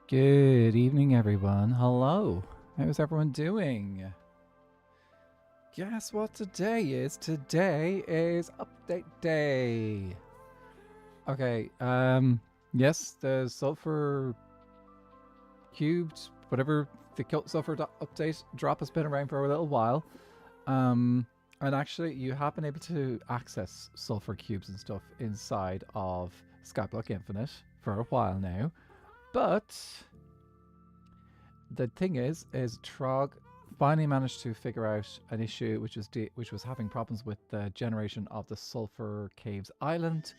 Good evening, everyone. Hello. How's everyone doing? Guess what today is? Today is update day. Okay, yes, the sulfur cubed, whatever the sulfur update drop has been around for a little while. And actually, you have been able to access sulfur cubes and stuff inside of Skyblock Infinite for a while now. But the thing is Trog finally managed to figure out an issue which was having problems with the generation of the Sulfur Caves Island,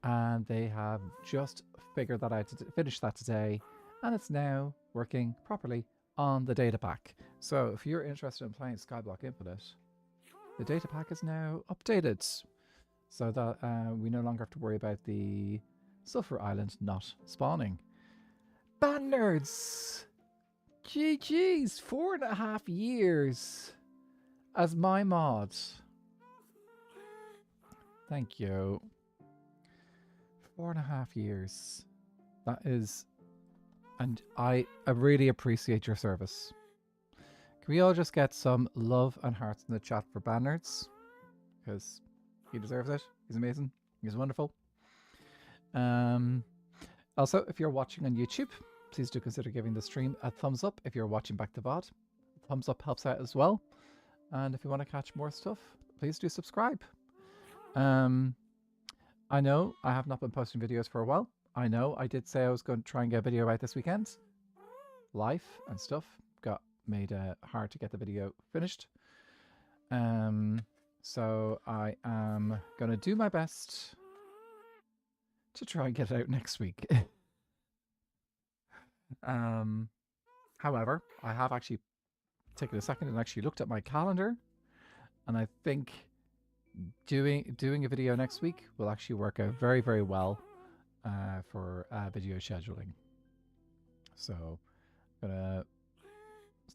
and they have just figured that out to finish that today, and it's now working properly on the data pack. So if you're interested in playing Skyblock Infinite, the data pack is now updated so that we no longer have to worry about the Sulfur Island not spawning. Band nerds! GG's, 4.5 years as my mod. Thank you. 4.5 years. That is, and I really appreciate your service. Can we all just get some love and hearts in the chat for Bannerds? Because he deserves it. He's amazing. He's wonderful. Also, if you're watching on YouTube, please do consider giving the stream a thumbs up. If you're watching back to VOD, thumbs up helps out as well. And if you want to catch more stuff, please do subscribe. I know I have not been posting videos for a while. I know I did say I was going to try and get a video out this weekend. Life and stuff got made hard to get the video finished. So I am going to do my best to try and get it out next week. However, I have actually taken a second and actually looked at my calendar, and I think doing a video next week will actually work out very, very well for video scheduling. So I'm gonna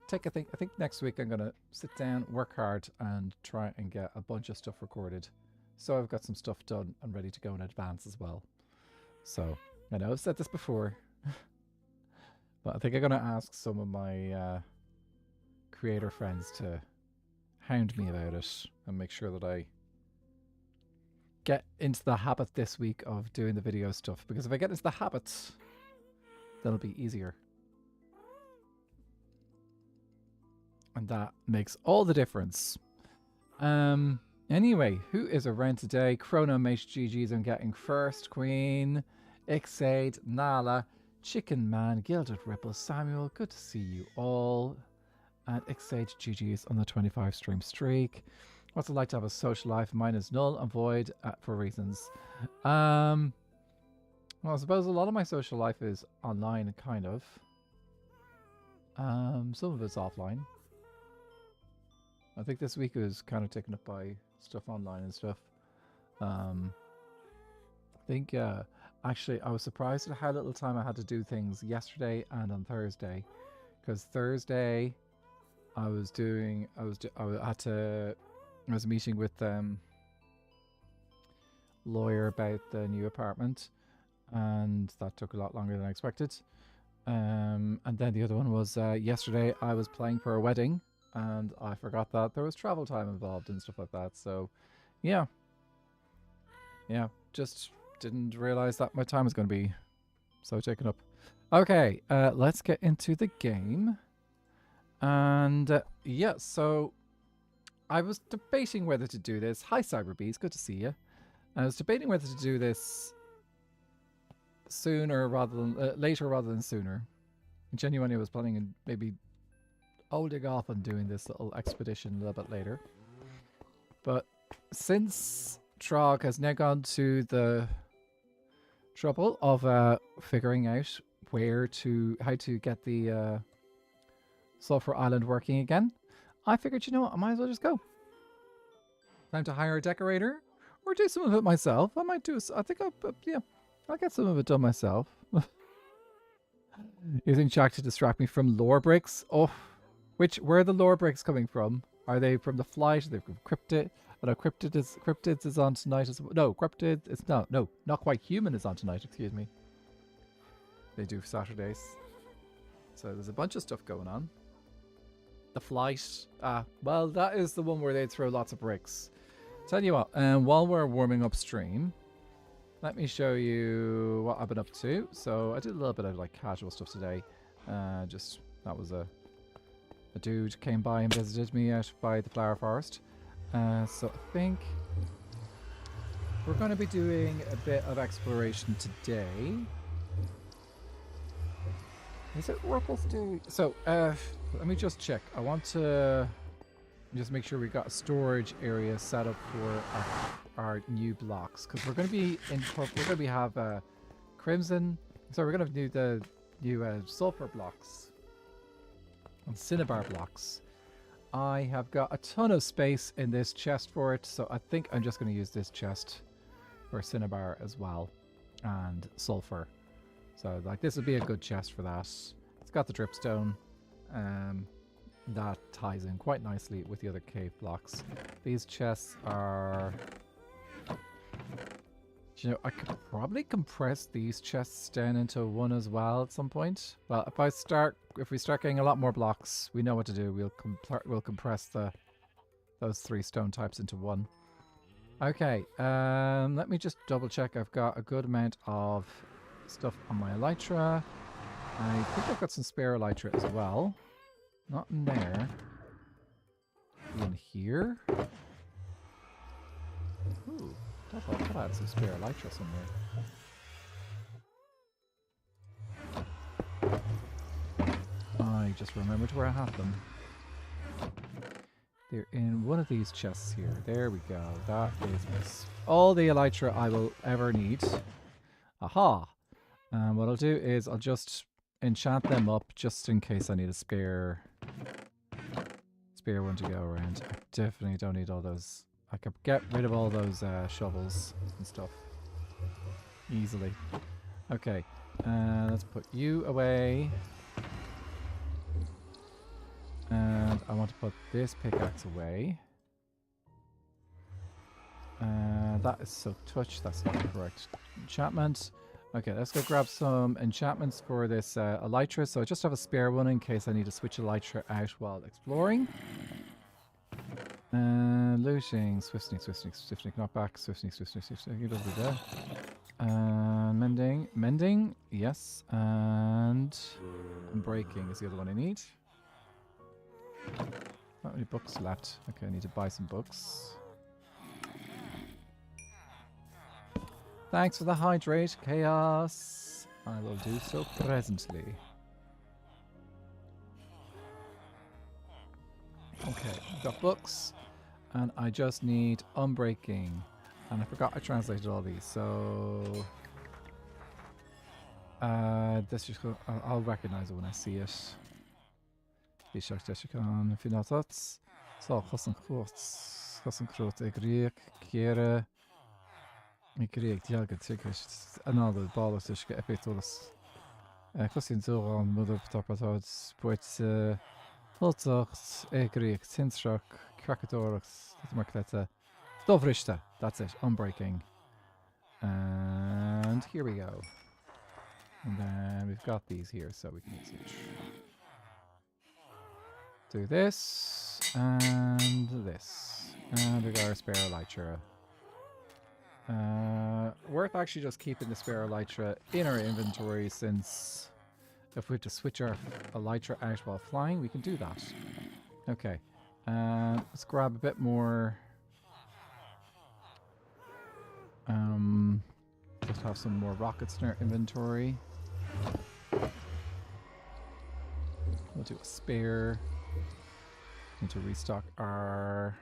take I think next week I'm gonna sit down, work hard, and try and get a bunch of stuff recorded, so I've got some stuff done and ready to go in advance as well. So I know I've said this before. But I think I'm going to ask some of my creator friends to hound me about it and make sure that I get into the habit this week of doing the video stuff. Because if I get into the habit, that'll be easier. And that makes all the difference. Anyway, who is around today? Chrono Mate GG's I'm getting first. Queen, Ixaid, Nala, Chicken Man, Gilded Ripple, Samuel, good to see you all. And Ixaid GG's on the 25 stream streak. What's it like to have a social life? Mine is null and void for reasons. Well, I suppose a lot of my social life is online, kind of. Some of it's offline. I think this week was kind of taken up by stuff online and stuff. I think, actually, I was surprised at how little time I had to do things yesterday and on Thursday. Because Thursday, I was meeting with lawyer about the new apartment, and that took a lot longer than I expected. And then the other one was yesterday I was playing for a wedding, and I forgot that there was travel time involved and stuff like that. So, yeah, just didn't realize that my time was going to be so taken up. Okay, let's get into the game. And yeah, so I was debating whether to do this. Hi, Cyberbees, good to see you. I was debating whether to do this sooner rather than later rather than sooner. Genuinely, I was planning on maybe holding off on doing this little expedition a little bit later. But since Trog has now gone to the trouble of figuring out how to get the Sulfur Island working again, I figured, you know what, I might as well just go. Time to hire a decorator or do some of it myself. I might do. I think I'll get some of it done myself. Using Jack to distract me from lore bricks. Oh, where are the lore bricks coming from? Are they from the flight? Are they from Cryptid? Oh, no, Cryptids is on tonight as well. No, Cryptid, it's not. No, Not Quite Human is on tonight, excuse me. They do Saturdays. So there's a bunch of stuff going on. The flight. Well, that is the one where they throw lots of bricks. Tell you what, while we're warming up stream, let me show you what I've been up to. So I did a little bit of like casual stuff today. That was a dude came by and visited me out by the flower forest. So I think we're going to be doing a bit of exploration today. Is it worth doing? So let me just check. I want to just make sure we got a storage area set up for our new blocks, because we're going to be have crimson. So we're going to do the new sulfur blocks and cinnabar blocks. I have got a ton of space in this chest for it, so I think I'm just going to use this chest for cinnabar as well and sulfur. So like this would be a good chest for that. It's got the dripstone. That ties in quite nicely with the other cave blocks. These chests are... You know, I could probably compress these chests down into one as well at some point. Well, if we start getting a lot more blocks, we know what to do. We'll compress those 3 stone types into one. Okay, let me just double check. I've got a good amount of stuff on my elytra. I think I've got some spare elytra as well. Not in there. In here. Ooh, I thought I had some spare elytra somewhere. I just remembered where I had them. They're in one of these chests here. There we go. That is all the elytra I will ever need. Aha! And what I'll do is I'll just enchant them up just in case I need a spare one to go around. I definitely don't need all those. I could get rid of all those shovels and stuff easily. Okay, let's put you away. And I want to put this pickaxe away. That is silk touch. That's not the correct enchantment. Okay, let's go grab some enchantments for this elytra. So I just have a spare one in case I need to switch elytra out while exploring. Looting, swift sneak, knockback, swift sneak, you don't do that. Mending, yes, and breaking is the other one I need. Not many books left. Okay, I need to buy some books. Thanks for the hydrate, Chaos. I will do so presently. Okay, I've got books, and I just need unbreaking. And I forgot I translated all these, so... this just I'll recognize it when I see it. Final thoughts. So, Kiera. Another ball of fish epitolas. Costing so on mother top of thoughts, poets, Holzocht, Egriek, Tinsrock, Krakatorax, Markletta, Dovrishta. That's it, unbreaking. And here we go. And then we've got these here, so we can switch. Do this, and this. And we got our spare elytra. Worth actually just keeping the spare elytra in our inventory, since if we have to switch our elytra out while flying, we can do that. Okay, let's grab a bit more. Just have some more rockets in our inventory. We'll do a spare. Need to restock our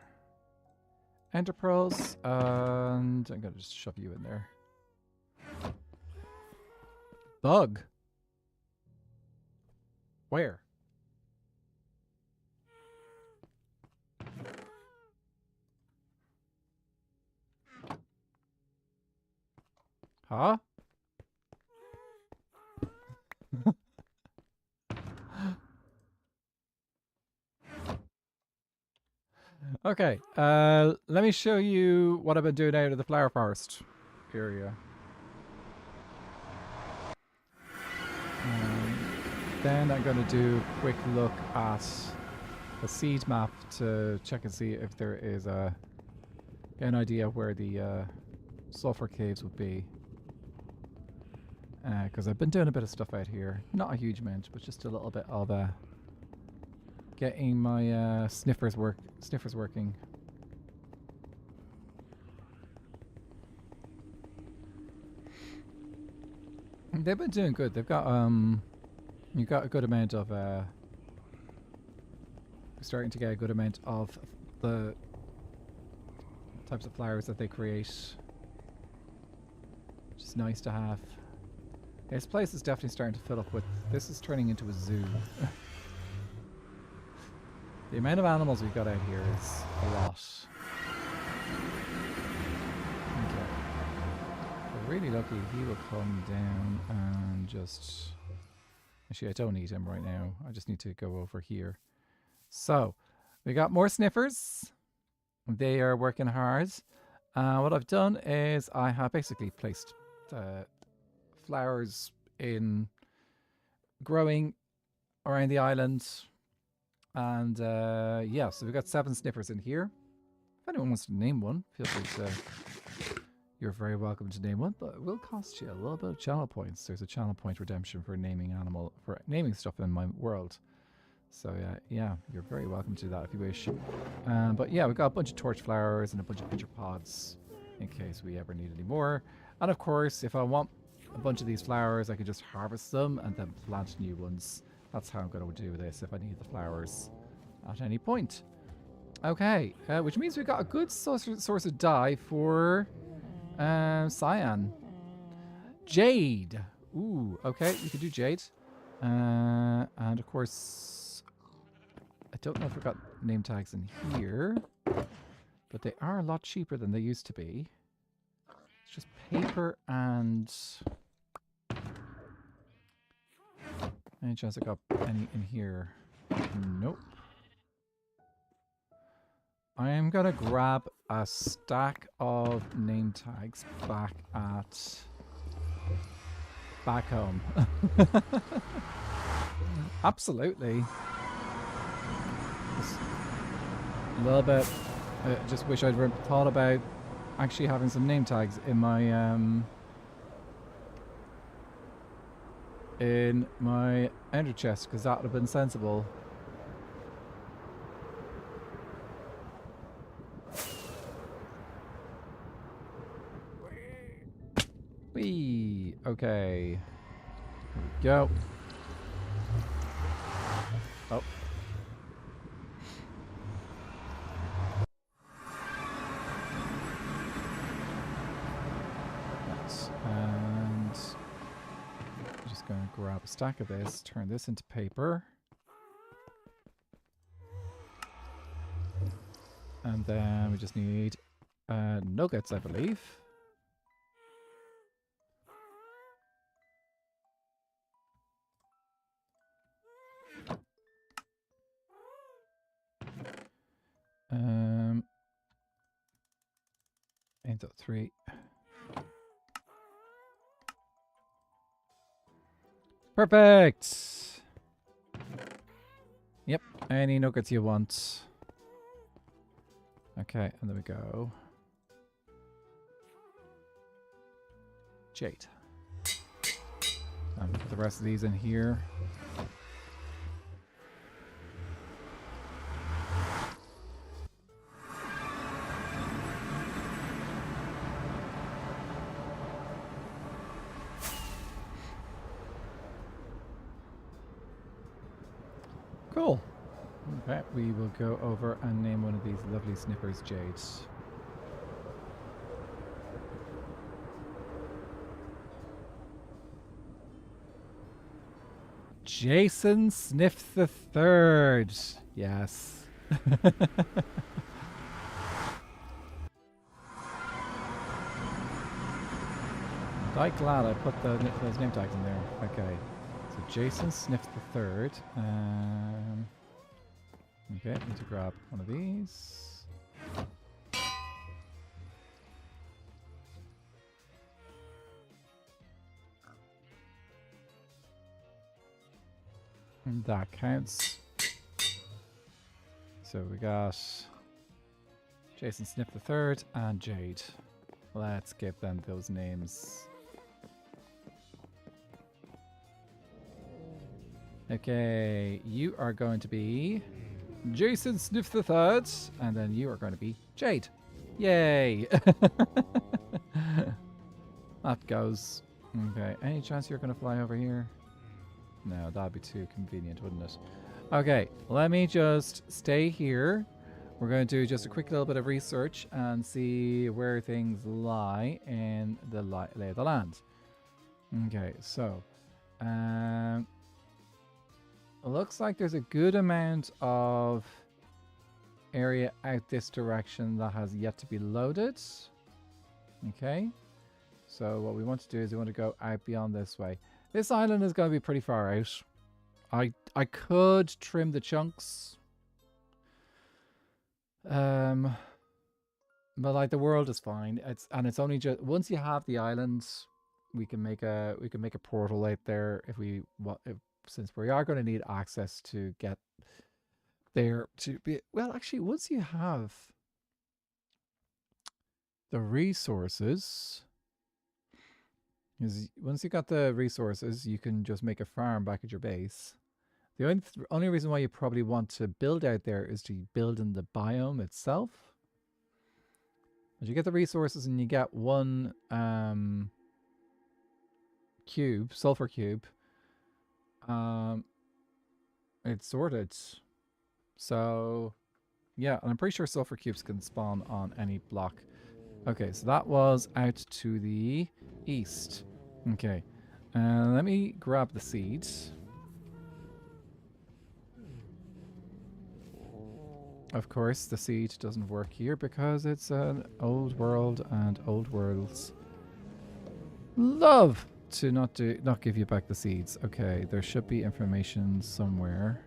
ender pearls, and I'm gonna just shove you in there. Bug. Where? Huh? Okay, let me show you what I've been doing out of the flower forest area. Then I'm going to do a quick look at the seed map to check and see if there is an idea where the sulfur caves would be. Because I've been doing a bit of stuff out here. Not a huge amount, but just a little bit of getting my sniffers working. They've been doing good. They've got you got a good amount of starting to get a good amount of the types of flowers that they create, which is nice to have. This place is definitely starting to fill up with. This is turning into a zoo. The amount of animals we've got out here is a lot. Okay. If we're really lucky, he will come down and just... Actually, I don't need him right now. I just need to go over here. So, we got more sniffers. They are working hard. What I've done is I have basically placed flowers in growing around the island. And yeah, so we've got 7 sniffers in here. If anyone wants to name one, feel free to... You're very welcome to name one, but it will cost you a little bit of channel points. There's a channel point redemption for naming stuff in my world. So yeah, you're very welcome to do that if you wish. But yeah, we've got a bunch of torch flowers and a bunch of pitcher pods in case we ever need any more. And of course, if I want a bunch of these flowers, I can just harvest them and then plant new ones. That's how I'm going to do this if I need the flowers at any point. Okay, which means we've got a good source of dye for cyan. Jade. Ooh, okay, we could do jade. And of course, I don't know if we've got name tags in here, but they are a lot cheaper than they used to be. It's just paper and... Any chance I got any in here? Nope. I am gonna grab a stack of name tags back home. Absolutely. Just a little bit. I just wish I'd thought about actually having some name tags in my ender chest, because that would have been sensible. Whee! Okay. Here we go. Oh. Right. And I'm just going to grab a stack of this, turn this into paper. And then we just need nuggets, I believe. Into 3. Perfect. Yep, any nuggets you want. Okay, and there we go. Jade. Put the rest of these in here. Cool. Okay, we will go over and name one of these lovely snippers Jades. Jason Sniff the Third. Yes. I'm glad I put those name tags in there. Okay. So Jason Sniff the Third. Okay, need to grab one of these. That counts. So we got Jason Sniff the Third and Jade. Let's give them those names. Okay, you are going to be Jason Sniff the Third, and then you are going to be Jade. Yay! That goes. Okay, any chance you're going to fly over here? No, that'd be too convenient, wouldn't it? Okay, let me just stay here. We're going to do just a quick little bit of research and see where things lie in the lay of the land. Okay, so it looks like there's a good amount of area out this direction that has yet to be loaded. Okay, so what we want to do is we want to go out beyond this way. This island is going to be pretty far out. I could trim the chunks. But like the world is fine. It's only just once you have the island, we can make a portal out there since we are going to need access to get there to be. Well, actually, once you have the resources, once you got the resources, you can just make a farm back at your base. The only reason why you probably want to build out there is to build in the biome itself. But you get the resources and you get one cube, sulfur cube. It's sorted. So yeah, and I'm pretty sure sulfur cubes can spawn on any block. Okay, so that was out to the east. Okay, let me grab the seeds. Of course, the seed doesn't work here because it's an old world, and old worlds love to not give you back the seeds. Okay, there should be information somewhere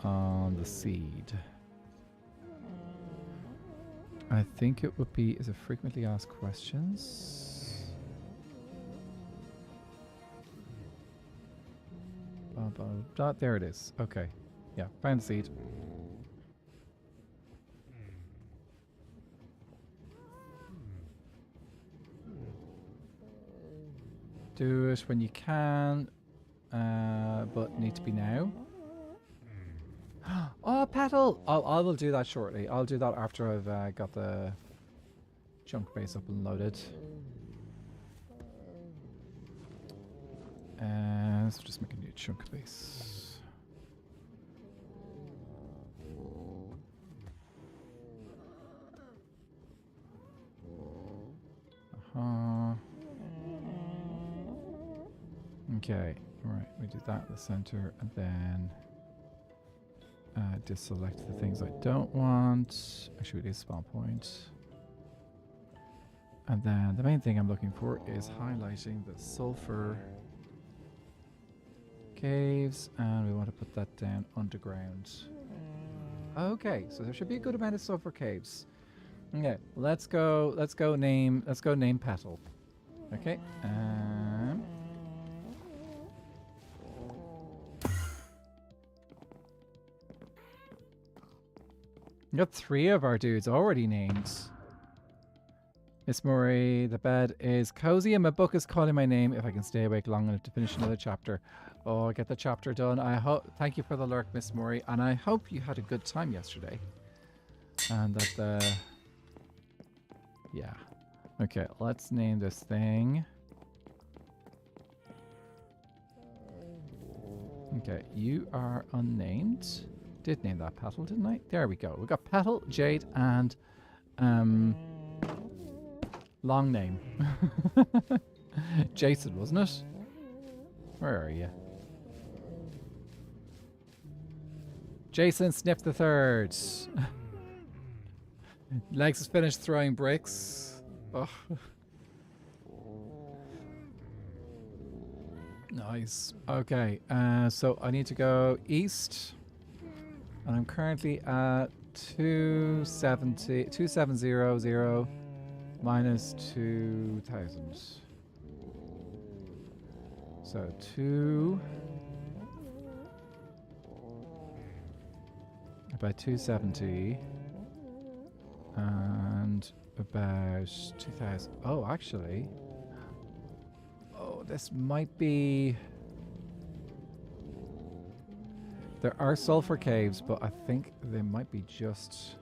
on the seed. I think it would be, is it frequently asked questions? There it is. Okay. Yeah, found the seed. Do it when you can, but need to be now. Oh, petal! I will do that shortly. I'll do that after I've got the chunk base up and loaded. Let's just make a new chunk base. Okay, right, we do that in the center, and then deselect the things I don't want. Actually, we do spawn point. And then the main thing I'm looking for is highlighting the sulfur caves, and we want to put that down underground. Okay, so there should be a good amount of sulfur caves. Okay, let's go name petal. Okay. We got 3 of our dudes already named. Miss Murray, the bed is cozy and my book is calling my name if I can stay awake long enough to finish another chapter. Oh, get the chapter done. Thank you for the lurk, Miss Murray, and I hope you had a good time yesterday. And that yeah. Okay, let's name this thing. Okay, you are unnamed. Did name that Petal, didn't I? There we go. We got Petal, Jade, and long name. Jason, wasn't it? Where are you? Jason Sniff the Third. Legs is finished throwing bricks. Oh. Nice. Okay, so I need to go east. And I'm currently at 2700 minus 2000. So 2 about 270. And about 2000. Oh, actually. Oh, this might be... There are sulfur caves, but I think they might be just...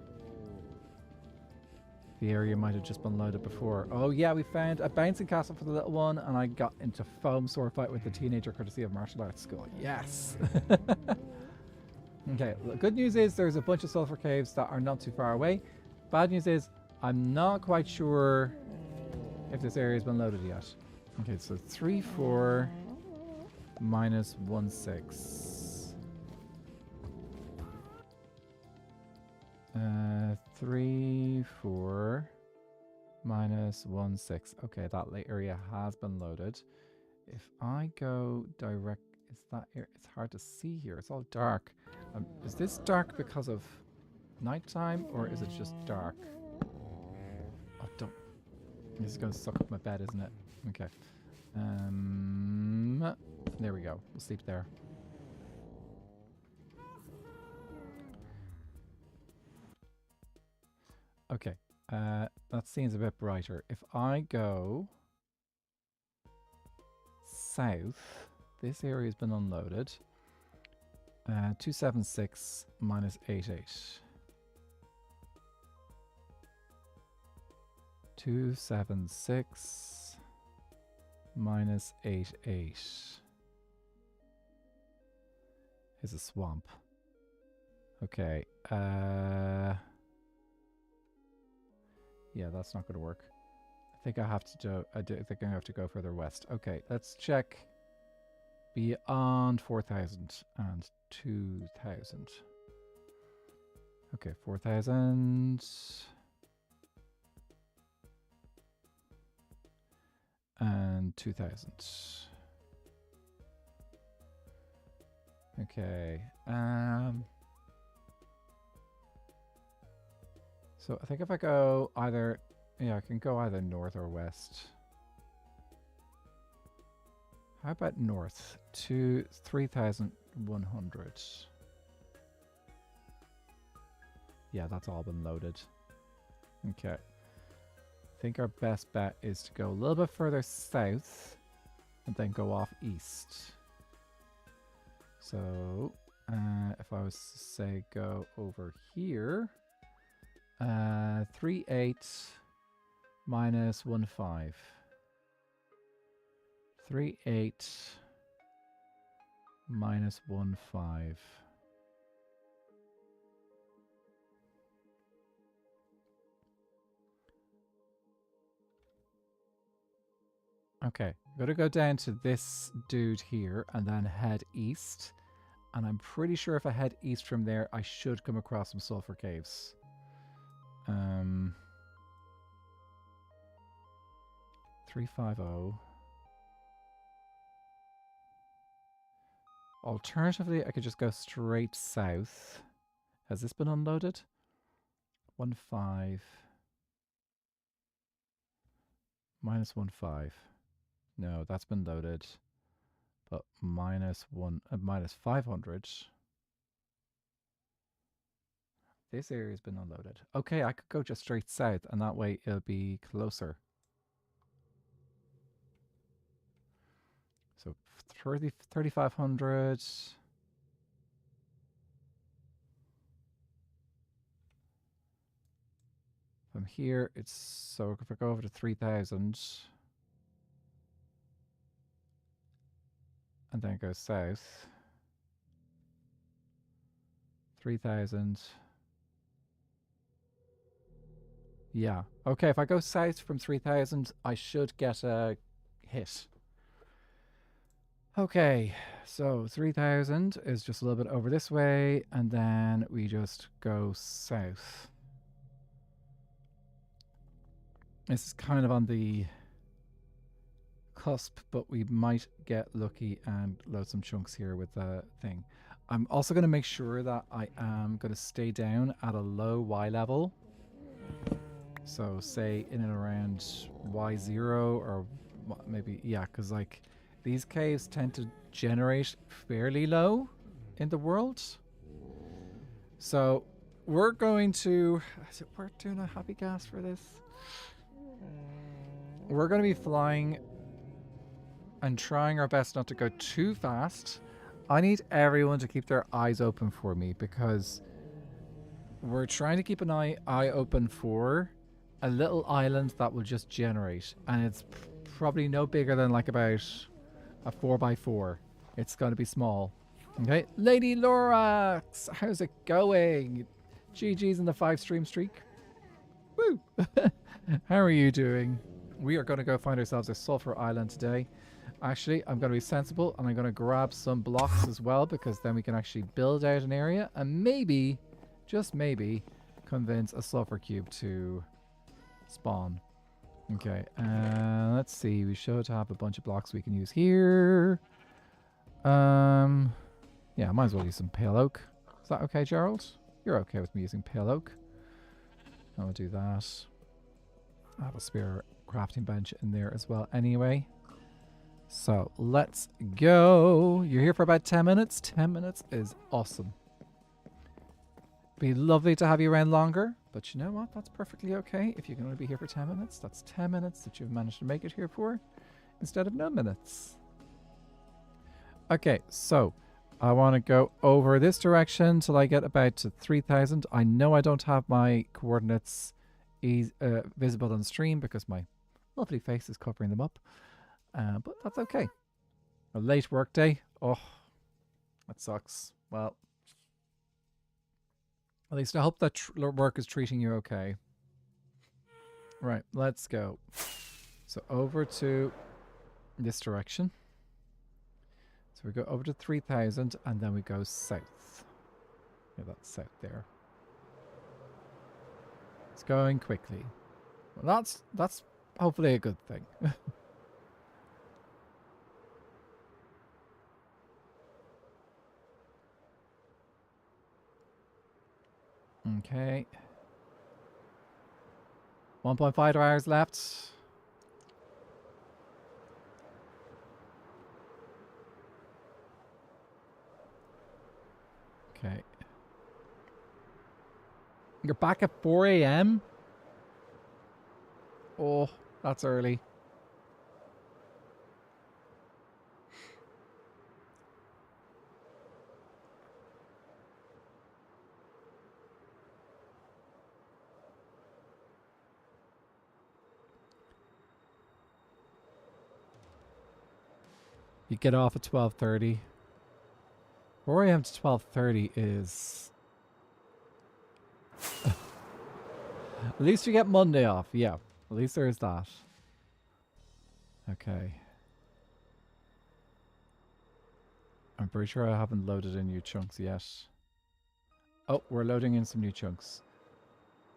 The area might have just been loaded before. Oh yeah, we found a bouncing castle for the little one, and I got into foam sword fight with the teenager courtesy of martial arts school. Yes! Okay, the good news is there's a bunch of sulfur caves that are not too far away. Bad news is I'm not quite sure if this area has been loaded yet. Okay, so 3, 4, minus 1, 6. 3, 4, minus 1, 6. Okay, that area has been loaded. If I go direct, is that area? It's hard to see here. It's all dark. Is this dark because of nighttime, or is it just dark? Oh, don't. This is going to suck up my bed, isn't it? Okay. There we go. We'll sleep there. Okay. That seems a bit brighter. If I go south, this area has been unloaded. 276 minus 88. 276 minus 88 is a swamp. Okay. Yeah, that's not going to work. I think I have to do. I think I have to go further west. Okay, let's check beyond 4,000 and 2,000. Okay, 4,000 and 2,000. Okay. So I think if I go either, yeah, I can go either north or west. How about north to 3,100? Yeah, that's all been loaded. Okay. I think our best bet is to go a little bit further south and then go off east. So if I was to say go over here, 3,8 minus 1,5. 3,8 minus 1,5. Okay, I'm gonna go down to this dude here and then head east. And I'm pretty sure if I head east from there, I should come across some sulfur caves. 350. Alternatively, I could just go straight south. Has this been unloaded? 1,5 minus 1,5. No, that's been loaded. But minus 500. This area has been unloaded. Okay, I could go just straight south, and that way it'll be closer. So 3,500. From here, it's so if I go over to 3,000 and then go south, 3,000. Yeah. Okay, if I go south from 3,000, I should get a hit. Okay, so 3,000 is just a little bit over this way, and then we just go south. This is kind of on the cusp, but we might get lucky and load some chunks here with the thing. I'm also going to make sure that I am going to stay down at a low Y level. So say in and around Y0 or maybe, yeah, because like these caves tend to generate fairly low in the world. So we're going to... Is it worth doing a happy gas for this? We're going to be flying and trying our best not to go too fast. I need everyone to keep their eyes open for me because we're trying to keep an eye open for a little island that will just generate. And it's probably no bigger than like about a 4x4. It's going to be small. Okay, Lady Lorax, how's it going? GG's in the 5-stream streak. Woo! How are you doing? We are going to go find ourselves a Sulfur Island today. Actually, I'm going to be sensible and I'm going to grab some blocks as well because then we can actually build out an area and maybe, just maybe, convince a Sulfur Cube to spawn. Okay, let's see. We should have a bunch of blocks we can use here. Yeah, I might as well use some pale oak. Is that okay, Gerald? You're okay with me using pale oak. I'll do that. I have a spare crafting bench in there as well anyway. So, let's go. You're here for about 10 minutes. 10 minutes is awesome. Be lovely to have you around longer. But you know what? That's perfectly okay. If you can only be here for 10 minutes, that's 10 minutes that you've managed to make it here for instead of no minutes. Okay, so I want to go over this direction till I get about to 3,000. I know I don't have my coordinates visible on stream because my lovely face is covering them up. But that's okay. A late work day. Oh, that sucks. Well, at least I hope that work is treating you okay. Right, let's go. So over to this direction. So we go over to 3,000 and then we go south. Yeah, that's south there. It's going quickly. Well, that's hopefully a good thing. Okay. 1.5 hours left. Okay. You're back at 4 a.m.? Oh, that's early. You get off at 12:30. 4 a.m. to 12:30 is... At least you get Monday off. Yeah, at least there is that. Okay. I'm pretty sure I haven't loaded in new chunks yet. Oh, we're loading in some new chunks.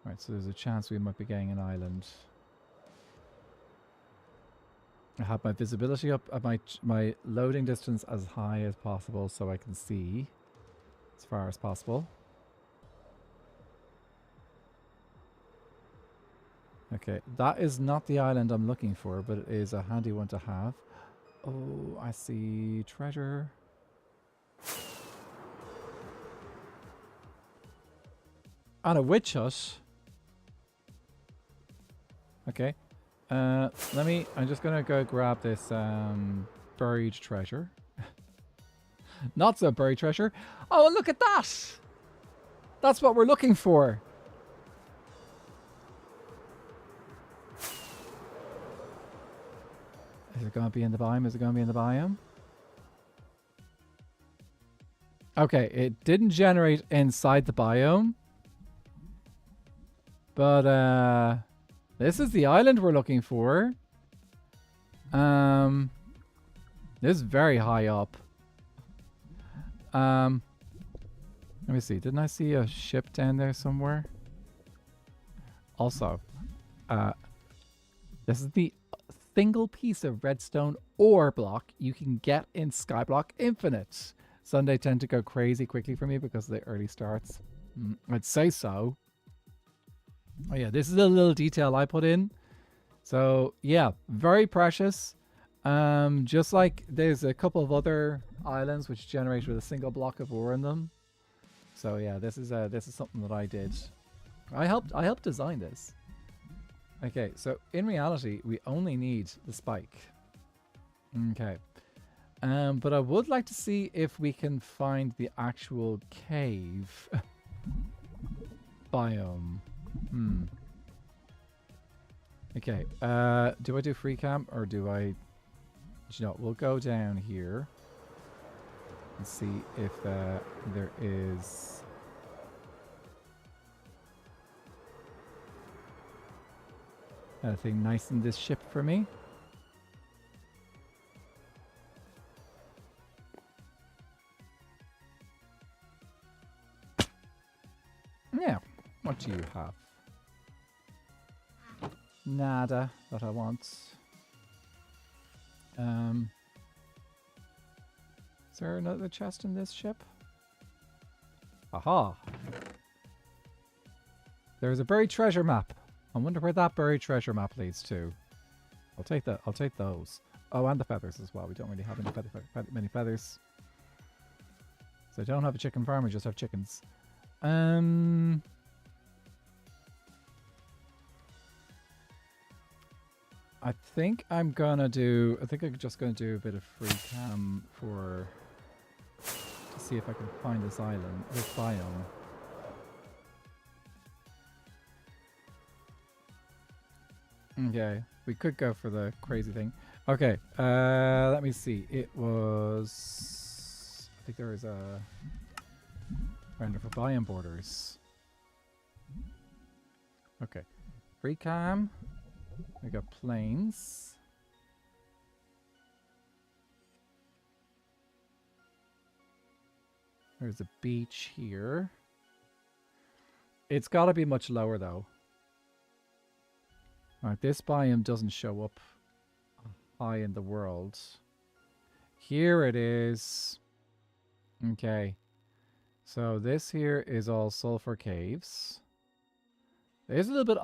Right, so there's a chance we might be getting an island. I have my visibility up at my loading distance as high as possible so I can see as far as possible. Okay, that is not the island I'm looking for, but it is a handy one to have. Oh, I see treasure. And a witch hut. Okay. I'm just going to go grab this buried treasure. Not so buried treasure. Oh, look at that. That's what we're looking for. Is it going to be in the biome? Is it going to be in the biome? Okay, it didn't generate inside the biome. But, this is the island we're looking for. This is very high up. Let me see. Didn't I see a ship down there somewhere? Also, this is the single piece of redstone ore block you can get in Skyblock Infinite. Sunday tend to go crazy quickly for me because of the early starts. I'd say so. Oh yeah, this is a little detail I put in. So yeah, very precious. Just like there's a couple of other islands which generate with a single block of ore in them. So yeah, this is something that I did. I helped design this. Okay, so in reality, we only need the spike. Okay. But I would like to see if we can find the actual cave biome. Okay. Do I do free cam or do I? You know, we'll go down here and see if there is. Anything nice in this ship for me? Yeah. What do you have? Nada that I want. Is there another chest in this ship? Aha! There's a buried treasure map. I wonder where that buried treasure map leads to. I'll take that. I'll take those. Oh, and the feathers as well. We don't really have many feathers. So I don't have a chicken farm. I just have chickens. I think I'm gonna do. I think I'm just gonna do a bit of free cam to see if I can find this island, this biome. Okay, we could go for the crazy thing. Okay, let me see. It was. I think there is a random for biome borders. Okay, free cam. We got plains. There's a beach here. It's got to be much lower though. Alright, this biome doesn't show up high in the world. Here it is. Okay. So this here is all sulfur caves. There's a little bit.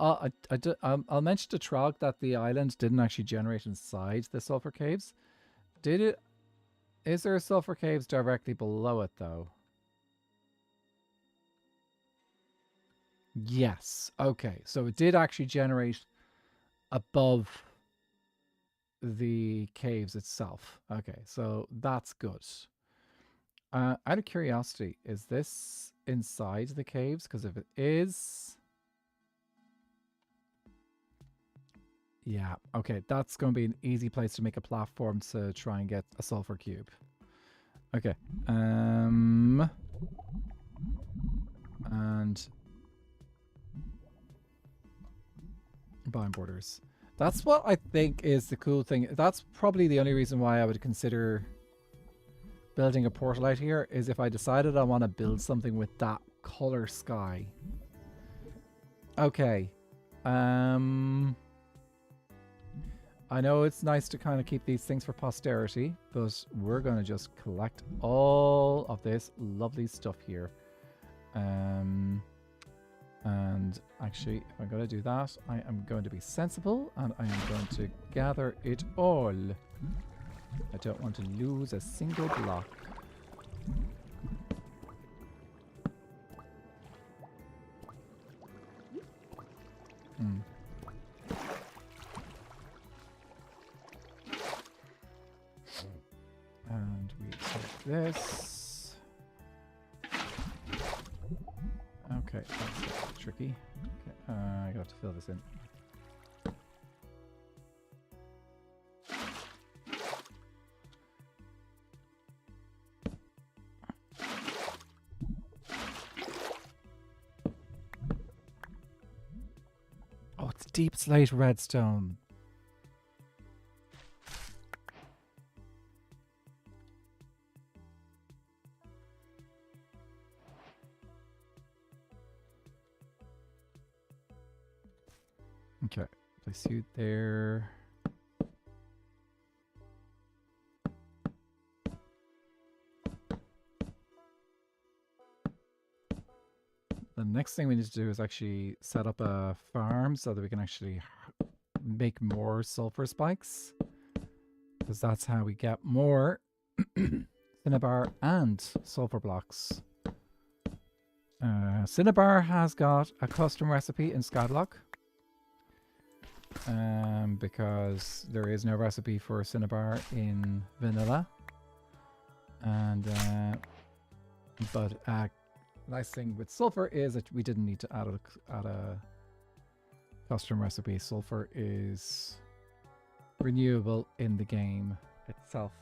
I'll mention to Trog that the island didn't actually generate inside the sulfur caves. Did it? Is there sulfur caves directly below it though? Yes. Okay. So it did actually generate above the caves itself. Okay. So that's good. Out of curiosity, is this inside the caves? Because if it is... Yeah, okay, that's going to be an easy place to make a platform to try and get a sulfur cube. Okay, and biome borders. That's what I think is the cool thing. That's probably the only reason why I would consider building a portal out here, is if I decided I want to build something with that color sky. Okay, I know it's nice to kind of keep these things for posterity, but we're going to just collect all of this lovely stuff here. And actually, if I'm going to do that, I am going to be sensible and I am going to gather it all. I don't want to lose a single block. And we take this. Okay, that's tricky. Okay, I have to fill this in. Oh, it's deep slate redstone. Okay, place you there. The next thing we need to do is actually set up a farm so that we can actually make more sulfur spikes. Because that's how we get more cinnabar and sulfur blocks. Cinnabar has got a custom recipe in Skyblock. Because there is no recipe for Cinnabar in vanilla. And but nice thing with Sulfur is that we didn't need to add a custom recipe. Sulfur is renewable in the game itself.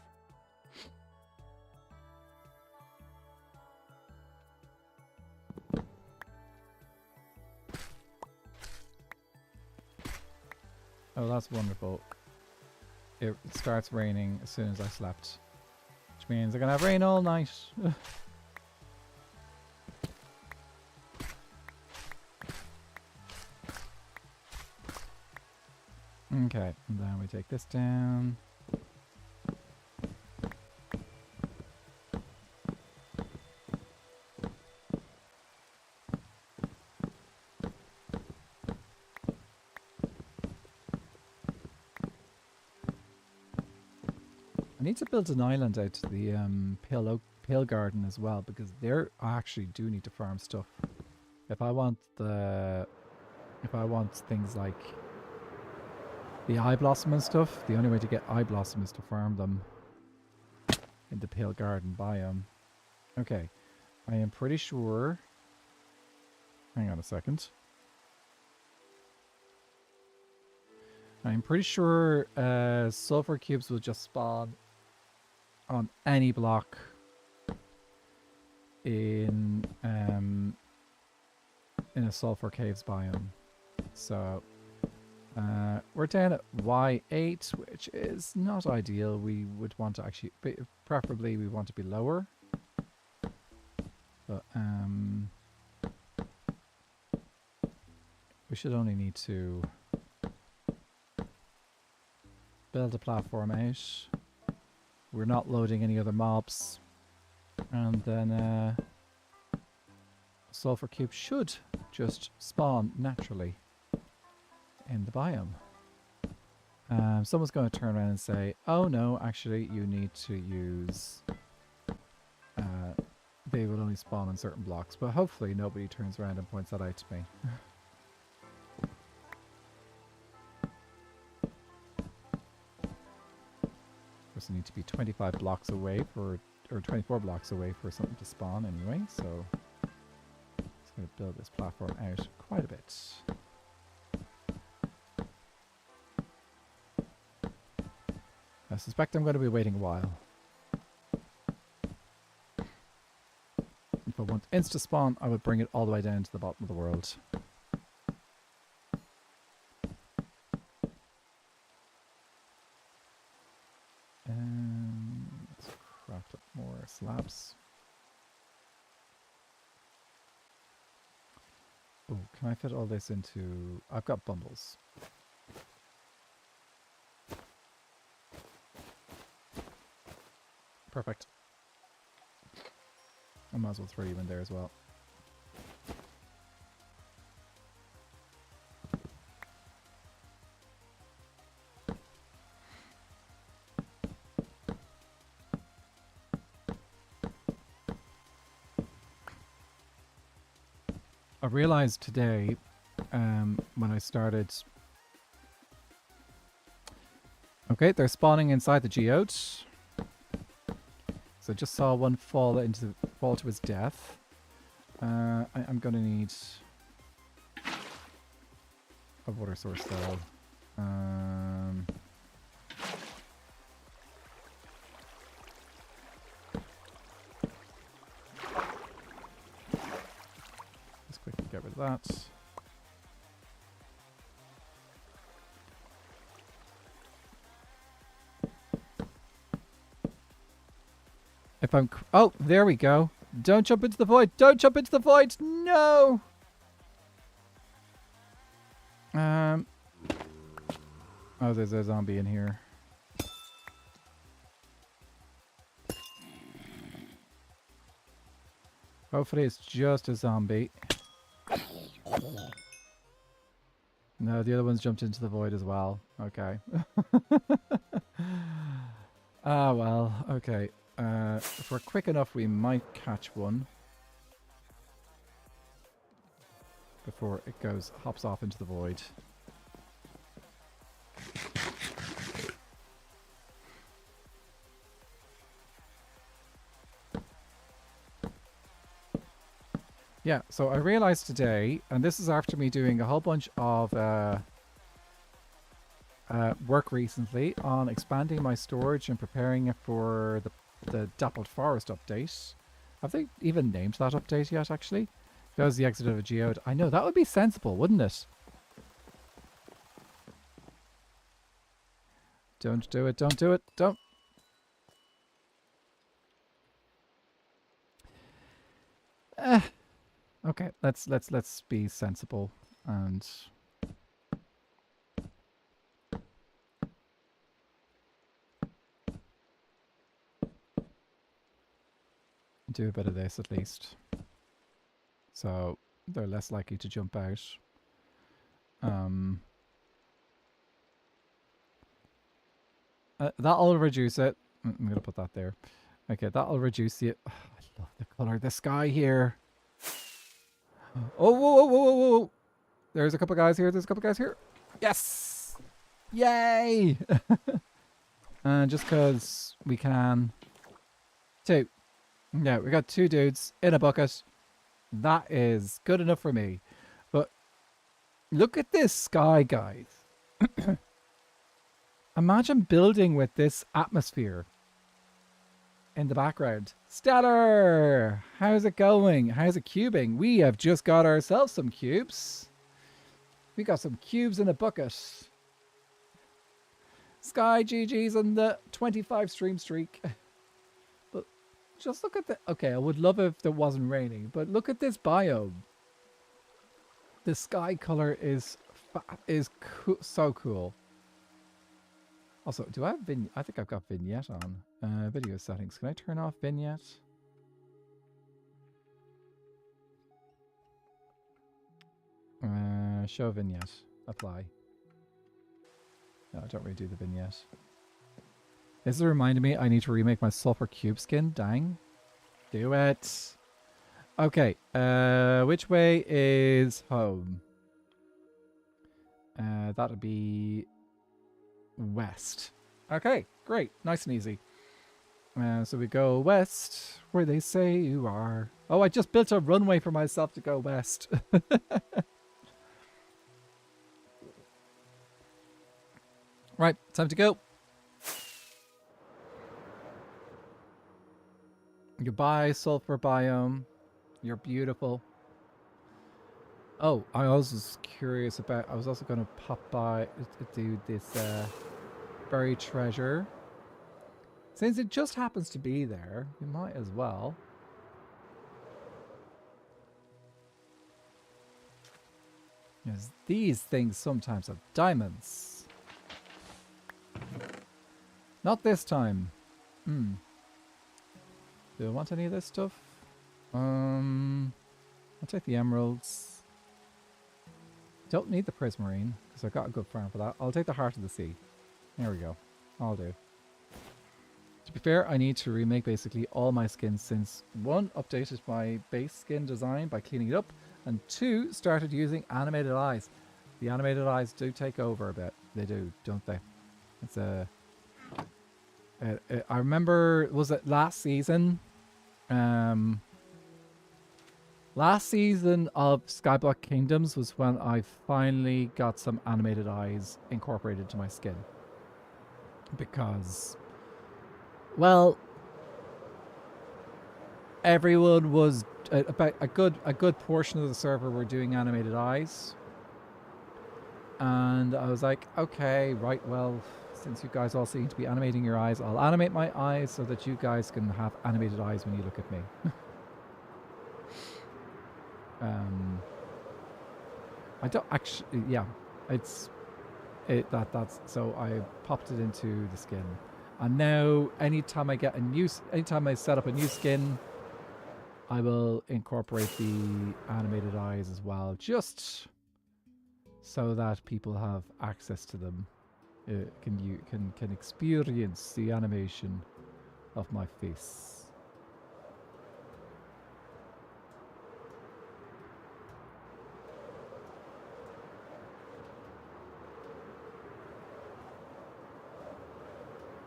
Oh, that's wonderful. It starts raining as soon as I slept. Which means I'm gonna have rain all night. Okay, and then we take this down. I need to build an island out to the Pale Garden as well, because there I actually do need to farm stuff. If I want things like the Eye Blossom and stuff, the only way to get Eye Blossom is to farm them in the Pale Garden biome. Okay, I am pretty sure. Hang on a second. I'm pretty sure sulfur cubes will just spawn on any block in a sulfur caves biome. So we're down at Y8, which is not ideal. We would want to actually, preferably we want to be lower. But we should only need to build a platform out. We're not loading any other mobs. And then sulfur cube should just spawn naturally in the biome. Someone's going to turn around and say, oh no, actually you need to use... they will only spawn on certain blocks. But hopefully nobody turns around and points that out to me. Of course, I need to be 25 blocks away for, or 24 blocks away for something to spawn anyway, so just going to build this platform out quite a bit. I suspect I'm going to be waiting a while. If I want insta spawn, I would bring it all the way down to the bottom of the world. Let's craft up more slabs. Oh, can I fit all this into... I've got bundles. Perfect. I might as well throw you in there as well. I realized today, when I started... Okay, they're spawning inside the geode. So I just saw one fall to his death. I'm gonna need a water source though. Let's quickly get rid of that. If I'm... Oh, there we go. Don't jump into the void. Don't jump into the void. No. Oh, there's a zombie in here. Hopefully it's just a zombie. No, the other one's jumped into the void as well. Okay. Ah, well. Okay. If we're quick enough, we might catch one. before it hops off into the void. Yeah, so I realized today, and this is after me doing a whole bunch of work recently on expanding my storage and preparing it for the Dappled Forest update. Have they even named that update yet, actually? That was the exit of a geode. I know, that would be sensible, wouldn't it? Don't do it, don't do it, don't. Okay, let's be sensible and do a bit of this at least. So they're less likely to jump out. That'll reduce it. I'm going to put that there. Okay, that'll reduce the... Oh, I love the colour of the sky here. Oh, whoa, whoa, whoa, whoa, whoa. There's a couple guys here. There's a couple guys here. Yes! Yay! And just because we can... 2. Yeah, we got 2 dudes in a bucket. That is good enough for me. But look at this sky, guys. Imagine building with this atmosphere in the background. Stellar! How's it going? How's it cubing? We have just got ourselves some cubes. We got some cubes in a bucket. Sky GG's on the 25 stream streak. But just look at the... Okay, I would love if there wasn't raining, but look at this biome. The sky color is so cool. Also, do I have I think I've got vignette on. Video settings. Can I turn off vignette? Show vignette. Apply. No, I don't really do the vignette. This is reminding me I need to remake my Sulfur cube skin. Dang. Do it. Okay. Which way is home? That'll be... west. Okay, great. Nice and easy. So we go west, where they say you are. Oh, I just built a runway for myself to go west. Right, time to go. Goodbye, Sulfur biome. You're beautiful. Oh, I was curious about... I was also going to pop by to do this buried treasure. Since it just happens to be there, we might as well. Because these things sometimes have diamonds. Not this time. Do I want any of this stuff? I'll take the emeralds. Don't need the prismarine, because I've got a good farm for that. I'll take the Heart of the Sea. There we go. I'll do. To be fair, I need to remake basically all my skins since 1, updated my base skin design by cleaning it up, and 2, started using animated eyes. The animated eyes do take over a bit. They do, don't they? It's a... I remember, was it last season? Last season of Skyblock Kingdoms was when I finally got some animated eyes incorporated into my skin. Because, well, everyone was about a good portion of the server were doing animated eyes, and I was like, okay, right, well, since you guys all seem to be animating your eyes, I'll animate my eyes so that you guys can have animated eyes when you look at me. I don't actually, yeah, that's so I popped it into the skin, and now anytime I set up a new skin, I will incorporate the animated eyes as well, just so that people have access to them. Can experience the animation of my face.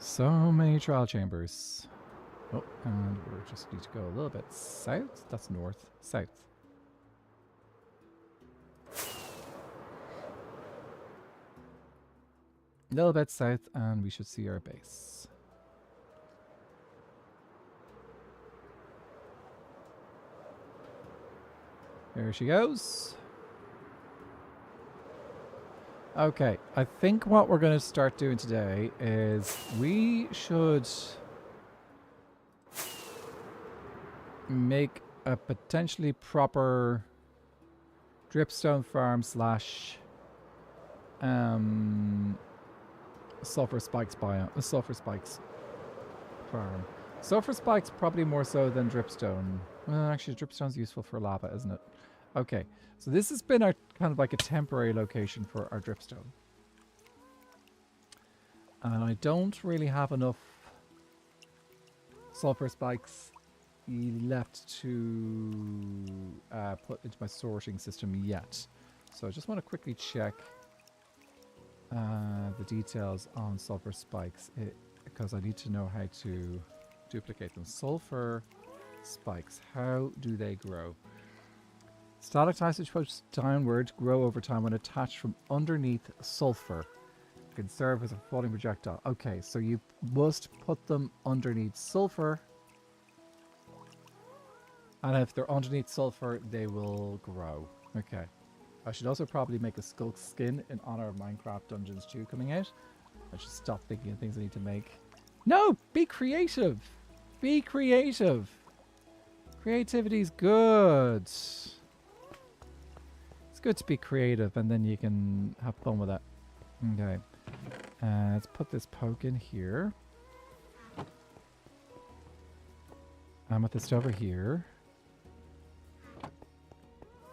So many trial chambers. Oh, and we just need to go a little bit south. That's north. South. A little bit south, and we should see our base. There she goes. Okay, I think what we're going to start doing today is we should make a potentially proper dripstone farm slash sulfur spikes sulfur spikes farm. Sulfur spikes probably more so than dripstone. Well, actually, dripstone's useful for lava, isn't it? Okay, so this has been our kind of like a temporary location for our dripstone. And I don't really have enough sulfur spikes left to put into my sorting system yet. So I just want to quickly check the details on sulfur spikes because I need to know how to duplicate them. Sulfur spikes, how do they grow? Stalactites which push downward grow over time when attached from underneath sulfur. Can serve as a falling projectile. Okay, so you must put them underneath sulfur. And if they're underneath sulfur, they will grow. Okay. I should also probably make a skulk skin in honor of Minecraft Dungeons 2 coming out. I should stop thinking of things I need to make. No! Be creative! Be creative! Creativity's good. It's good to be creative and then you can have fun with it. Okay. Let's put this poke in here. Amethyst over here.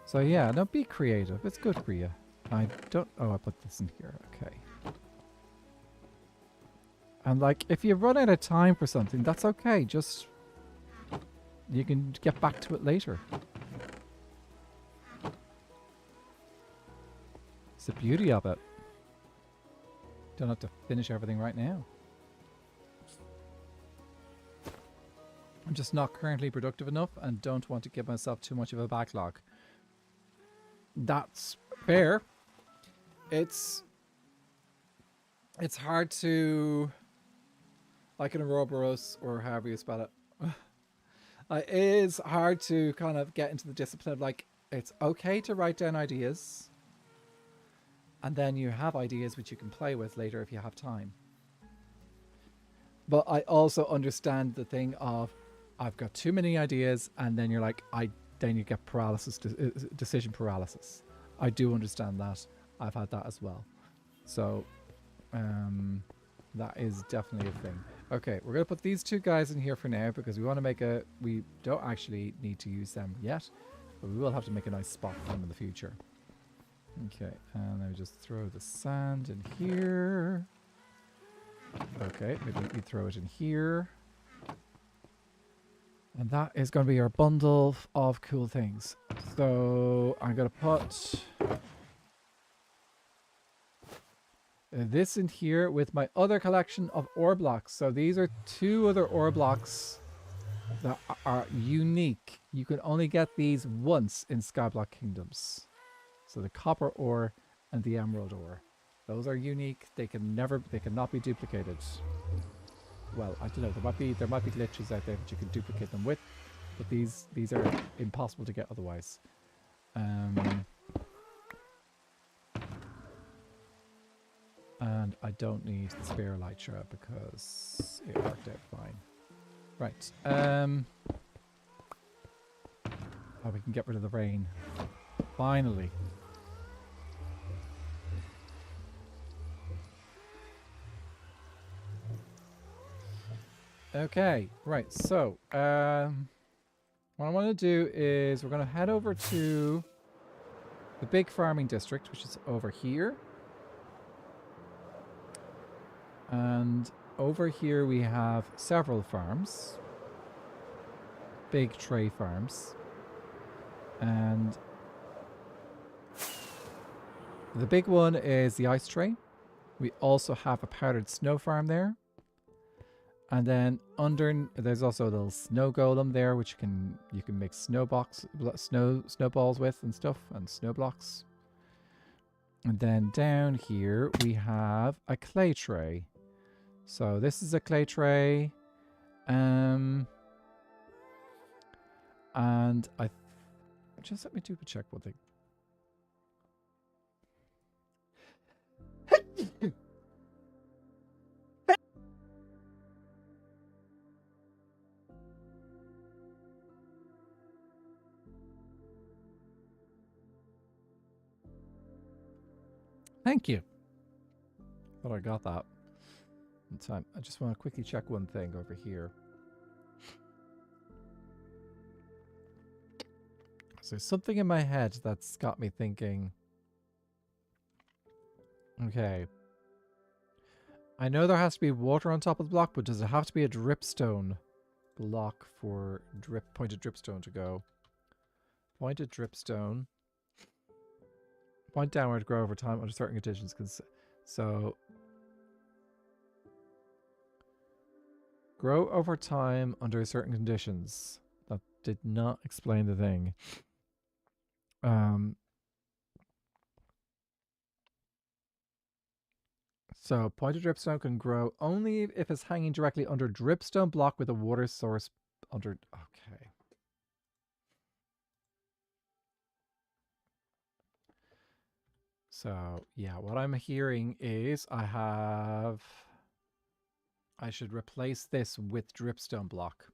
So yeah, no, be creative. It's good for you. I don't... Oh, I put this in here. Okay. And like, if you run out of time for something, that's okay. Just... You can get back to it later. It's the beauty of it. Don't have to finish everything right now. I'm just not currently productive enough and don't want to give myself too much of a backlog. That's fair. It's hard to, like an Ouroboros or however you spell it. It is hard to kind of get into the discipline of like, it's okay to write down ideas. And then you have ideas which you can play with later if you have time. But I also understand the thing of, I've got too many ideas and then you're like, then you get paralysis, decision paralysis. I do understand that. I've had that as well. So, that is definitely a thing. Okay, we're going to put these two guys in here for now because we want to make we don't actually need to use them yet, but we will have to make a nice spot for them in the future. Okay, and then we just throw the sand in here. Okay, maybe we throw it in here. And that is going to be our bundle of cool things. So I'm going to put this in here with my other collection of ore blocks. So these are two other ore blocks that are unique. You can only get these once in Skyblock Kingdoms. So the copper ore and the emerald ore. Those are unique. They cannot be duplicated. Well, I don't know. There might be glitches out there that you can duplicate them with, but these are impossible to get otherwise. And I don't need the spare elytra because it worked out fine. Right. Oh, we can get rid of the rain. Finally. Okay, right, so what I want to do is we're going to head over to the big farming district, which is over here. And over here we have several farms, big tray farms. And the big one is the ice tray. We also have a powdered snow farm there. And then there's also a little snow golem there, which you can make snowballs with and stuff, and snow blocks. And then down here we have a clay tray. So this is a clay tray. And just let me double check one thing. Thank you. Thought I got that in time. I just want to quickly check one thing over here. So there's something in my head that's got me thinking. Okay. I know there has to be water on top of the block, but does it have to be a dripstone block for pointed dripstone to go? Pointed dripstone. Point downward, grow over time under certain conditions. So, grow over time under certain conditions. That did not explain the thing. So, pointed dripstone can grow only if it's hanging directly under dripstone block with a water source under. Okay. So, yeah, what I'm hearing is I should replace this with dripstone block.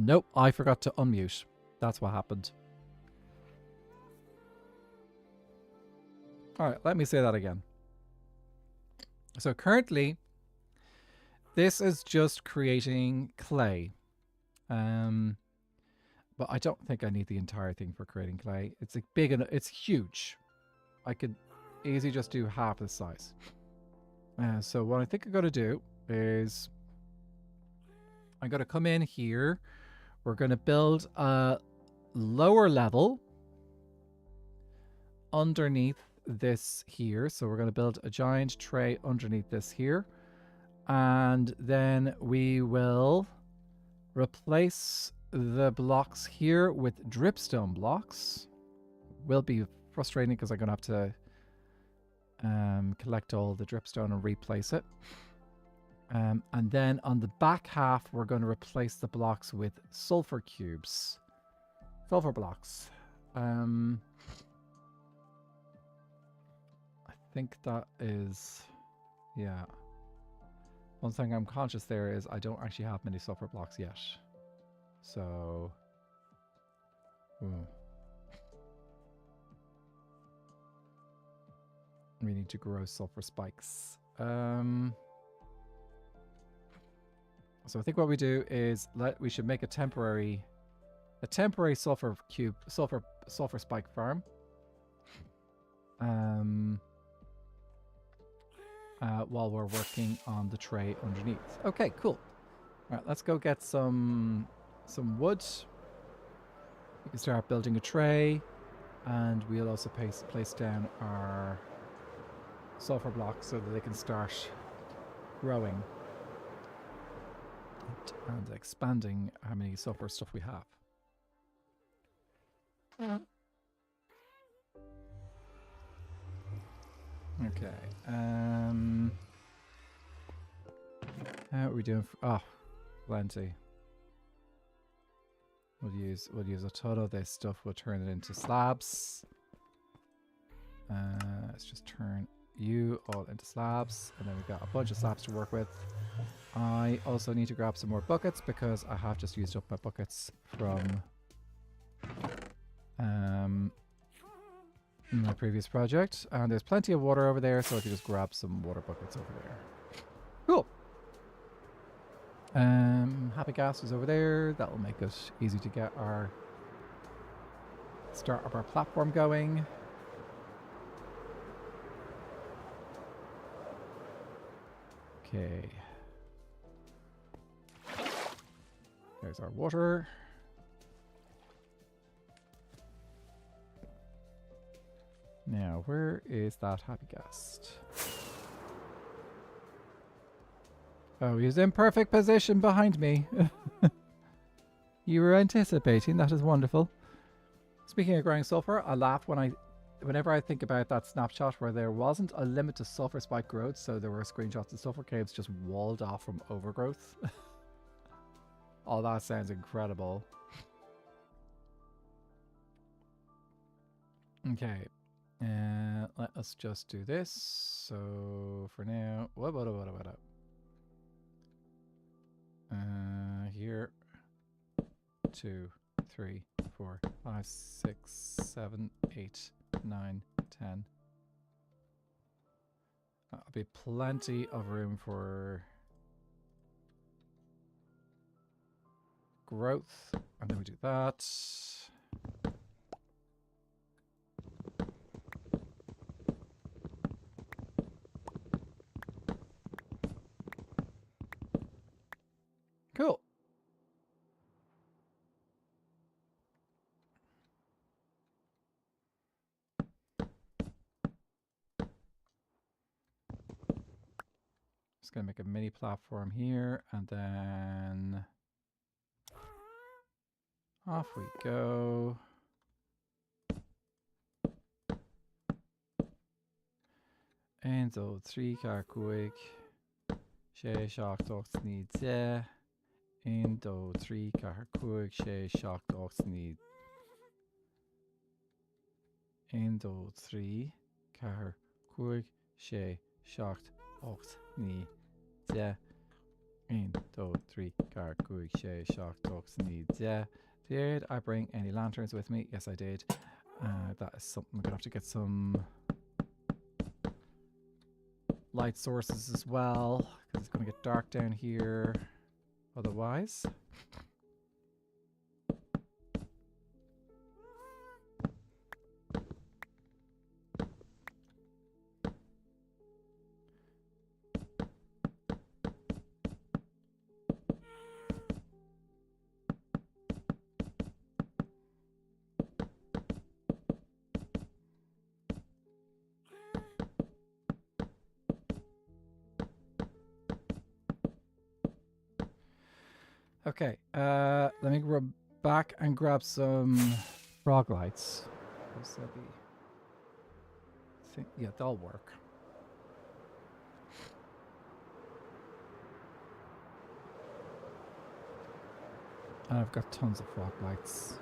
Nope, I forgot to unmute. That's what happened. All right, let me say that again. So currently, this is just creating clay. But I don't think I need the entire thing for creating clay. It's like big and it's huge. I could easily just do half the size. So what I think I'm going to do is I'm going to come in here. We're going to build a lower level underneath this here. So we're going to build a giant tray underneath this here. And then we will replace the blocks here with dripstone blocks. Will be frustrating because I'm going to have to collect all the dripstone and replace it. And then on the back half, we're going to replace the blocks with sulfur cubes. Sulfur blocks. I think that is... Yeah. One thing I'm conscious there is I don't actually have many sulfur blocks yet. So... we need to grow sulfur spikes. So I think what we do is we should make a temporary sulfur spike farm. While we're working on the tray underneath. Okay, cool. All right, let's go get some wood. We can start building a tray, and we'll also place down our sulfur blocks so that they can start growing. and expanding how many sulfur stuff we have. Okay. How are we doing? Plenty. We'll use a ton of this stuff. We'll turn it into slabs. Let's just turn you all into slabs, and then we've got a bunch of slabs to work with. I also need to grab some more buckets because I have just used up my buckets from my previous project. And there's plenty of water over there, so I can just grab some water buckets over there. Cool. Happy gas is over there. That'll make it easy to get our start of our platform going. Okay. There's our water. Now, where is that happy guest? Oh, he's in perfect position behind me. You were anticipating. That is wonderful. Speaking of growing sulfur, I laugh whenever I think about that snapshot where there wasn't a limit to sulfur spike growth, so there were screenshots of sulfur caves just walled off from overgrowth. Oh, that sounds incredible. Okay. Let us just do this. So for now, here, 2, 3, 4, 5, 6, 7, 8, 9, 10. That'll be plenty of room for growth. And then we do that. Cool. Just gonna make a mini platform here, and then off we go. En zo 3 carcoig. She shocked ox need ze. En do 3 carcoig. She shocked ox need. En do 3 carcoig. She shocked ox need ze. En do 3 carcoig. She shocked ox need ze. Did I bring any lanterns with me? Yes, I did. That is something I'm gonna have to get some light sources as well, because it's going to get dark down here otherwise. Okay, let me go back and grab some frog lights. Yeah, they'll work. And I've got tons of frog lights.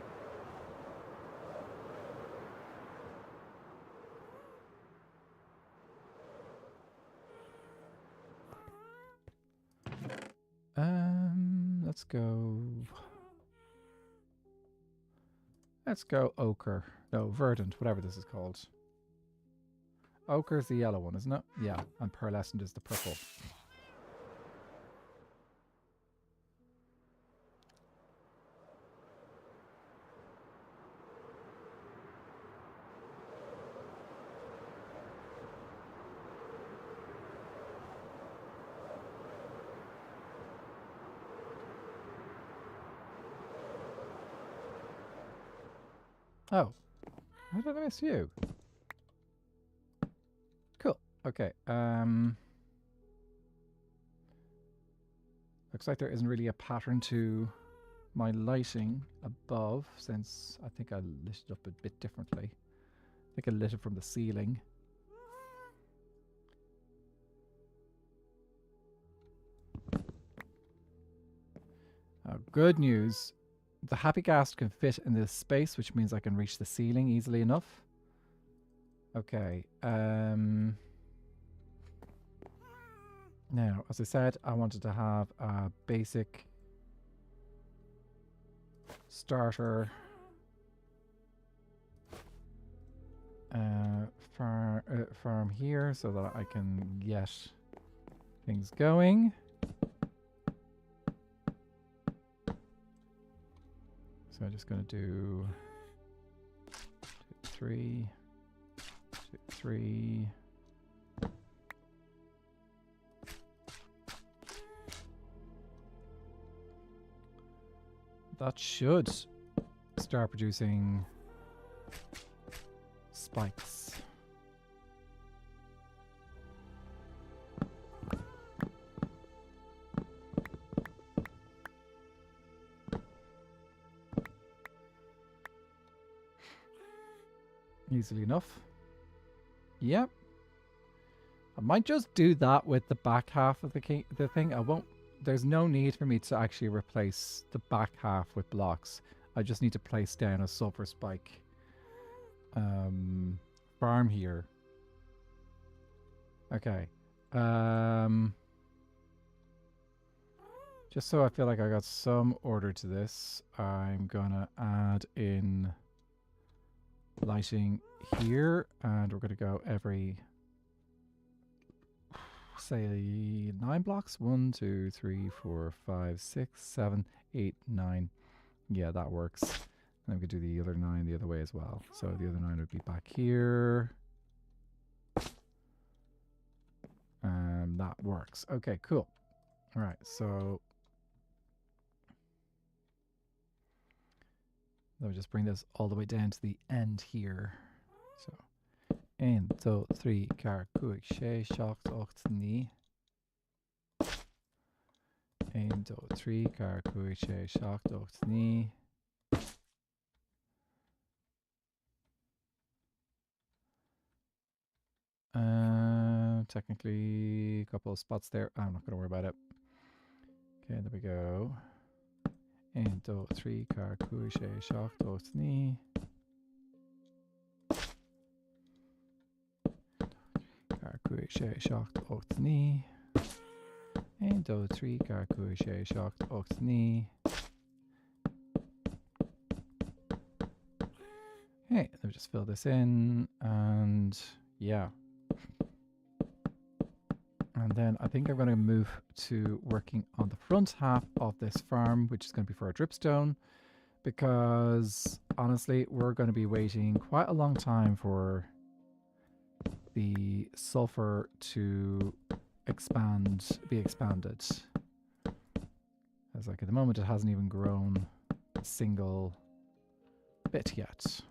Let's go ochre. No, verdant, whatever this is called. Ochre is the yellow one, isn't it? Yeah, and pearlescent is the purple. Oh, how did I miss you? Cool. Okay. Looks like there isn't really a pattern to my lighting above, since I think I lit it up a bit differently. I think I lit it from the ceiling. Good news. The happy gas can fit in this space, which means I can reach the ceiling easily enough. Okay. Now, as I said, I wanted to have a basic starter farm here so that I can get things going. So I'm just going to do 2, 3, 2, 3. That should start producing spikes. Easily enough. Yep. I might just do that with the back half of the thing. I won't. There's no need for me to actually replace the back half with blocks. I just need to place down a sulfur spike farm here. Okay. Just so I feel like I got some order to this, I'm gonna add in lighting here, and we're gonna go every, say, 9 blocks. 1, 2, 3, 4, 5, 6, 7, 8, 9. Yeah, that works. And we could do the other 9 the other way as well. So the other 9 would be back here. And that works. Okay, cool. All right, so let me just bring this all the way down to the end here. So 1, 2, 3, 4, 5, 6, 7, 8, 9. 1, 2, 3, 4, 5, 6, 7, 8, 9. Technically, a couple of spots there. I'm not going to worry about it. Okay, there we go. 1, 2, 3, 4, 5, 6, 7, 8, 9. 4, 5, 6, 7, 8, 9. 1, 2, 3, 4, 5, 6, 7, 8, 9. Okay, let me just fill this in, and yeah. And then I think I'm going to move to working on the front half of this farm, which is going to be for a dripstone, because honestly, we're going to be waiting quite a long time for the sulfur to be expanded. As like at the moment, it hasn't even grown a single bit yet.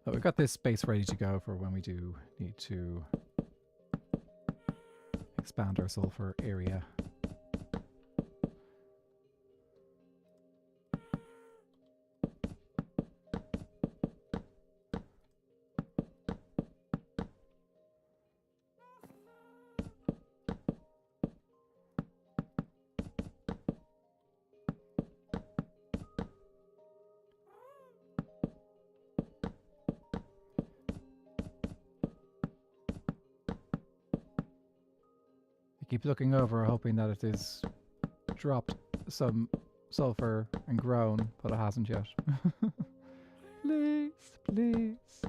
But we've got this space ready to go for when we do need to expand our sulfur area. Keep looking over, hoping that it has dropped some sulfur and grown, but it hasn't yet. Please, please.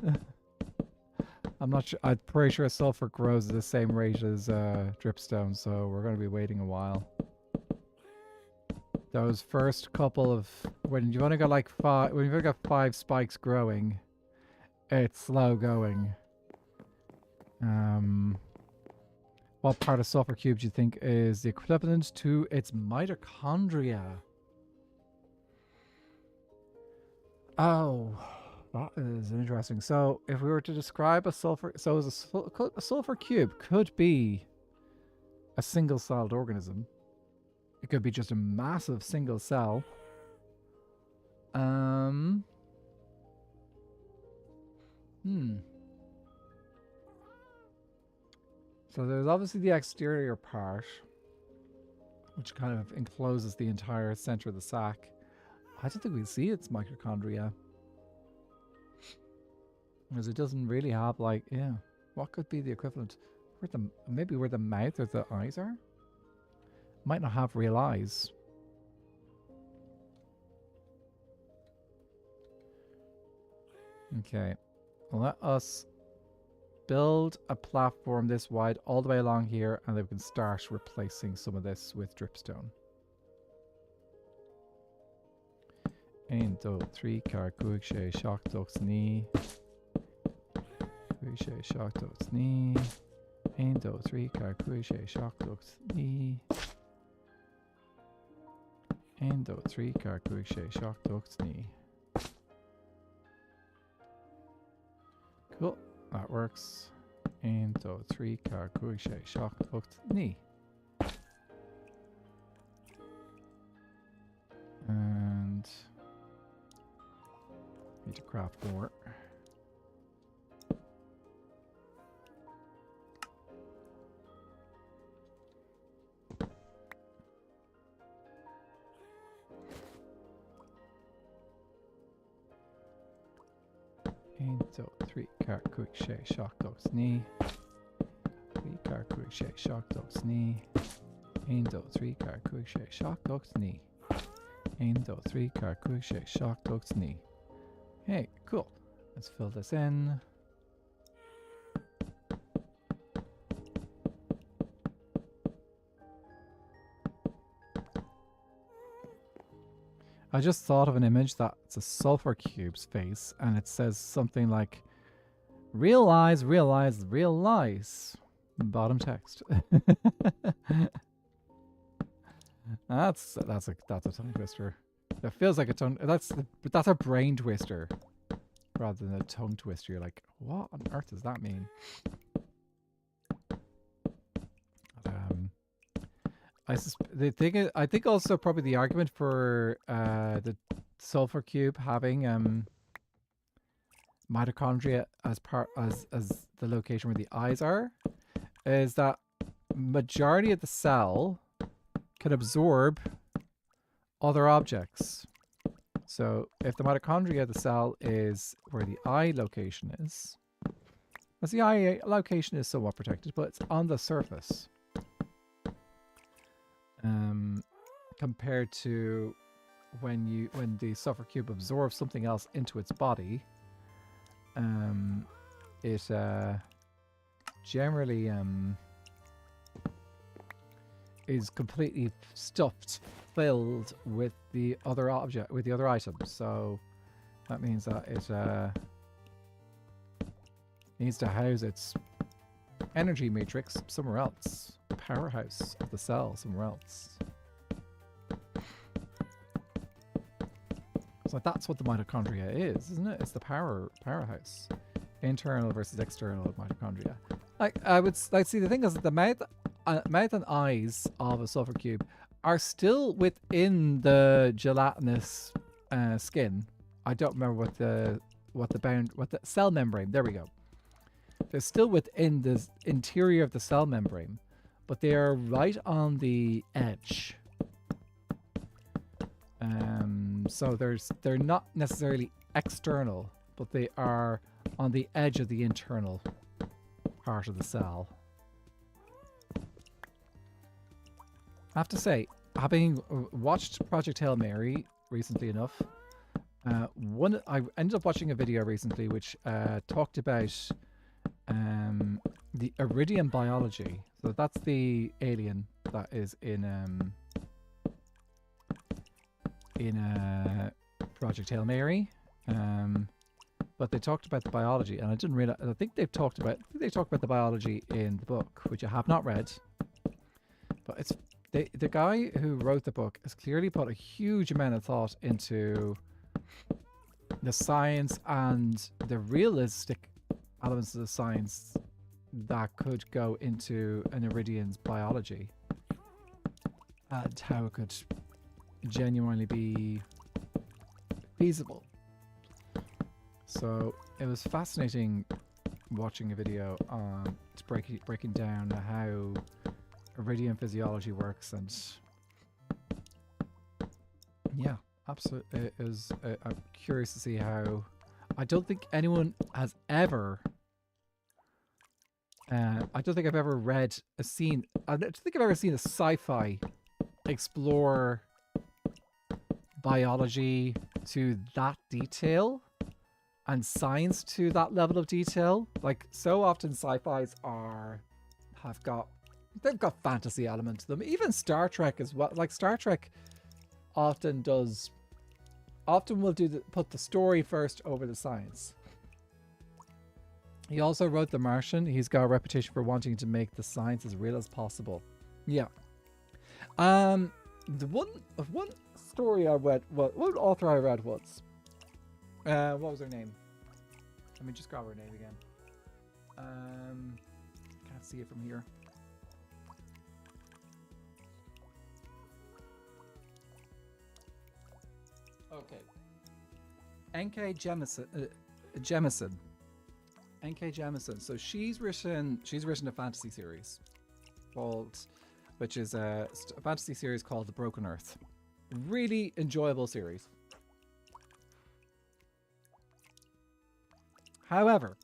I'm not sure. I'm pretty sure sulfur grows at the same rate as dripstone, so we're going to be waiting a while. Those first couple of when you've only got like 5, when you've only got 5 spikes growing, it's slow going. What part of sulfur cube do you think is the equivalent to its mitochondria? Oh, that is interesting. So if we were to describe a sulfur, so a sulfur cube could be a single-celled organism. It could be just a massive single cell. So there's obviously the exterior part, which kind of encloses the entire center of the sac. I don't think we see its mitochondria. Because it doesn't really have, like, yeah. What could be the equivalent? Maybe where the mouth or the eyes are? Might not have real eyes. Okay. Let us build a platform this wide all the way along here, and then we can start replacing some of this with dripstone. 1, 2, 3, car cuig sé seachtocht ní. Cuig sé seachtocht ní. 1, 2, 3, car cuig sé seachtocht ní. 1, 2, 3, car cuig sé seachtocht ní. Cool, that works. 1, 2, 3, car cuig sé seachtocht ní. And need to craft more. So 3 car cuig sé seachtocht ní. 3 car cuig sé seachtocht ní. 1, 2, 3 car cuig sé seachtocht ní. 1, 2, 3 car cuig sé seachtocht ní. Hey, cool. Let's fill this in. I just thought of an image that's a sulfur cube's face, and it says something like, realize, realize, realize. Bottom text. That's a tongue twister. That feels like a tongue. That's a brain twister rather than a tongue twister. You're like, what on earth does that mean? I think also probably the argument for the sulfur cube having mitochondria as the location where the eyes are is that majority of the cell can absorb other objects. So if the mitochondria of the cell is where the eye location is, because the eye location is somewhat protected, but it's on the surface. Compared to when the sulfur cube absorbs something else into its body, it generally is completely filled with the other object, with the other items. So that means that it needs to house its energy matrix somewhere else, the powerhouse of the cell somewhere else. So that's what the mitochondria is, isn't it? It's the powerhouse, internal versus external mitochondria. I would like see the thing is that the mouth and eyes of a sulfur cube are still within the gelatinous skin. I don't remember what the cell membrane. There we go. They're still within the interior of the cell membrane, but they are right on the edge. So they're not necessarily external, but they are on the edge of the internal part of the cell. I have to say, having watched Project Hail Mary recently enough, I ended up watching a video recently which talked about the iridium biology. So that's the alien that is in Project Hail Mary. But they talked about the biology, and I didn't realize. I think they talked about the biology in the book, which I have not read. But it's the guy who wrote the book has clearly put a huge amount of thought into the science and the realistic elements of the science that could go into an iridian's biology and how it could genuinely be feasible. So it was fascinating watching a video on breaking down how iridian physiology works, and yeah, absolutely. It was. I'm curious to see how. I don't think anyone has ever. I don't think I've ever read a scene. I don't think I've ever seen a sci-fi explore biology to that detail and science to that level of detail. Like, so often sci-fis they've got fantasy element to them. Even Star Trek as well. Like, Star Trek often will put the story first over the science. He also wrote The Martian. He's got a reputation for wanting to make the science as real as possible. Yeah. The one story I read, one author I read once. What was her name? Let me just grab her name again. Can't see it from here. Okay. N.K. Jemisin. N.K. Jemisin. So she's written a fantasy series which is a fantasy series called The Broken Earth. Really enjoyable series. However,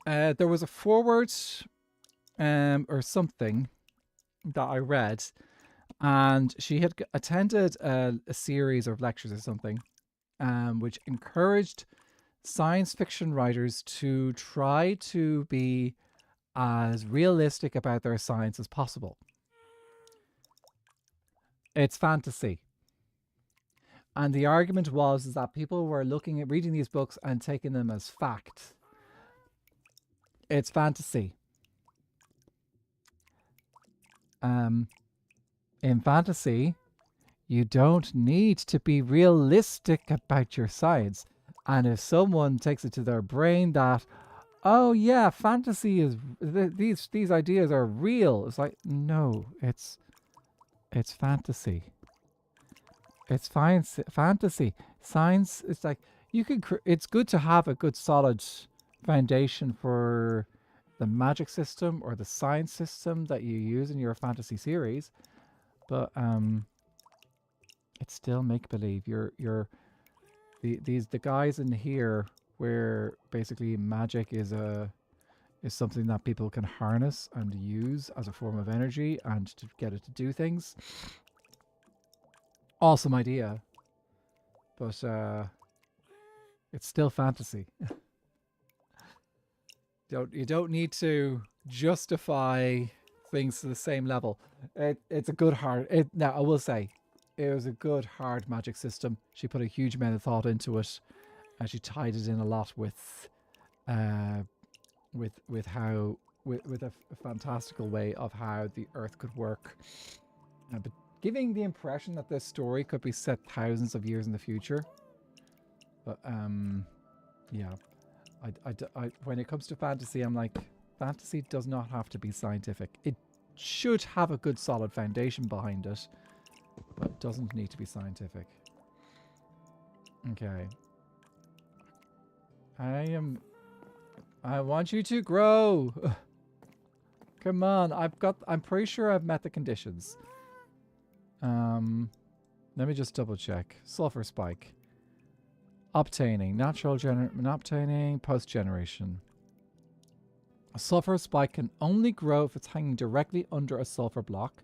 there was a foreword or something that I read, and she had attended a series of lectures or something, which encouraged science fiction writers to try to be as realistic about their science as possible. It's fantasy. And the argument was that people were reading these books and taking them as fact. It's fantasy. In fantasy, you don't need to be realistic about your science. And if someone takes it to their brain that, oh yeah, fantasy is these ideas are real, it's like, no, it's fantasy. It's fantasy. Science, it's like it's good to have a good solid foundation for the magic system or the science system that you use in your fantasy series, but it's still make believe. The guys in here where basically magic is something that people can harness and use as a form of energy and to get it to do things. Awesome idea, but it's still fantasy. You don't need to justify things to the same level. It's a good hard. Now I will say, it was a good hard magic system. She put a huge amount of thought into it, and she tied it in a lot with a fantastical way of how the Earth could work, but giving the impression that this story could be set thousands of years in the future. But yeah, I when it comes to fantasy, I'm like, fantasy does not have to be scientific. It should have a good solid foundation behind it, but it doesn't need to be scientific. Okay. I want you to grow. Come on, I'm pretty sure I've met the conditions. Let me just double check. Sulfur spike. Obtaining. Obtaining post generation. A sulfur spike can only grow if it's hanging directly under a sulfur block.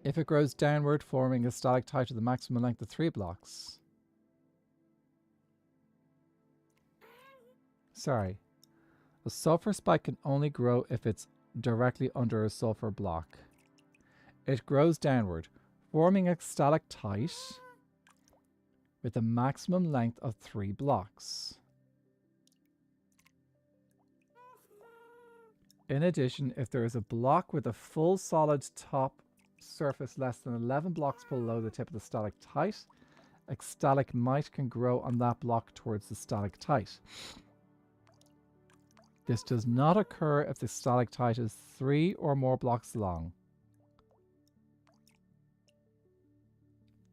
If it grows downward, forming a stalactite to the maximum length of 3 blocks. Sorry. A sulfur spike can only grow if it's directly under a sulfur block. It grows downward, forming a stalactite with a maximum length of 3 blocks. In addition, if there is a block with a full solid top surface less than 11 blocks below the tip of the stalactite, a stalagmite can grow on that block towards the stalactite. This does not occur if the stalactite is 3 or more blocks long.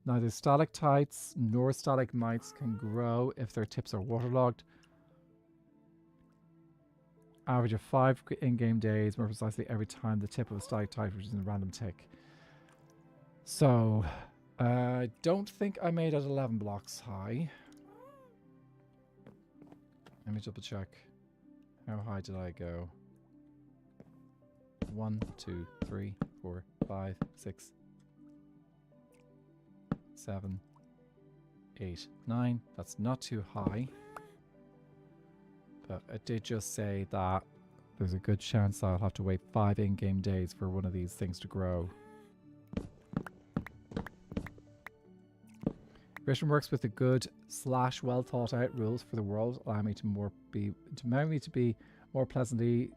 Neither stalactites nor stalagmites can grow if their tips are waterlogged. Average of 5 in-game days, more precisely every time the tip of a stalactite which is in a random tick. So, I don't think I made it 11 blocks high. Let me double check. How high did I go? 1, 2, 3, 4, 5, 6, 7, 8, 9. That's not too high. But it did just say that there's a good chance I'll have to wait 5 in-game days for one of these things to grow. Britain works with the good / well thought out rules for the world, allow me to be more pleasantly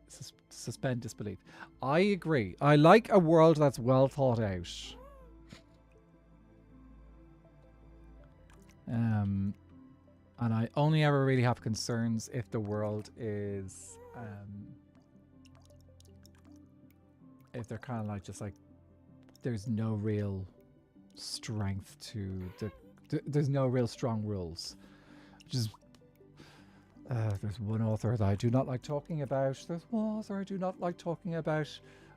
suspend disbelief. I agree. I like a world that's well thought out. And I only ever really have concerns if the world is if they're kind of like just like there's no real strength to there's no real strong rules, which is there's one author that I do not like talking about. There's one author I do not like talking about,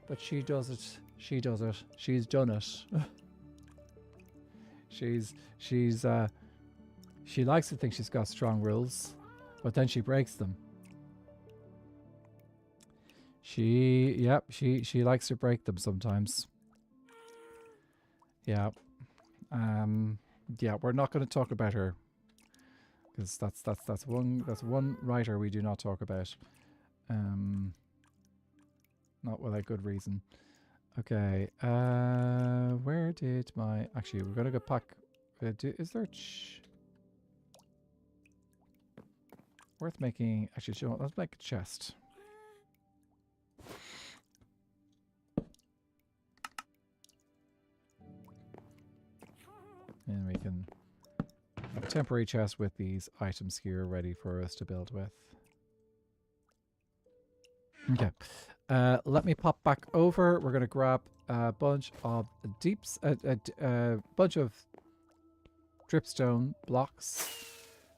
but she does it. She does it. She's done it. She likes to think she's got strong rules, but then she breaks them. She likes to break them sometimes. Yeah. Yeah, we're not going to talk about her because that's one writer we do not talk about. Not without good reason. Okay. Where did my actually we're going to go back. Is there worth making? Actually, you know what, let's make a chest. And we can have a temporary chest with these items here ready for us to build with. Okay. Let me pop back over. We're going to grab a bunch of bunch of dripstone blocks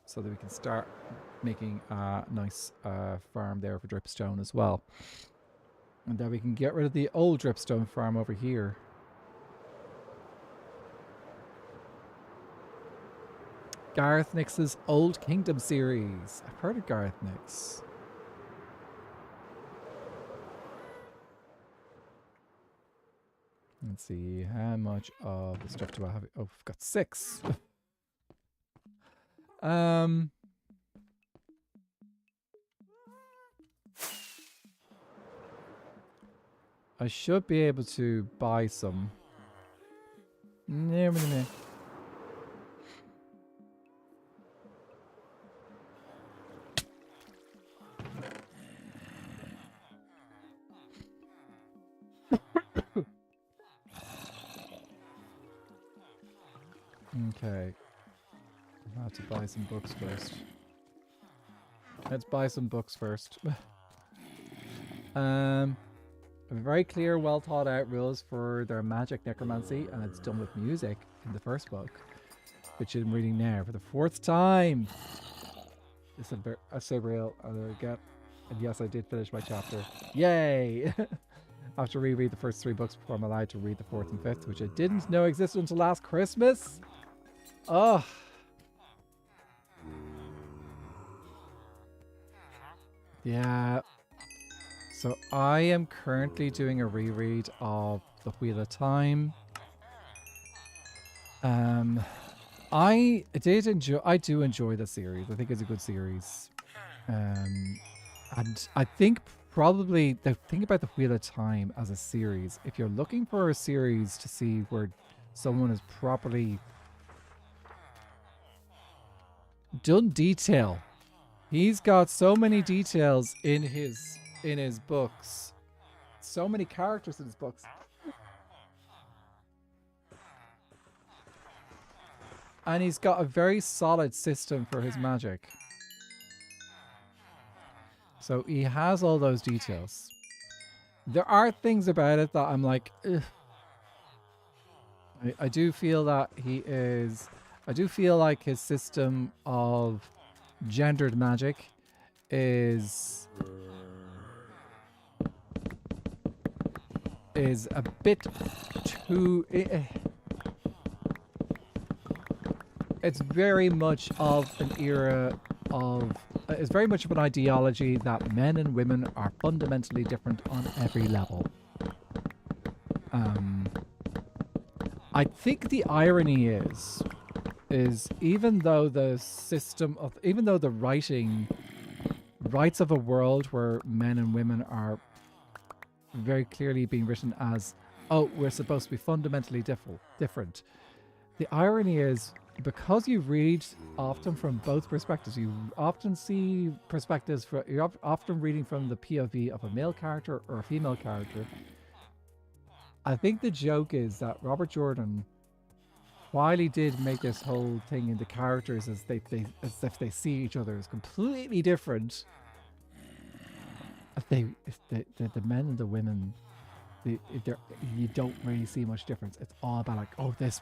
so that we can start making a nice farm there for dripstone as well. And then we can get rid of the old dripstone farm over here. Gareth Nix's Old Kingdom series. I've heard of Gareth Nix. Let's see, how much of the stuff do I have? Oh, I've got 6. I should be able to buy some. No. Okay. I have to buy some books first. Let's buy some books first. Very clear, well thought out rules for their magic necromancy, and it's done with music in the first book, which I'm reading now for the 4th time. It's a surreal. And yes, I did finish my chapter. Yay! I have to reread the first 3 books before I'm allowed to read the 4th and 5th, which I didn't know existed until last Christmas. Oh. Yeah. So I am currently doing a reread of The Wheel of Time. I do enjoy the series. I think it's a good series. And I think probably the thing about The Wheel of Time as a series, if you're looking for a series to see where someone is properly done detail, he's got so many details in his books, so many characters in his books, and he's got a very solid system for his magic. So he has all those details. There are things about it that I'm like, ugh. I do feel that he is. I do feel like his system of gendered magic is a bit too. It's very much of an era of. It's very much of an ideology that men and women are fundamentally different on every level. I think the irony is even though the system of, even though the rights of a world where men and women are very clearly being written as, oh, we're supposed to be fundamentally different. The irony is, because you read often from both perspectives, you often see perspectives, you're often reading from the POV of a male character or a female character. I think the joke is that Robert Jordan, while he did make this whole thing in the characters as if they see each other as completely different, the men and the women, you don't really see much difference. It's all about like, oh, this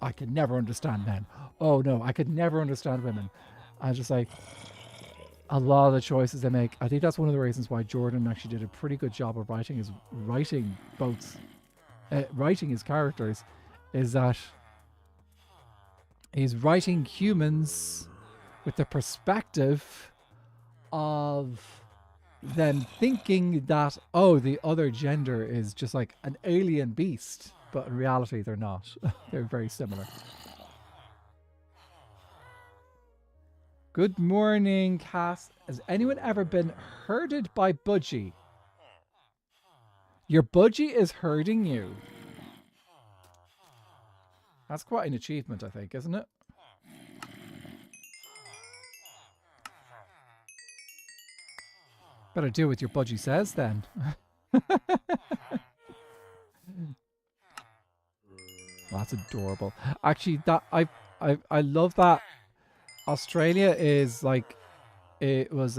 I could never understand men. Oh no, I could never understand women. I just like a lot of the choices they make. I think that's one of the reasons why Jordan actually did a pretty good job of writing his characters, is that he's writing humans with the perspective of them thinking that, oh, the other gender is just like an alien beast, but in reality they're not. They're very similar. Good morning, Cass. Has anyone ever been herded by Budgie? Your Budgie is herding you. That's quite an achievement, I think, isn't it? Better do what your Budgie says then. That's adorable. Actually, that I love that Australia is like, it was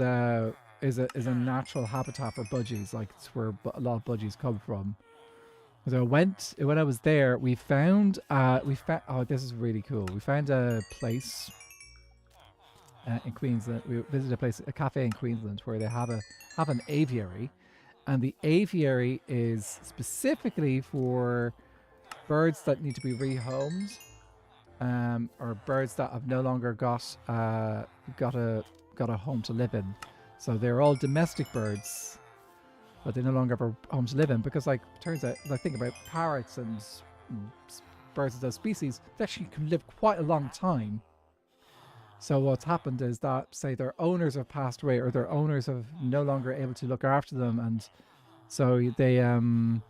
is a natural habitat for budgies. Like, it's where a lot of budgies come from. So when I was there, we found oh, this is really cool. We found a place in Queensland. We visited a cafe in Queensland where they have an aviary, and the aviary is specifically for birds that need to be rehomed, or birds that have no longer got a home to live in. So they're all domestic birds, but they no longer have a home to live in, because, like, turns out, like, think about parrots and birds of those species, they actually can live quite a long time. So what's happened is that, say, their owners have passed away, or their owners have no longer able to look after them, and so they end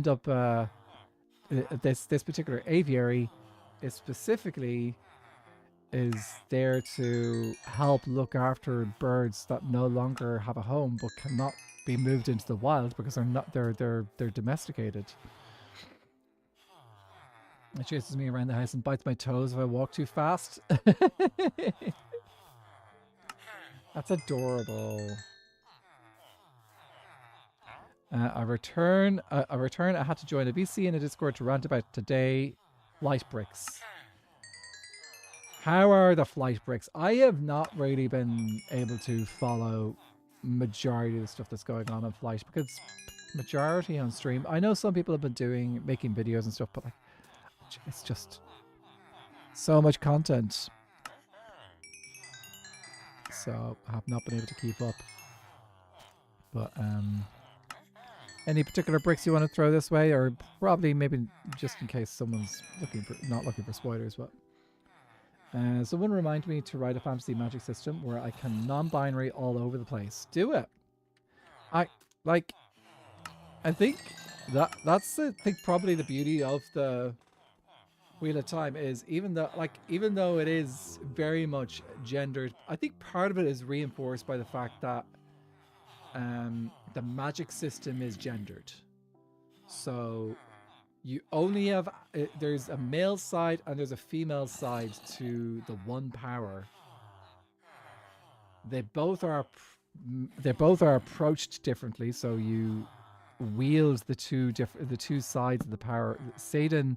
up this particular aviary is specifically there to help look after birds that no longer have a home but cannot be moved into the wild because they're domesticated. It chases me around the house and bites my toes if I walk too fast. That's adorable. I return. I had to join a VC in a Discord to rant about today. Flight bricks. How are the flight bricks? I have not really been able to follow majority of the stuff that's going on flight, because majority on stream. I know some people have been making videos and stuff, but like, it's just so much content. So I have not been able to keep up. But any particular bricks you want to throw this way, or probably maybe just in case someone's not looking for spoilers, but someone remind me to write a fantasy magic system where I can non-binary all over the place. Do it. I think that's probably the beauty of the Wheel of Time is, even though it is very much gendered, I think part of it is reinforced by the fact that the magic system is gendered. So you only have there's a male side and there's a female side to the one power. They both are they both are approached differently. So you wield the two sides of the power. Satan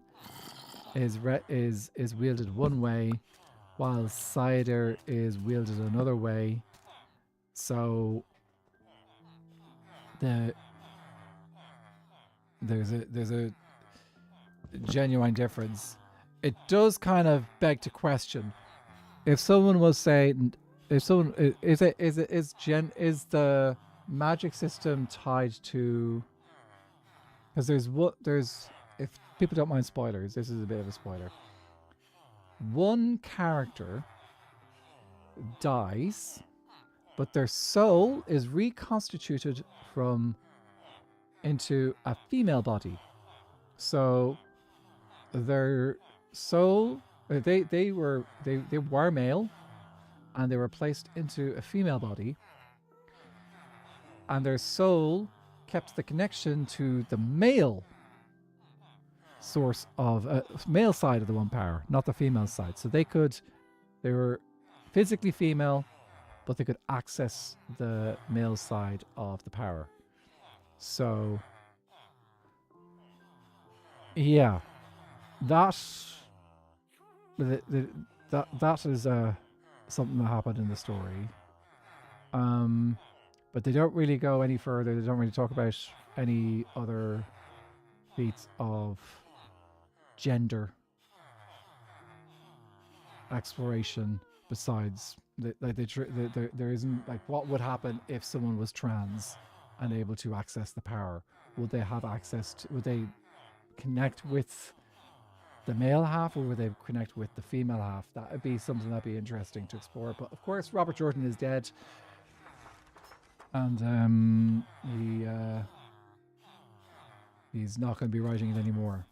is wielded one way, while Cider is wielded another way. So there's a genuine difference. It does kind of beg to question if someone was saying, if someone is the magic system tied to, because there's if people don't mind spoilers, this is a bit of a spoiler. One character dies, but their soul is reconstituted into a female body. So their soul, they were male, and they were placed into a female body, and their soul kept the connection to the male source of male side of the one power, not the female side. So they were physically female, but they could access the male side of the power. So yeah, that is something that happened in the story. But they don't really go any further. They don't really talk about any other feats of gender exploration besides there isn't like what would happen if someone was trans and able to access the power. Would they have access to, would they connect with the male half, or would they connect with the female half? That would be something that'd be interesting to explore. But of course, Robert Jordan is dead, and he's not going to be writing it anymore.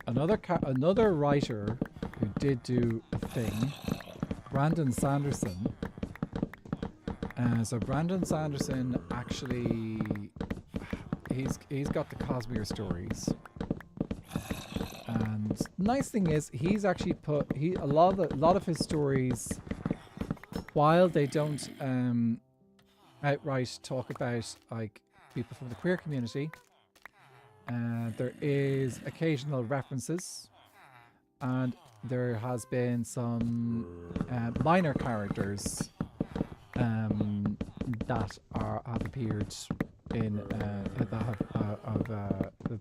Another writer who did do a thing, Brandon Sanderson. So Brandon Sanderson actually, he's got the Cosmere stories, and nice thing is he's actually put a lot of his stories, while they don't outright talk about like people from the queer community, there is occasional references, and there has been some minor characters that have appeared in that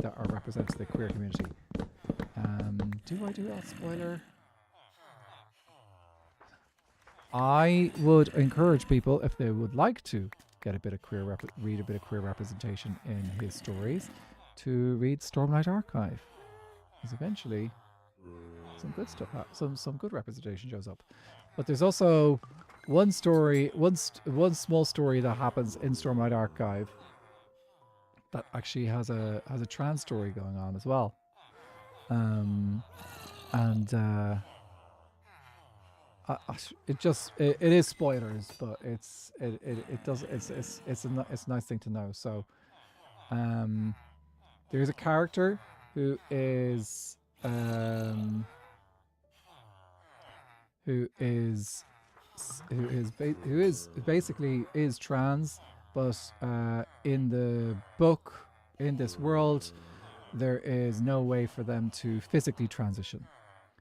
are representing the queer community. Do I do that spoiler? I would encourage people, if they would like to get a bit of read a bit of queer representation in his stories, to read Stormlight Archive, because eventually some good stuff, some good representation shows up. But there's also one small story that happens in Stormlight Archive that actually has a trans story going on as well, it is spoilers, but it's a nice thing to know. So there's a character who is basically trans, but in the book, in this world, there is no way for them to physically transition.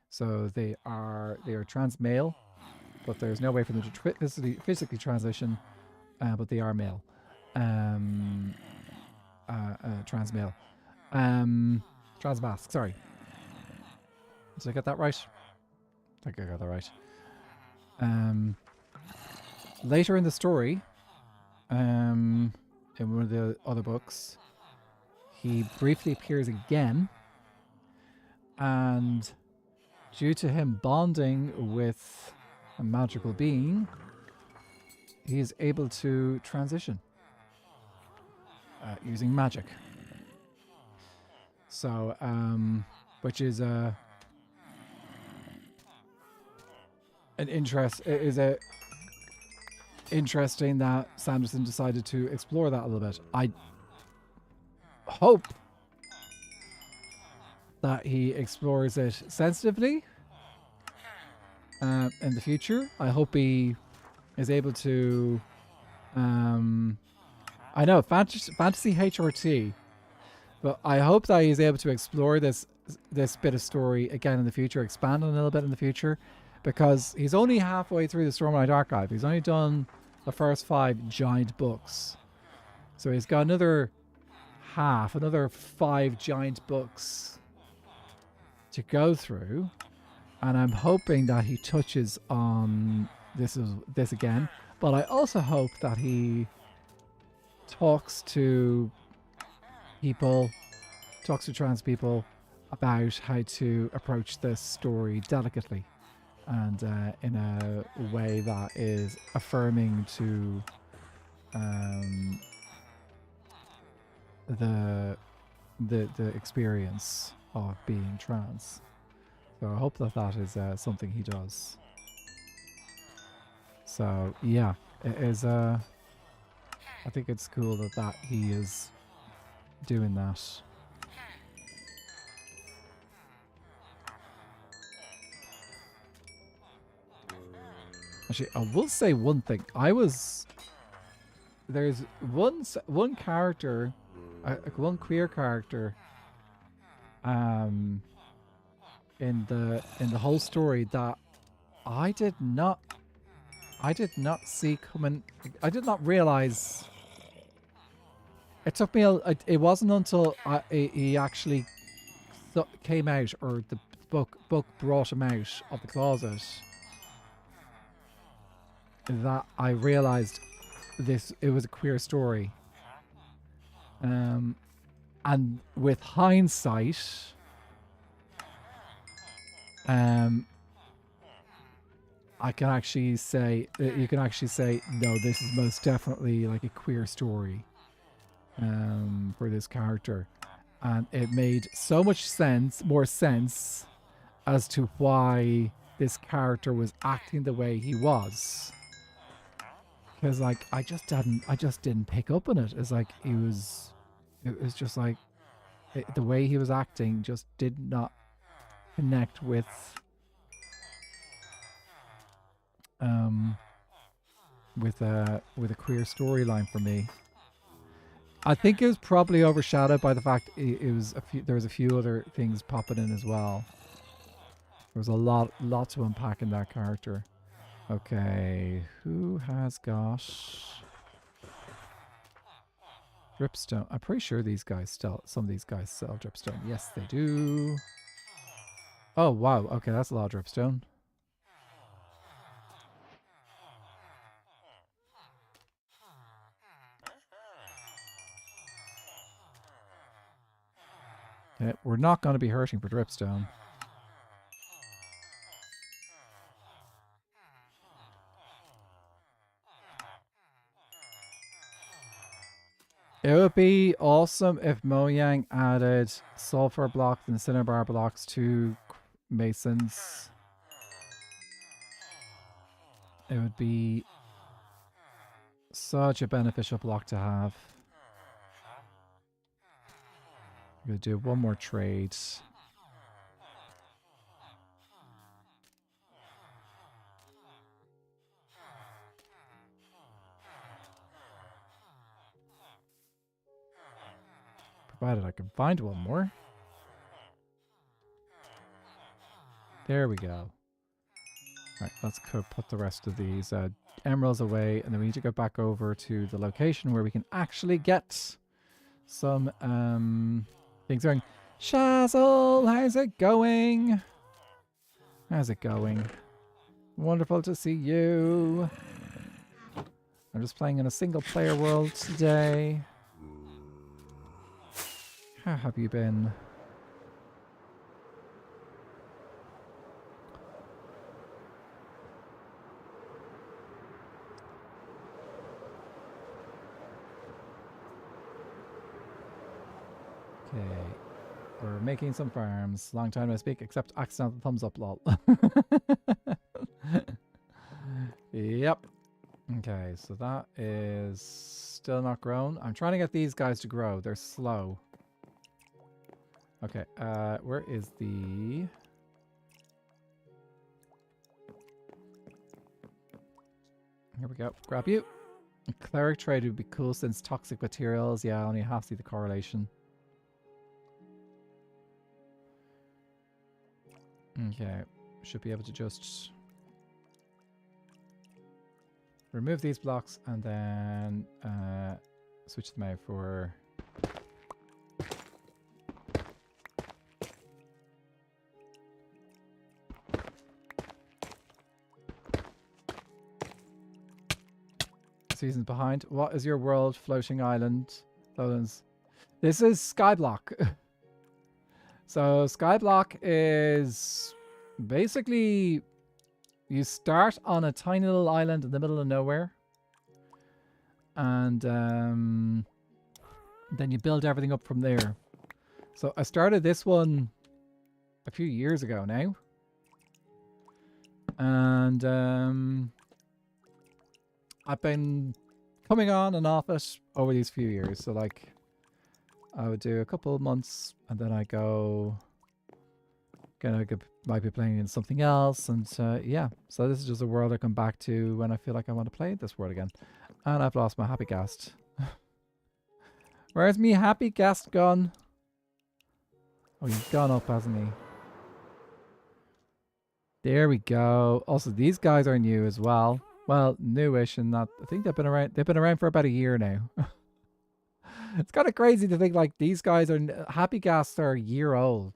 So they are trans male, but there's no way for them to physically transition, but they are male, trans male, trans mask. Sorry, did I get that right? I think I got that right. Later in the story, in one of the other books, he briefly appears again, and due to him bonding with a magical being, he is able to transition using magic. So, which is interesting that Sanderson decided to explore that a little bit. I hope that he explores it sensitively, in the future. I hope he is able to. I know fantasy HRT, but I hope that he's able to explore this bit of story again in the future, expand on it a little bit in the future, because he's only halfway through the Stormlight Archive. He's only done the first 5 giant books, so he's got another 5 giant books to go through, and I'm hoping that he touches on this again. But I also hope that he talks to trans people about how to approach this story delicately and in a way that is affirming to the experience of being trans. So I hope that is something he does. So yeah, it is. I think it's cool that he is doing that. Actually, I will say one thing. There's one character, one queer character, in the whole story that I did not see coming. I did not realize. It took me. It wasn't until he actually came out, or the book brought him out of the closet, that I realized it was a queer story. And with hindsight, I can actually say, you can actually say, no, this is most definitely like a queer story for this character. And it made so much more sense as to why this character was acting the way he was. Because like I just didn't pick up on it. It's like it was just like the way he was acting just did not connect with a queer storyline for me. I think it was probably overshadowed by the fact there was a few other things popping in as well. There was a lot to unpack in that character. Okay, who has got dripstone? I'm pretty sure some of these guys sell dripstone. Yes, they do. Oh wow, okay, that's a lot of dripstone. Okay, we're not going to be hurting for dripstone. It would be awesome if Mojang added sulfur blocks and cinnabar blocks to masons. It would be such a beneficial block to have. I'm going to do one more trade. Provided I can find one more. There we go. Alright, let's put the rest of these emeralds away, and then we need to go back over to the location where we can actually get some things going. Shazzle, how's it going? How's it going? Wonderful to see you. I'm just playing in a single player world today. How have you been? Okay. We're making some farms. Long time no speak, except accidental thumbs up, lol. Yep. Okay, so that is still not grown. I'm trying to get these guys to grow. They're slow. Okay, where is the... Here we go. Grab you. Cleric trade would be cool since toxic materials. Yeah, I only have to see the correlation. Okay. Should be able to just remove these blocks and then switch them out for... Seasons behind. What is your world? Floating island. Lowlands. This is Skyblock. So Skyblock is basically you start on a tiny little island in the middle of nowhere. And then you build everything up from there. So I started this one a few years ago now. And I've been coming on and off it over these few years. So like I would do a couple of months and then I go, might be playing in something else. And yeah, so this is just a world I come back to when I feel like I want to play this world again. And I've lost my happy guest. Where's me happy guest gone? Oh, he's gone up, hasn't he? There we go. Also, these guys are new as well. Well, newish and not. I think they've been around. They've been around for about a year now. It's kind of crazy to think like these guys are happy guests are a year old.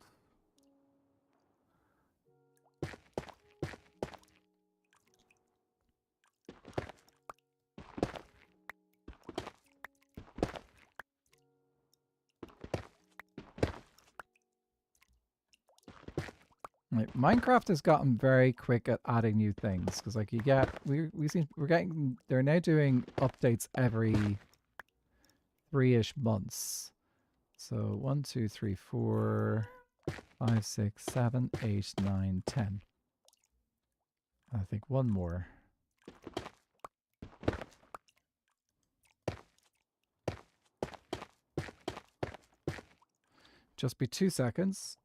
Like Minecraft has gotten very quick at adding new things because like you get they're now doing updates every 3-ish months. So 1, 2, 3, 4, 5, 6, 7, 8, 9, 10. I think one more. Just be 2 seconds.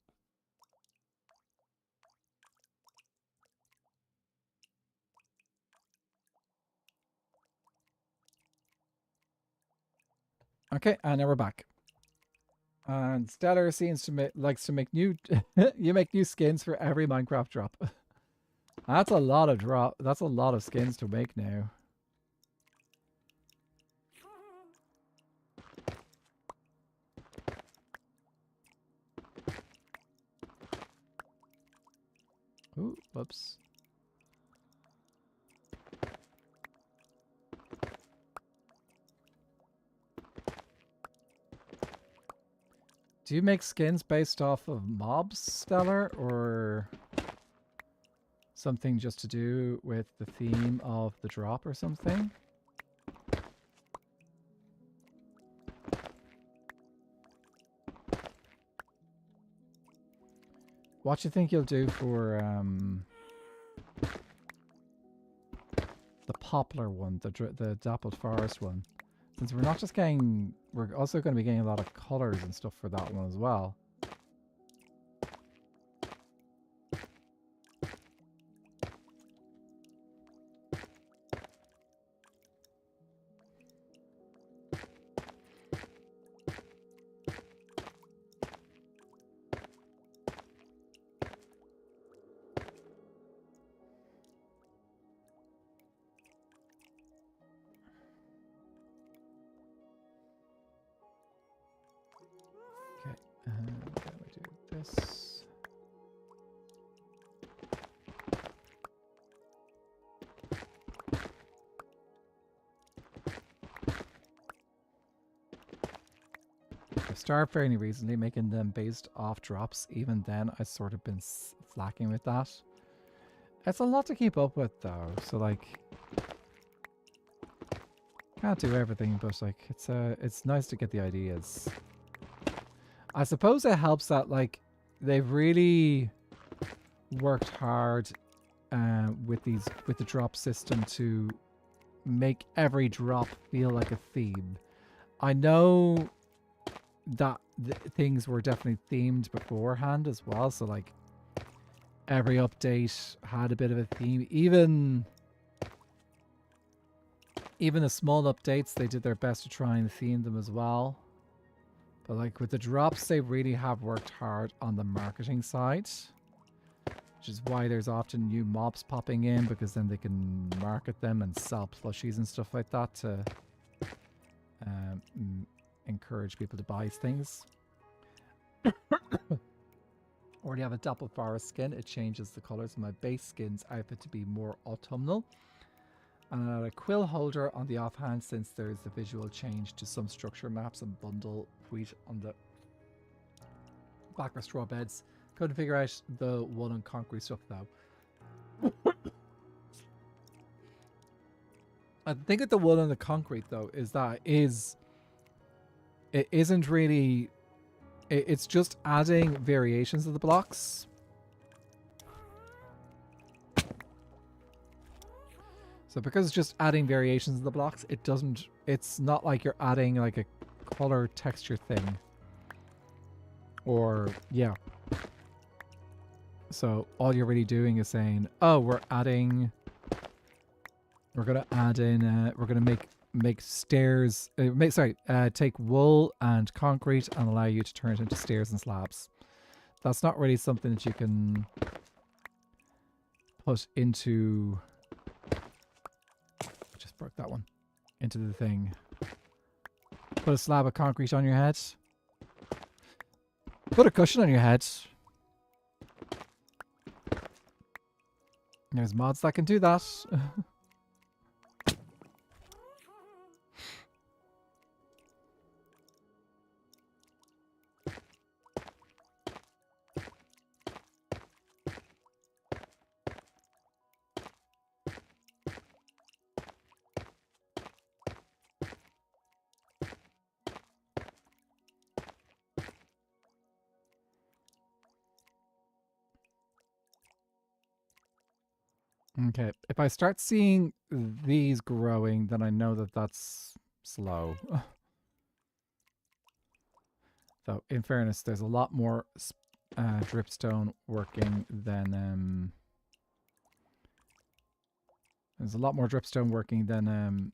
Okay, and now we're back. And Stellar seems to likes to make new you make new skins for every Minecraft drop. That's a lot of that's a lot of skins to make now. Ooh, whoops. Do you make skins based off of mobs, Stellar, or something just to do with the theme of the drop or something? What do you think you'll do for the poplar one, the dappled forest one? Since we're not just getting, we're also going to be getting a lot of colors and stuff for that one as well. Started fairly recently, making them based off drops. Even then, I've sort of been slacking with that. It's a lot to keep up with, though. So, like, can't do everything, but like, it's nice to get the ideas. I suppose it helps that like they've really worked hard with the drop system to make every drop feel like a theme. I know that things were definitely themed beforehand as well, so like every update had a bit of a theme. Even Even the small updates, they did their best to try and theme them as well. But like with the drops, they really have worked hard on the marketing side. Which is why there's often new mobs popping in, because then they can market them and sell plushies and stuff like that to encourage people to buy things. Already have a dapple forest skin. It changes the colours of my base skin's outfit to be more autumnal. And I add a quill holder on the offhand, since there's the visual change to some structure maps and bundle wheat on the black or straw beds. Couldn't figure out the wool and concrete stuff though. I think of the wool and the concrete though is that it isn't really, it's just adding variations of the blocks. So because it's just adding variations of the blocks, it's not like you're adding like a color texture thing. Or, yeah. So all you're really doing is saying, oh, we're going to add in, we're going to make stairs, take wool and concrete and allow you to turn it into stairs and slabs. That's not really something that you can put into... Broke that one into the thing. Put a slab of concrete on your head. Put a cushion on your head. There's mods that can do that. Okay, if I start seeing these growing, then I know that that's slow. So, in fairness, there's a lot more dripstone working than... there's a lot more dripstone working than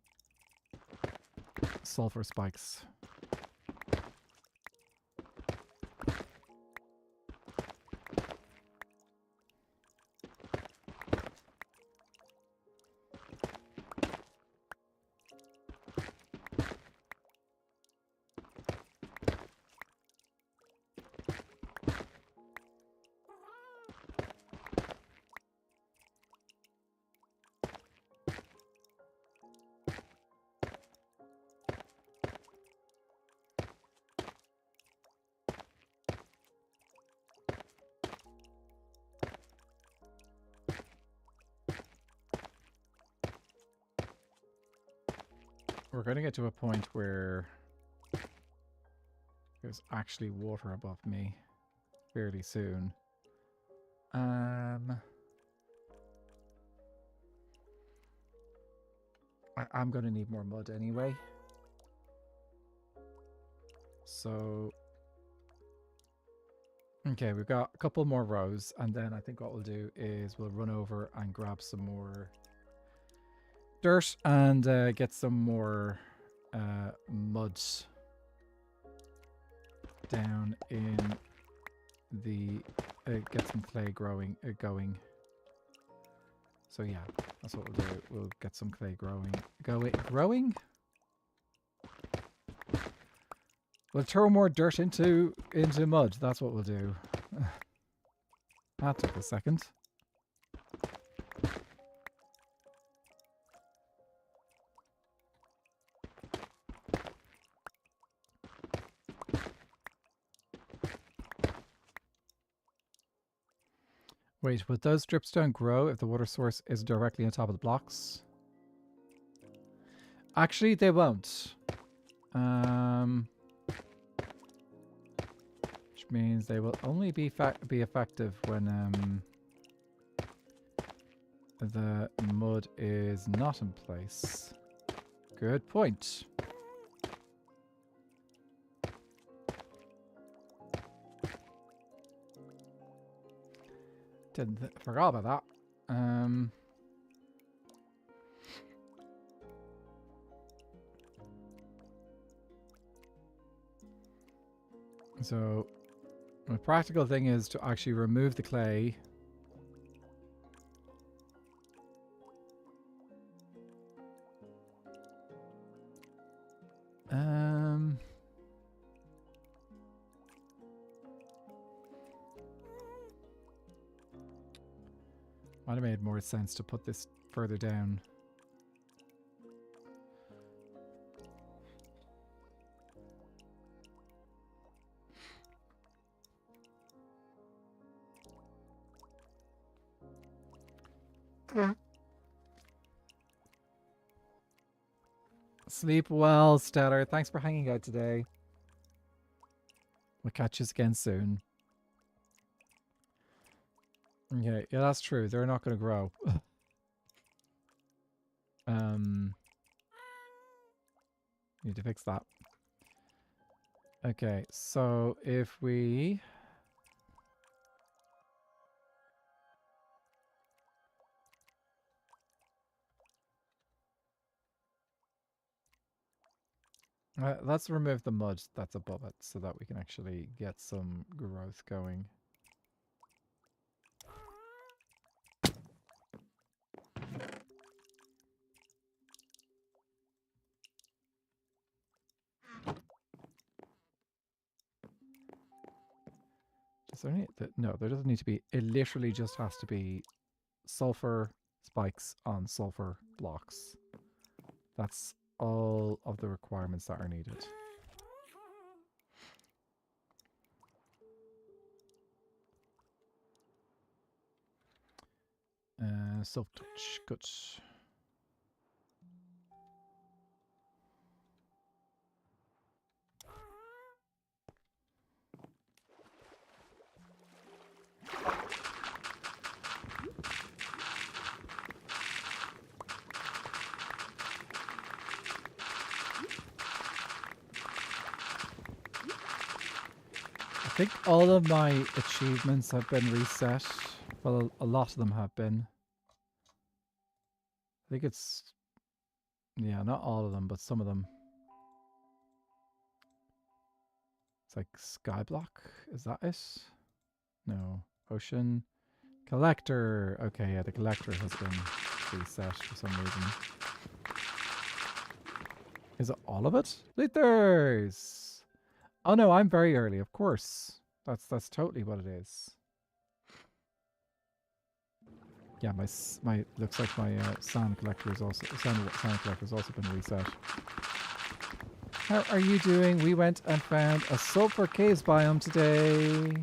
sulfur spikes. We're going to get to a point where there's actually water above me fairly soon. I'm going to need more mud anyway. So, okay, we've got a couple more rows, and then I think what we'll do is we'll run over and grab some more dirt and get some more mud down in the get some clay going. So yeah, that's what we'll do. We'll get some clay growing. We'll throw more dirt into mud. That's what we'll do. That took a second. Wait, would those dripstone grow if the water source is directly on top of the blocks? Actually, they won't. Which means they will only be effective when the mud is not in place. Good point. Forgot about that. So the practical thing is to actually remove the clay. Might have made more sense to put this further down. Sleep well, Stellar. Thanks for hanging out today. We'll catch you again soon. Okay, yeah, that's true. They're not going to grow. Need to fix that. Okay, so if we... let's remove the mud that's above it so that we can actually get some growth going. Is there any... no, there doesn't need to be. It literally just has to be sulfur spikes on sulfur blocks. That's all of the requirements that are needed. Self-touch, good. I think all of my achievements have been reset. Well, a lot of them have been. I think it's... yeah, not all of them, but some of them. It's like Skyblock. Is that it? No. Ocean. Collector. Okay, yeah, the collector has been reset for some reason. Is it all of it? Liters! Oh no, I'm very early, of course. That's totally what it is. Yeah, my looks like my sand collector is also sand collector has also been reset. How are you doing? We went and found a sulfur caves biome today,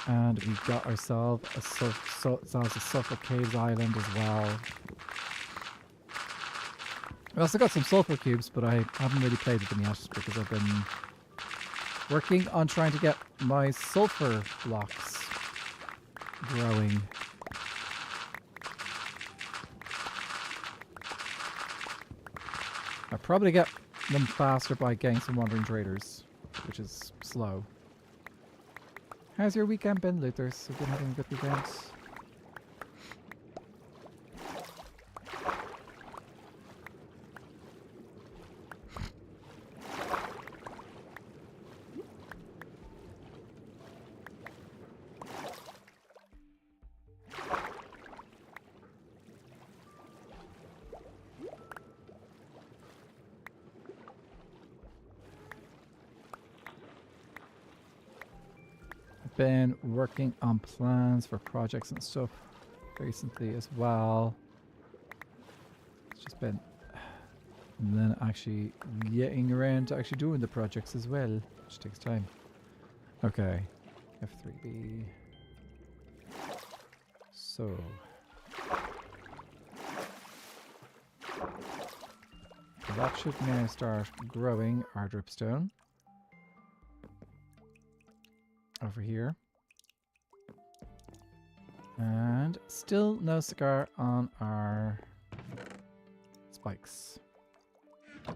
and we got ourselves a sulfur caves island as well. We also got some sulfur cubes, but I haven't really played with them yet because I've been working on trying to get my sulfur blocks growing. I'll probably get them faster by getting some wandering traders, which is slow. How's your weekend been, Luthers? Have you been having a good weekend? Been working on plans for projects and stuff recently as well. It's just been then actually getting around to actually doing the projects as well, which takes time. Okay, F3B. So that should now start growing our dripstone over here. And still no cigar on our spikes. I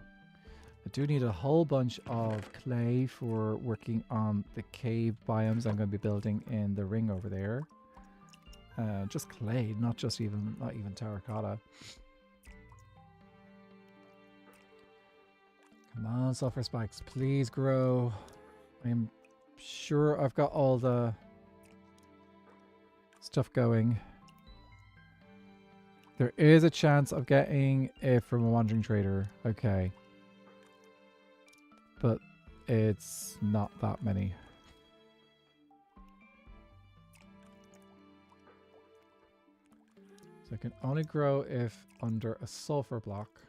do need a whole bunch of clay for working on the cave biomes I'm going to be building in the ring over there. Just clay, not even terracotta. Come on, sulfur spikes, please grow. I'm sure I've got all the stuff going. There is a chance of getting it from a wandering trader. Okay. But it's not that many. So it can only grow if under a sulfur block.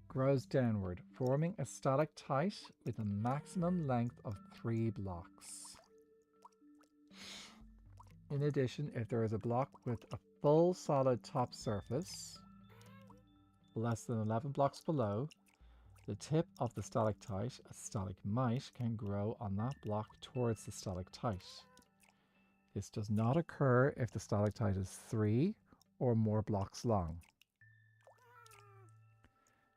Grows downward, forming a stalactite with a maximum length of 3 blocks. In addition, if there is a block with a full solid top surface, less than 11 blocks below, the tip of the stalactite, a stalagmite, can grow on that block towards the stalactite. This does not occur if the stalactite is 3 or more blocks long.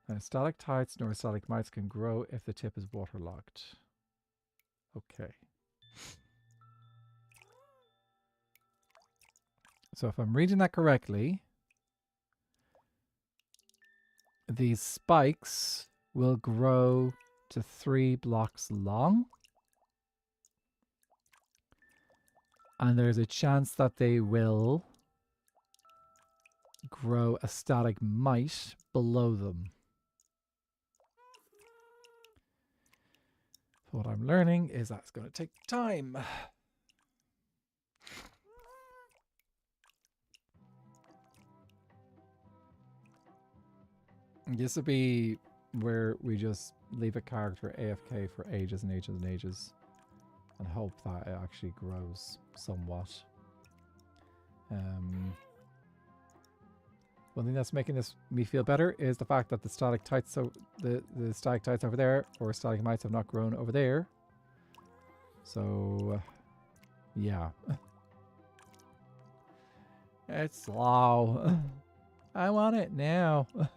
Now, stalactites nor stalagmites can grow if the tip is waterlogged. Okay. So if I'm reading that correctly, these spikes will grow to 3 blocks long. And there's a chance that they will grow a stalagmite below them. So what I'm learning is that's going to take time. This would be where we just leave a character AFK for ages and ages and ages and hope that it actually grows somewhat. One thing that's making me feel better is the fact that the stalactites, so the stalactites over there or stalagmites have not grown over there. So, yeah. It's slow. I want it now. I'm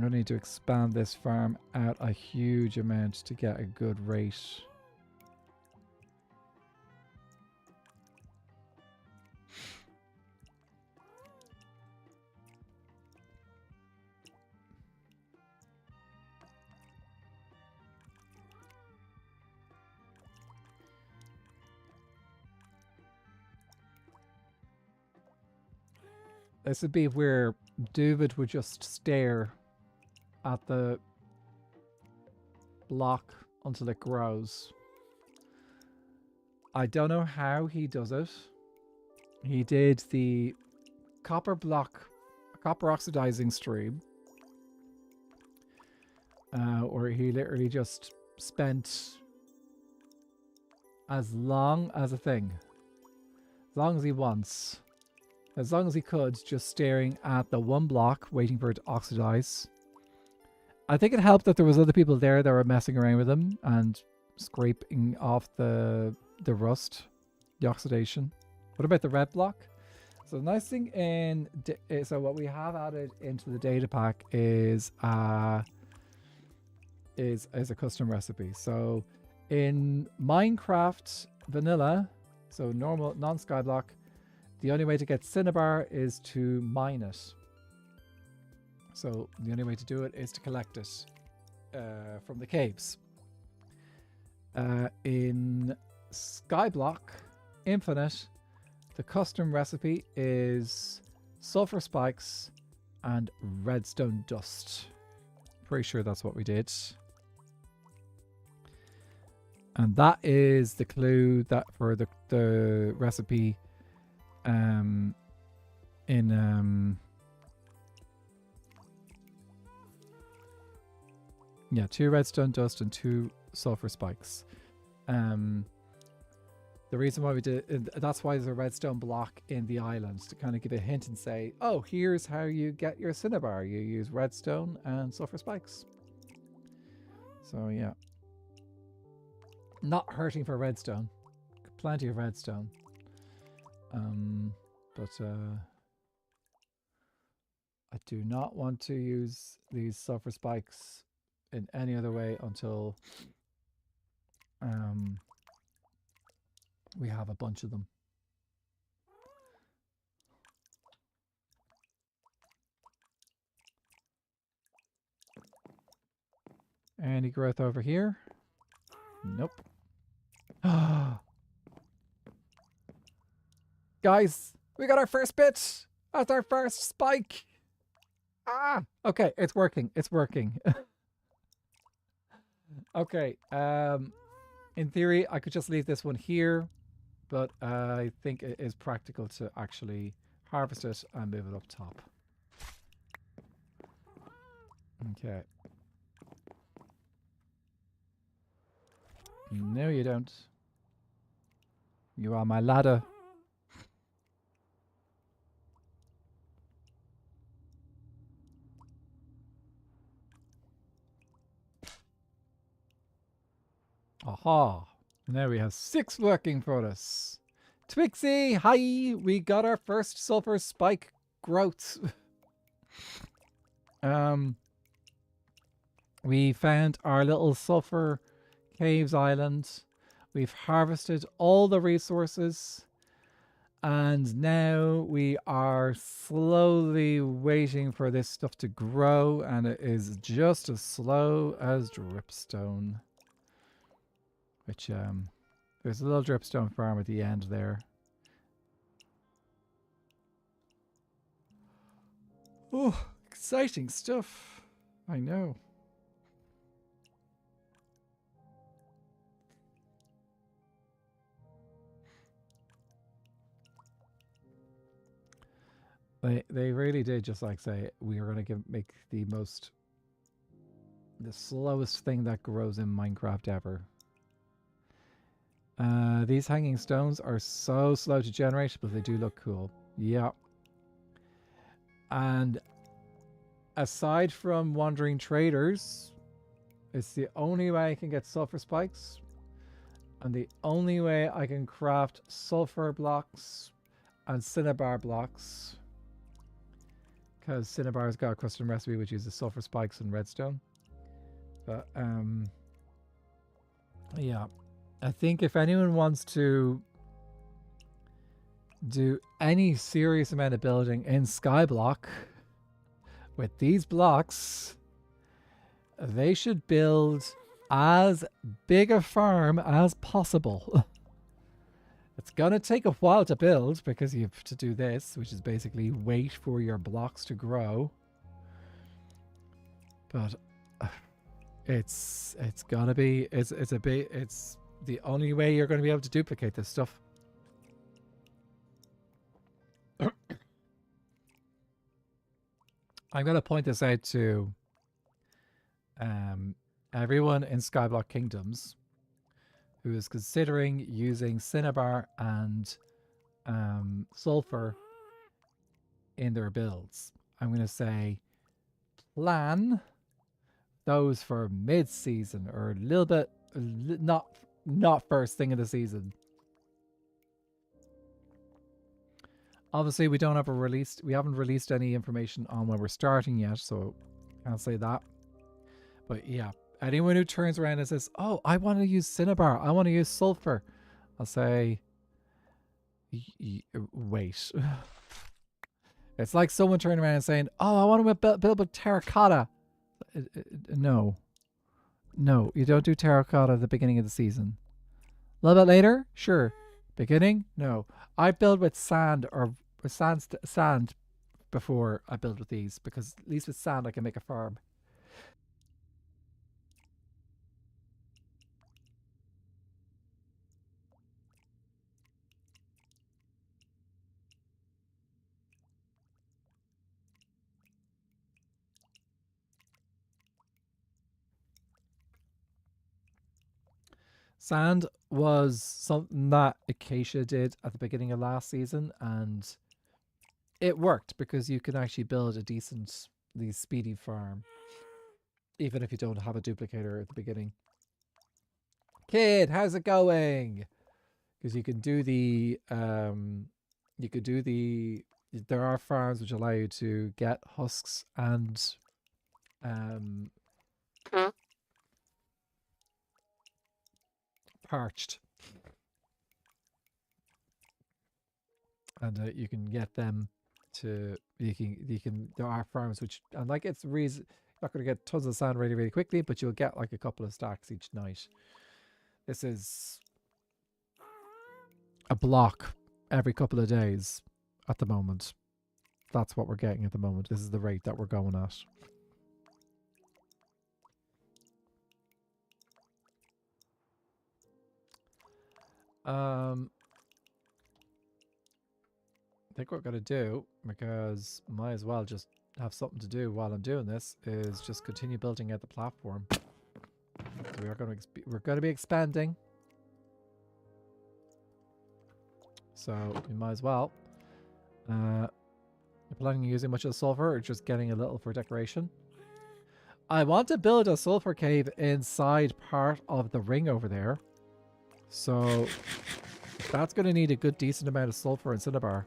going to need to expand this farm out a huge amount to get a good rate. This would be where David would just stare at the block until it grows. I don't know how he does it. He did the copper oxidizing stream. Or he literally just spent as long as a thing. As long as he wants. As long as he could, just staring at the one block, waiting for it to oxidize. I think it helped that there was other people there that were messing around with him and scraping off the rust, the oxidation. What about the red block? So the nice thing in so what we have added into the data pack is a custom recipe. So in Minecraft vanilla, so normal non-skyblock, the only way to get cinnabar is to mine it. So the only way to do it is to collect it from the caves. In Skyblock Infinite, the custom recipe is sulfur spikes and redstone dust. Pretty sure that's what we did. And that is the clue that for the recipe yeah, 2 redstone dust and 2 sulfur spikes. The reason why we did that's why there's a redstone block in the island, to kind of give a hint and say, oh, here's how you get your cinnabar. You use redstone and sulfur spikes. So yeah, not hurting for redstone. Plenty of redstone. But I do not want to use these sulfur spikes in any other way until we have a bunch of them. Any growth over here? Nope. Guys, we got our first bit. That's our first spike. Ah, okay, it's working. It's working. Okay. In theory, I could just leave this one here, but I think it is practical to actually harvest it and move it up top. Okay. No, you don't. You are my ladder. Aha. Now we have 6 working for us. Twixie, hi! We got our first sulfur spike growth. We found our little sulfur caves island. We've harvested all the resources. And now we are slowly waiting for this stuff to grow. And it is just as slow as dripstone. Which, there's a little dripstone farm at the end there. Oh, exciting stuff. I know. They really did just like say we are going to make the slowest thing that grows in Minecraft ever. These hanging stones are so slow to generate, but they do look cool. Yeah. And aside from wandering traders, it's the only way I can get sulfur spikes. And the only way I can craft sulfur blocks and cinnabar blocks. Because cinnabar's got a custom recipe which uses sulfur spikes and redstone. But, yeah. I think if anyone wants to do any serious amount of building in Skyblock with these blocks, they should build as big a farm as possible. It's gonna take a while to build because you have to do this, which is basically wait for your blocks to grow. But it's gonna be it's the only way you're going to be able to duplicate this stuff. I'm going to point this out to everyone in Skyblock Kingdoms who is considering using cinnabar and sulfur in their builds. I'm going to say plan those for mid-season or a little bit not first thing of the season. Obviously, we haven't released any information on when we're starting yet, so can't say that. But yeah, anyone who turns around and says, "Oh, I want to use cinnabar, I want to use sulfur," I'll say, "Wait." It's like someone turning around and saying, "Oh, I want to build with terracotta." No, you don't do terracotta at the beginning of the season. A little bit later, sure. Beginning, no. I build with sand or sand before I build with these because at least with sand I can make a farm. Sand was something that Acacia did at the beginning of last season, and it worked because you can actually build a decently speedy farm, even if you don't have a duplicator at the beginning. Kid, how's it going? Because you can do there are farms which allow you to get husks and parched, and you can get them to you can there are farms which and like it's reason Not going to get tons of sand really, really quickly, but you'll get like a couple of stacks each night. This is a block every couple of days at the moment. That's what we're getting at the moment. This is the rate that we're going at. I think what we're going to do, because might as well just have something to do while I'm doing this, is just continue building out the platform. So we're going to be expanding. So we might as well. You're planning on using much of the sulfur or just getting a little for decoration? I want to build a sulfur cave inside part of the ring over there. So that's going to need a good decent amount of sulfur and cinnabar.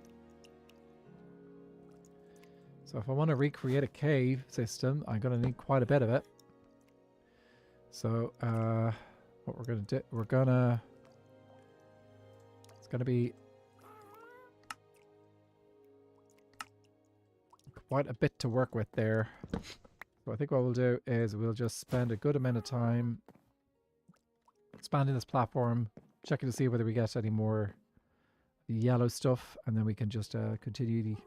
So if I want to recreate a cave system, I'm going to need quite a bit of it. So what we're going to do, it's going to be quite a bit to work with there. So I think what we'll do is we'll just spend a good amount of time expanding this platform, checking to see whether we get any more yellow stuff, and then we can just continue to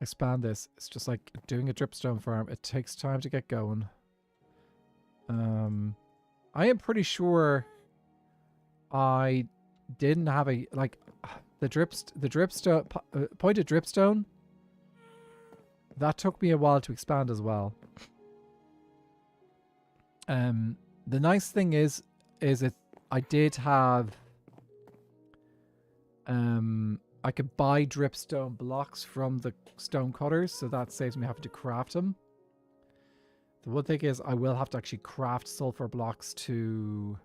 expand this. It's just like doing a dripstone farm. It takes time to get going. I am pretty sure I didn't have a the dripstone pointed dripstone. That took me a while to expand as well. The nice thing is I did have I could buy dripstone blocks from the stone cutters, so that saves me having to craft them. The one thing is I will have to actually craft sulfur blocks to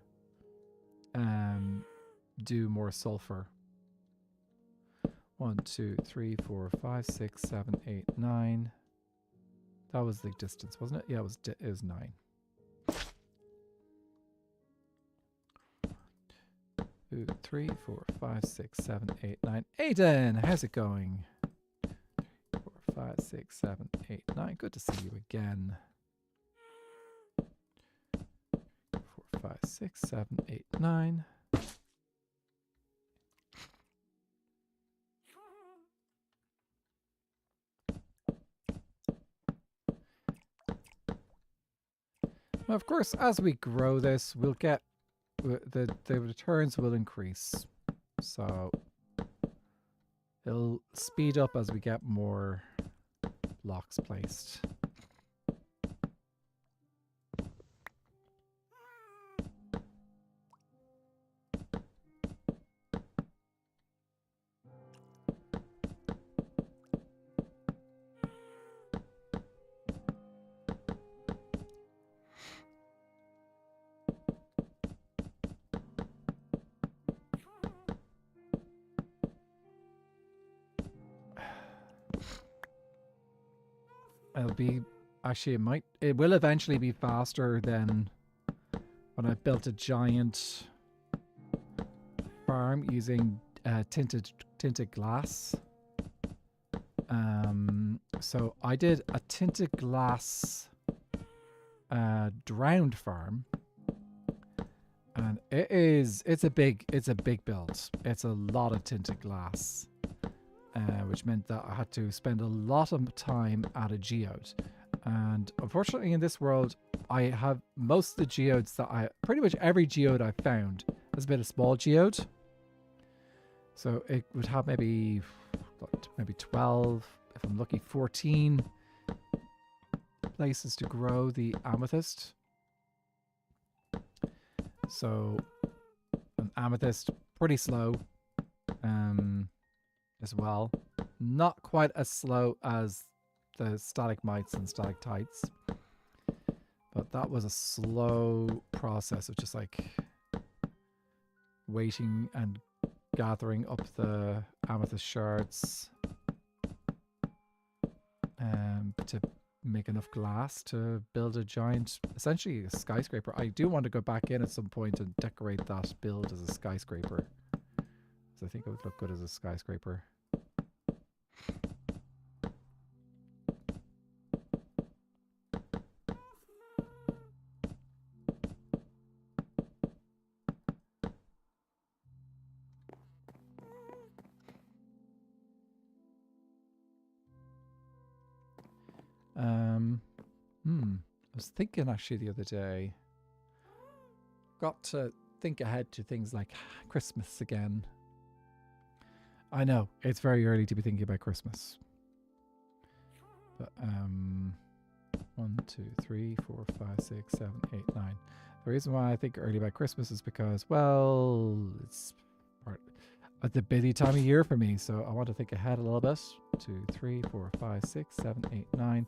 do more sulfur. 1, 2, 3, 4, 5, 6, 7, 8, 9. That was the distance, wasn't it? Yeah, it was 9. 2, 3, 4, 5, 6, 7, 8, 9. Aiden, how's it going? 4, 5, 6, 7, 8, 9. Good to see you again. 4, 5, 6, 7, 8, 9. Now, of course, as we grow this, we'll get the returns will increase. So it'll speed up as we get more blocks placed. It'll be, actually it will eventually be faster than when I built a giant farm using tinted glass. So I did a tinted glass drowned farm, and it's a big build. It's a lot of tinted glass. Which meant that I had to spend a lot of time at a geode. And unfortunately in this world, I have most of the geodes pretty much every geode I've found has been a small geode. So it would have maybe 12, if I'm lucky 14 places to grow the amethyst. So an amethyst, pretty slow. As well. Not quite as slow as the stalagmites and stalactites. But that was a slow process of just like waiting and gathering up the amethyst shards to make enough glass to build a giant, essentially a skyscraper. I do want to go back in at some point and decorate that build as a skyscraper. I think it would look good as a skyscraper. I was thinking actually the other day, got to think ahead to things like Christmas again. I know it's very early to be thinking about Christmas, but 1, 2, 3, 4, 5, 6, 7, 8, 9. The reason why I think early about Christmas is because, well, it's part of the busy time of year for me, so I want to think ahead a little bit. 2, 3, 4, 5, 6, 7, 8, 9.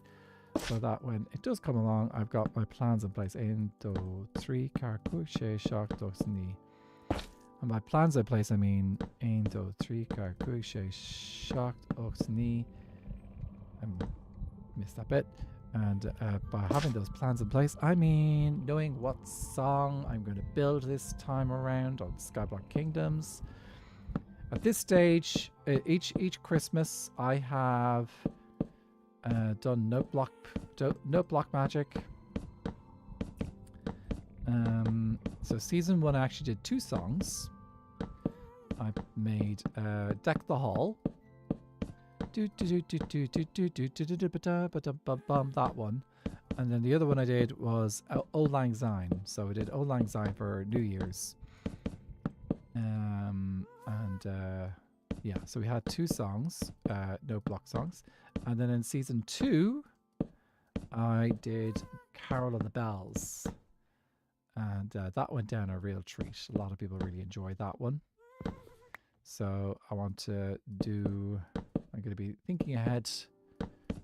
So that when it does come along, I've got my plans in place. 1, 2, 3, 4, 5, 6, 7, 8, 9. And by plans in place, I mean 1, 2, 3, 4, 5, 6, 7, 8, 9. I missed that bit. And by having those plans in place, I mean knowing what song I'm going to build this time around on Skyblock Kingdoms. At this stage, each Christmas, I have done note block magic. So season 1, I actually did 2 songs. I made Deck the Hall. That one. And then the other one I did was Auld Lang Syne. So I did Auld Lang Syne for New Year's. Yeah, so we had 2 songs, no block songs. And then in season 2, I did Carol of the Bells. And that went down a real treat. A lot of people really enjoyed that one. So I want to do... I'm going to be thinking ahead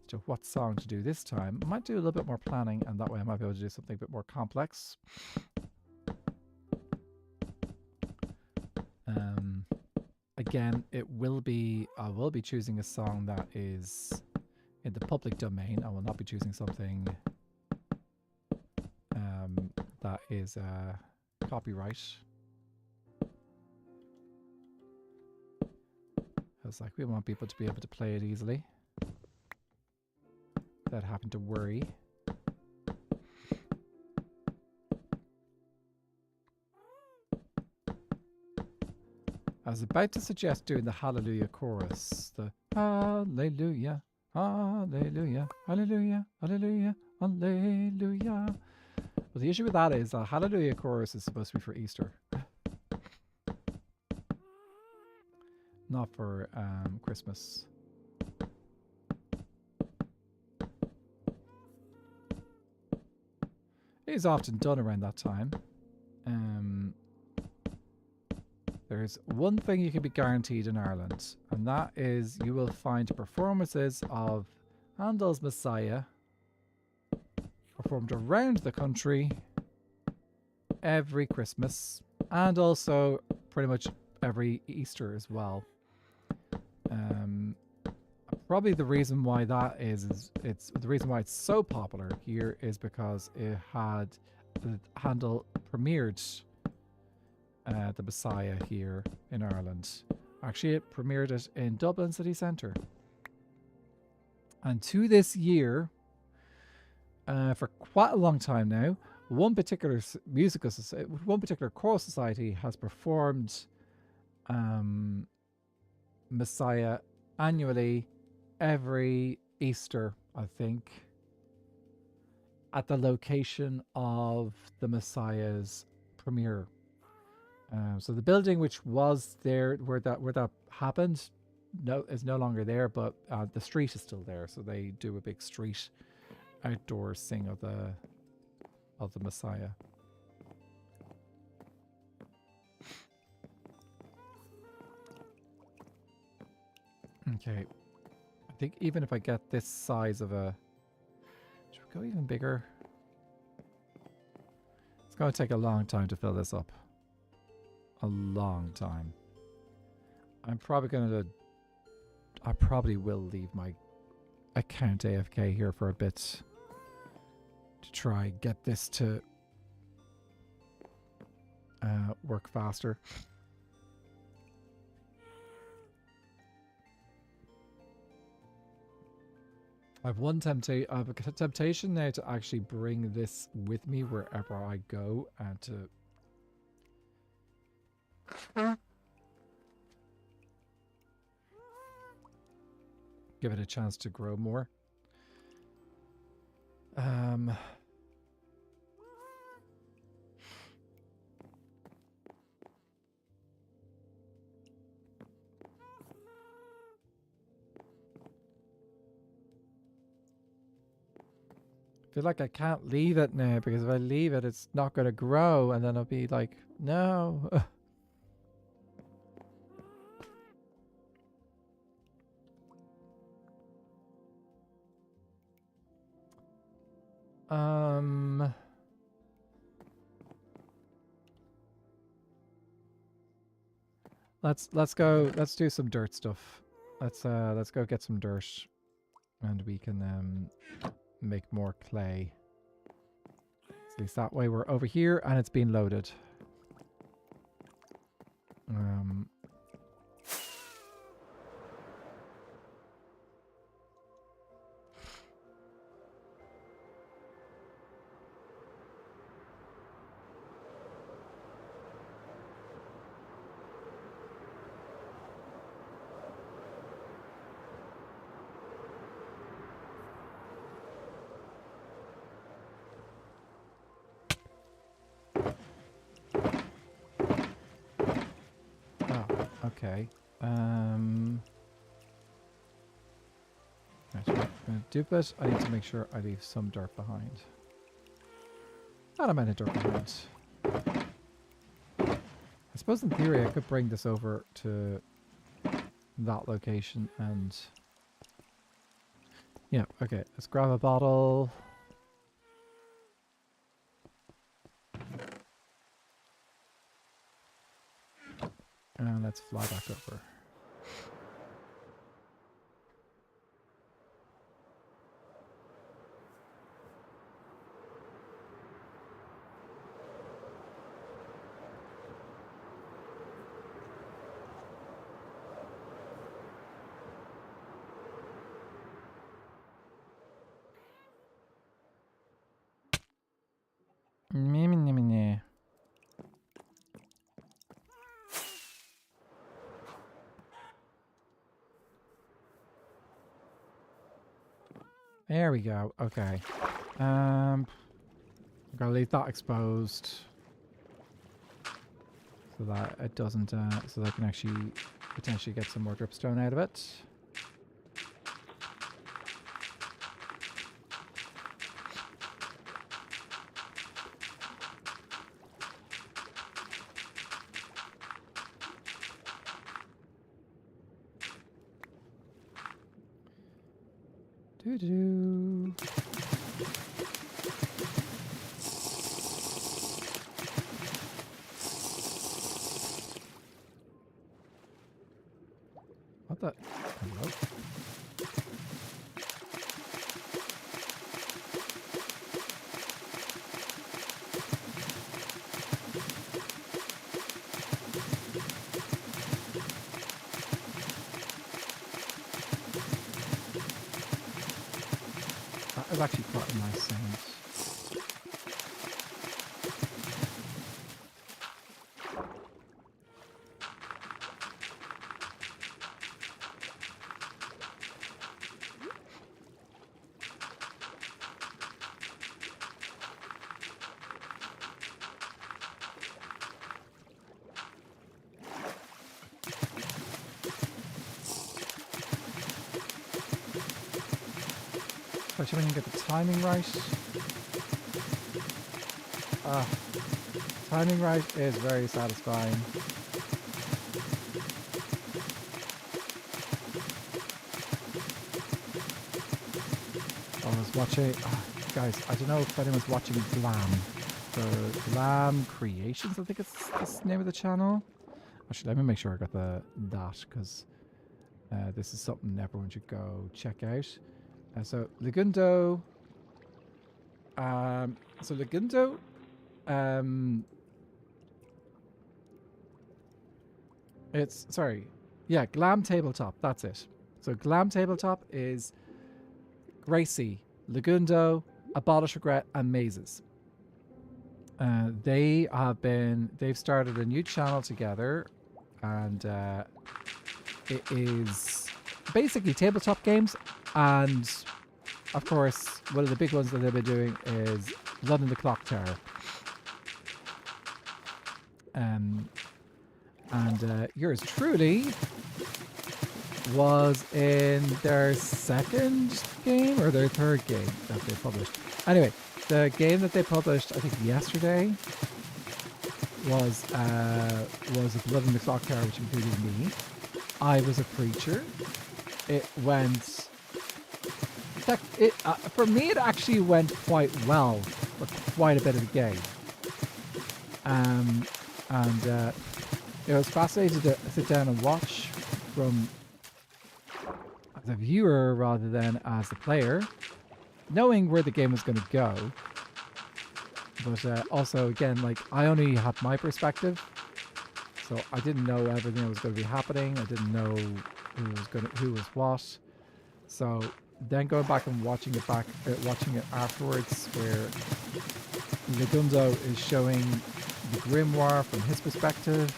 to what song to do this time. I might do a little bit more planning, and that way I might be able to do something a bit more complex. Again, I will be choosing a song that is in the public domain. I will not be choosing something that is copyright. It's like we want people to be able to play it easily without having to worry. I was about to suggest doing the Hallelujah chorus. The Hallelujah, Hallelujah, Hallelujah, Hallelujah, Hallelujah. But the issue with that is the Hallelujah chorus is supposed to be for Easter. Not for Christmas. It is often done around that time. There's one thing you can be guaranteed in Ireland, and that is you will find performances of Handel's Messiah performed around the country every Christmas, and also pretty much every Easter as well. Probably the reason why that is it's the reason why it's so popular here is because it had Handel premiered the Messiah here in Ireland. Actually, it premiered it in Dublin city centre, and to this year, for quite a long time now, one particular choral society has performed Messiah annually every Easter, I think, at the location of the Messiah's premiere. So the building which was there where that happened is no longer there, but the street is still there. So they do a big street outdoor sing of the Messiah. Okay, I think even if I get this size of a... Should we go even bigger? It's going to take a long time to fill this up. A long time. I probably will leave my account AFK here for a bit to try get this to work faster. I have a temptation now to actually bring this with me wherever I go and to give it a chance to grow more. Um... I feel like I can't leave it now because if I leave it, it's not going to grow, and then I'll be like, no. Let's go. Let's do some dirt stuff. Let's go get some dirt, and we can make more clay. At least that way we're over here and it's been loaded. Okay. Right, I'm going to dupe it. I need to make sure I leave some dirt behind. Not a amount of dirt behind. I suppose in theory I could bring this over to that location and... Yeah, okay. Let's grab a bottle. And let's fly back over. There we go. Okay. I'm gonna leave that exposed so that it doesn't. So that I can actually potentially get some more dripstone out of it. Doo-doo. What the? Hello? That is actually quite a nice sound. See if I can get the timing right. Timing right is very satisfying. I was watching, guys, I don't know if anyone's watching Glam. So Glam Creations, I think it's the name of the channel. Actually, let me make sure I got that because this is something everyone should go check out. So Legundo, it's, sorry, yeah, Glam Tabletop, that's it. So Glam Tabletop is Gracie, Legundo, Abolish Regret, and Mazes. They've started a new channel together, and it is basically tabletop games and of course, one of the big ones that they've been doing is Blood in the Clock Tower. And yours truly was in their second game or their third game that they published. Anyway, the game that they published, I think yesterday, was Blood in the Clock Tower, which included me. I was a preacher. It went. For me, it actually went quite well for quite a bit of the game. And it was fascinating to sit down and watch from as a viewer rather than as a player, knowing where the game was going to go. But also, again, like I only had my perspective, so I didn't know everything that was going to be happening. I didn't know who was what. So then going back and watching it afterwards, where Legundo is showing the grimoire from his perspective,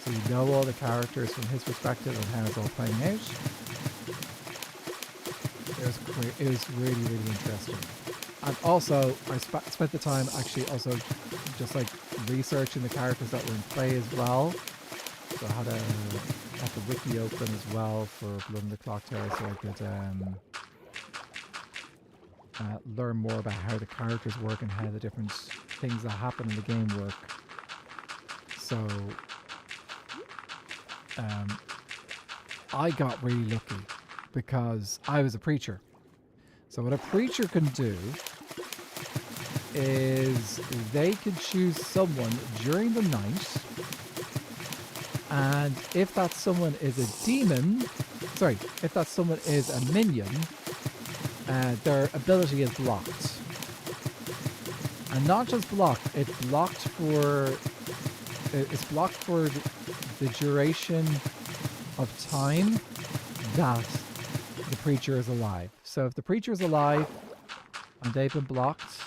so you know all the characters from his perspective and how it's all playing out. It was really, really interesting. And also, I spent the time actually also just like researching the characters that were in play as well. So I had the wiki open as well for Blood in the Clock Tower, so I could learn more about how the characters work and how the different things that happen in the game work. So I got really lucky because I was a preacher. So what a preacher can do is they can choose someone during the night, and if that someone is a demon, if that someone is a minion, their ability is blocked. And not just blocked, it's blocked for the duration of time that the preacher is alive. So if the preacher is alive and they've been blocked,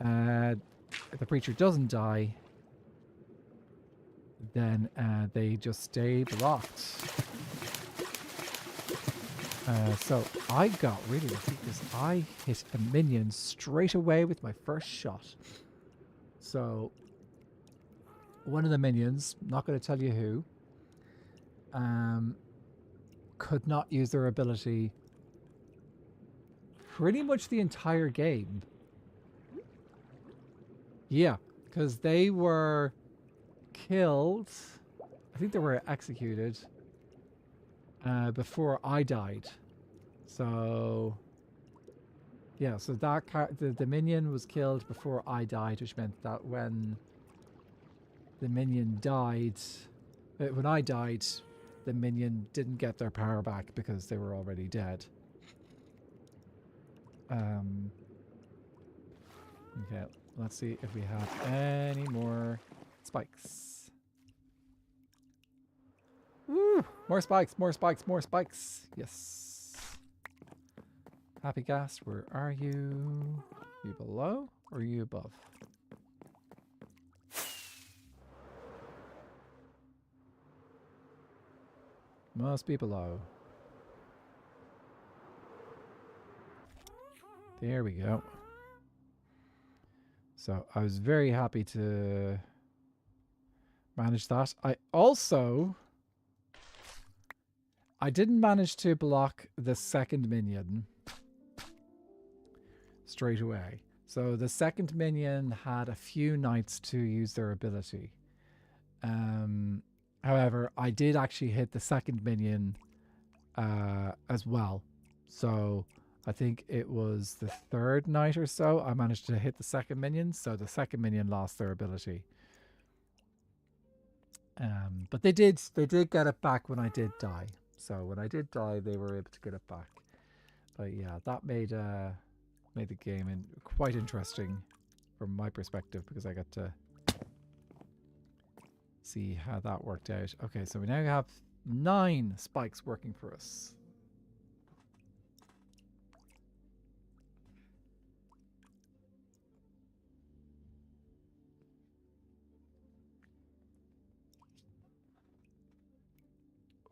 if the preacher doesn't die, then they just stay blocked. So I got really lucky because I hit a minion straight away with my first shot. So one of the minions, not going to tell you who, could not use their ability pretty much the entire game. Yeah, because they were killed. I think they were executed before I died. So yeah, so that the minion was killed before I died, which meant that when the minion died, when I died, the minion didn't get their power back because they were already dead. Okay, let's see if we have any more spikes. Woo! More spikes, more spikes, more spikes. Yes. Happy Gas, where are you? Are you below or are you above? Must be below. There we go. So I was very happy to manage that. I didn't manage to block the second minion straight away. So the second minion had a few nights to use their ability. However, I did actually hit the second minion as well. So I think it was the third night or so I managed to hit the second minion. So the second minion lost their ability. But they did get it back when I did die. So when I did die, they were able to get it back. But yeah, that made the game quite interesting from my perspective because I got to see how that worked out. Okay, so we now have 9 spikes working for us.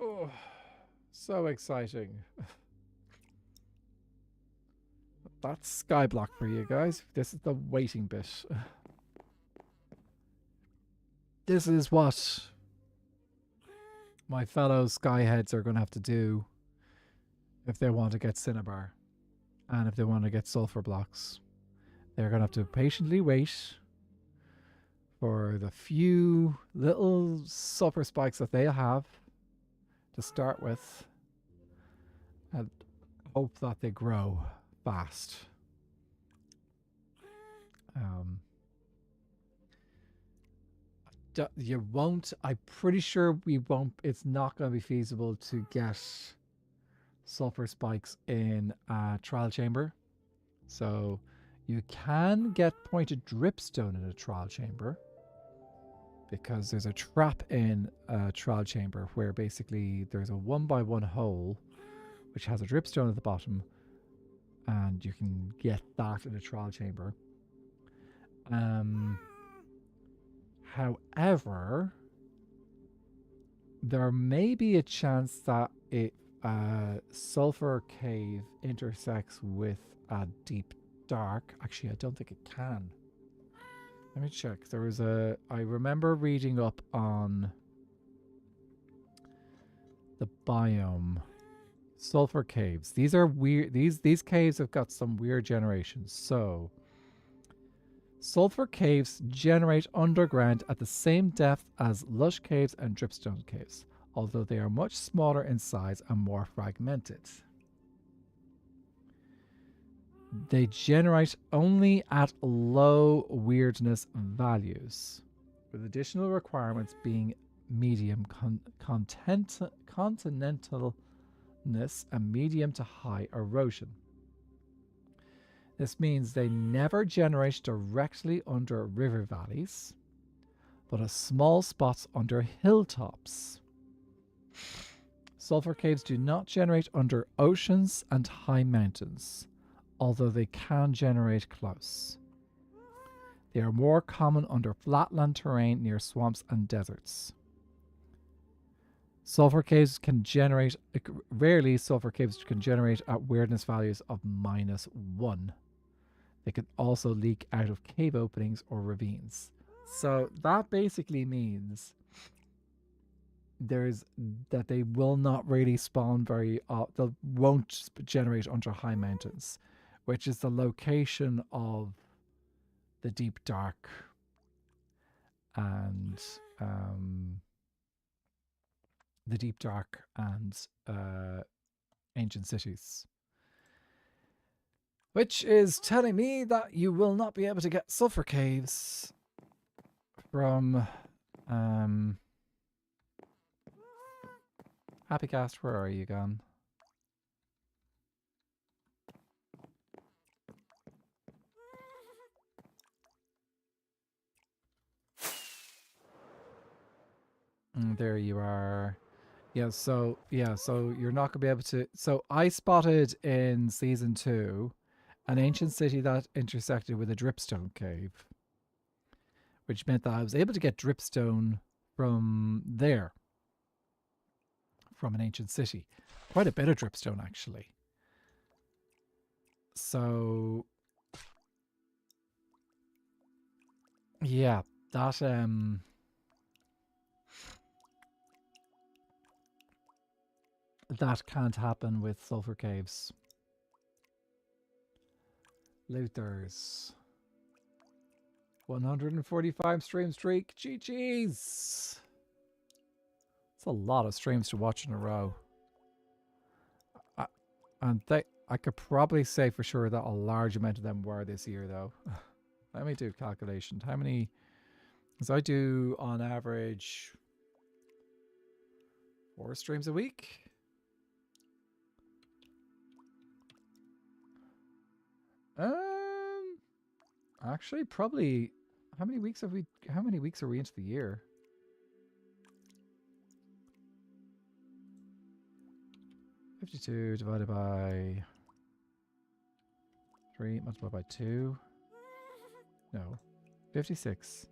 Oh, so exciting. That's Skyblock for you guys. This is the waiting bit. This is what my fellow Skyheads are going to have to do if they want to get Cinnabar and if they want to get Sulfur blocks. They're going to have to patiently wait for the few little sulfur spikes that they'll have to start with and hope that they grow fast. You won't, I'm pretty sure we won't, it's not going to be feasible to get sulfur spikes in a trial chamber. So you can get pointed dripstone in a trial chamber because there's a trap in a trial chamber where basically there's a 1x1 hole which has a dripstone at the bottom, and you can get that in a trial chamber. However, there may be a chance that a sulfur cave intersects with a deep dark. Actually, I don't think it can. Let me check. There was I remember reading up on the biome. Sulfur caves. These are weird. These caves have got some weird generations. So, sulfur caves generate underground at the same depth as lush caves and dripstone caves, although they are much smaller in size and more fragmented. They generate only at low weirdness values, with additional requirements being medium continentalness and medium to high erosion. This means they never generate directly under river valleys, but at small spots under hilltops. Sulfur caves do not generate under oceans and high mountains, although they can generate close. They are more common under flatland terrain near swamps and deserts. Sulfur caves can generate, rarely sulfur caves can generate at weirdness values of -1. They can also leak out of cave openings or ravines. So that basically means that they will not really spawn they won't generate under high mountains, which is the location of the deep dark and ancient cities, which is telling me that you will not be able to get sulfur caves from Happycast. Where are you gone? There you are. So you're not gonna be able to. So I spotted in season 2 an ancient city that intersected with a dripstone cave, which meant that I was able to get dripstone from there, from an ancient city. Quite a bit of dripstone, actually. So yeah, that that can't happen with sulfur caves. Looters. 145 stream streak. GG's. It's a lot of streams to watch in a row. I could probably say for sure that a large amount of them were this year, though. Let me do calculations. How many? Because I do on average 4 streams a week. Actually, probably. How many weeks have we? How many weeks are we into the year? $52 divided by 3 multiplied by 2. No. 56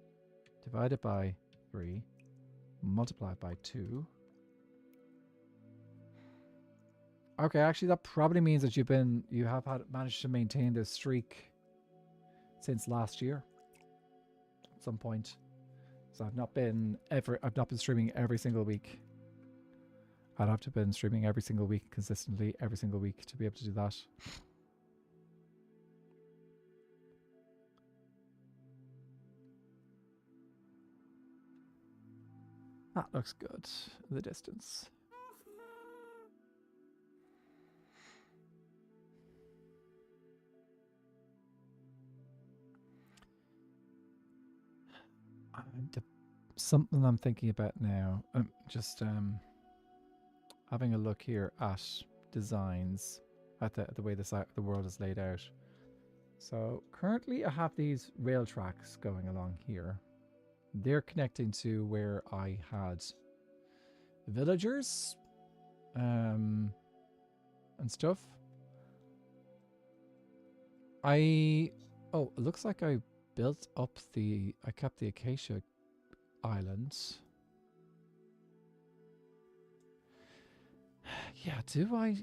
divided by 3 multiplied by 2. Okay, actually, that probably means that you have managed to maintain this streak since last year at some point. So I've not been streaming every single week. I'd have to have been streaming every single week consistently every single week to be able to do that. That looks good in the distance. Something I'm thinking about now. Just having a look here at designs, at the way the world is laid out. So currently I have these rail tracks going along here. They're connecting to where I had villagers and stuff. It looks like I kept the acacia islands. Yeah, do I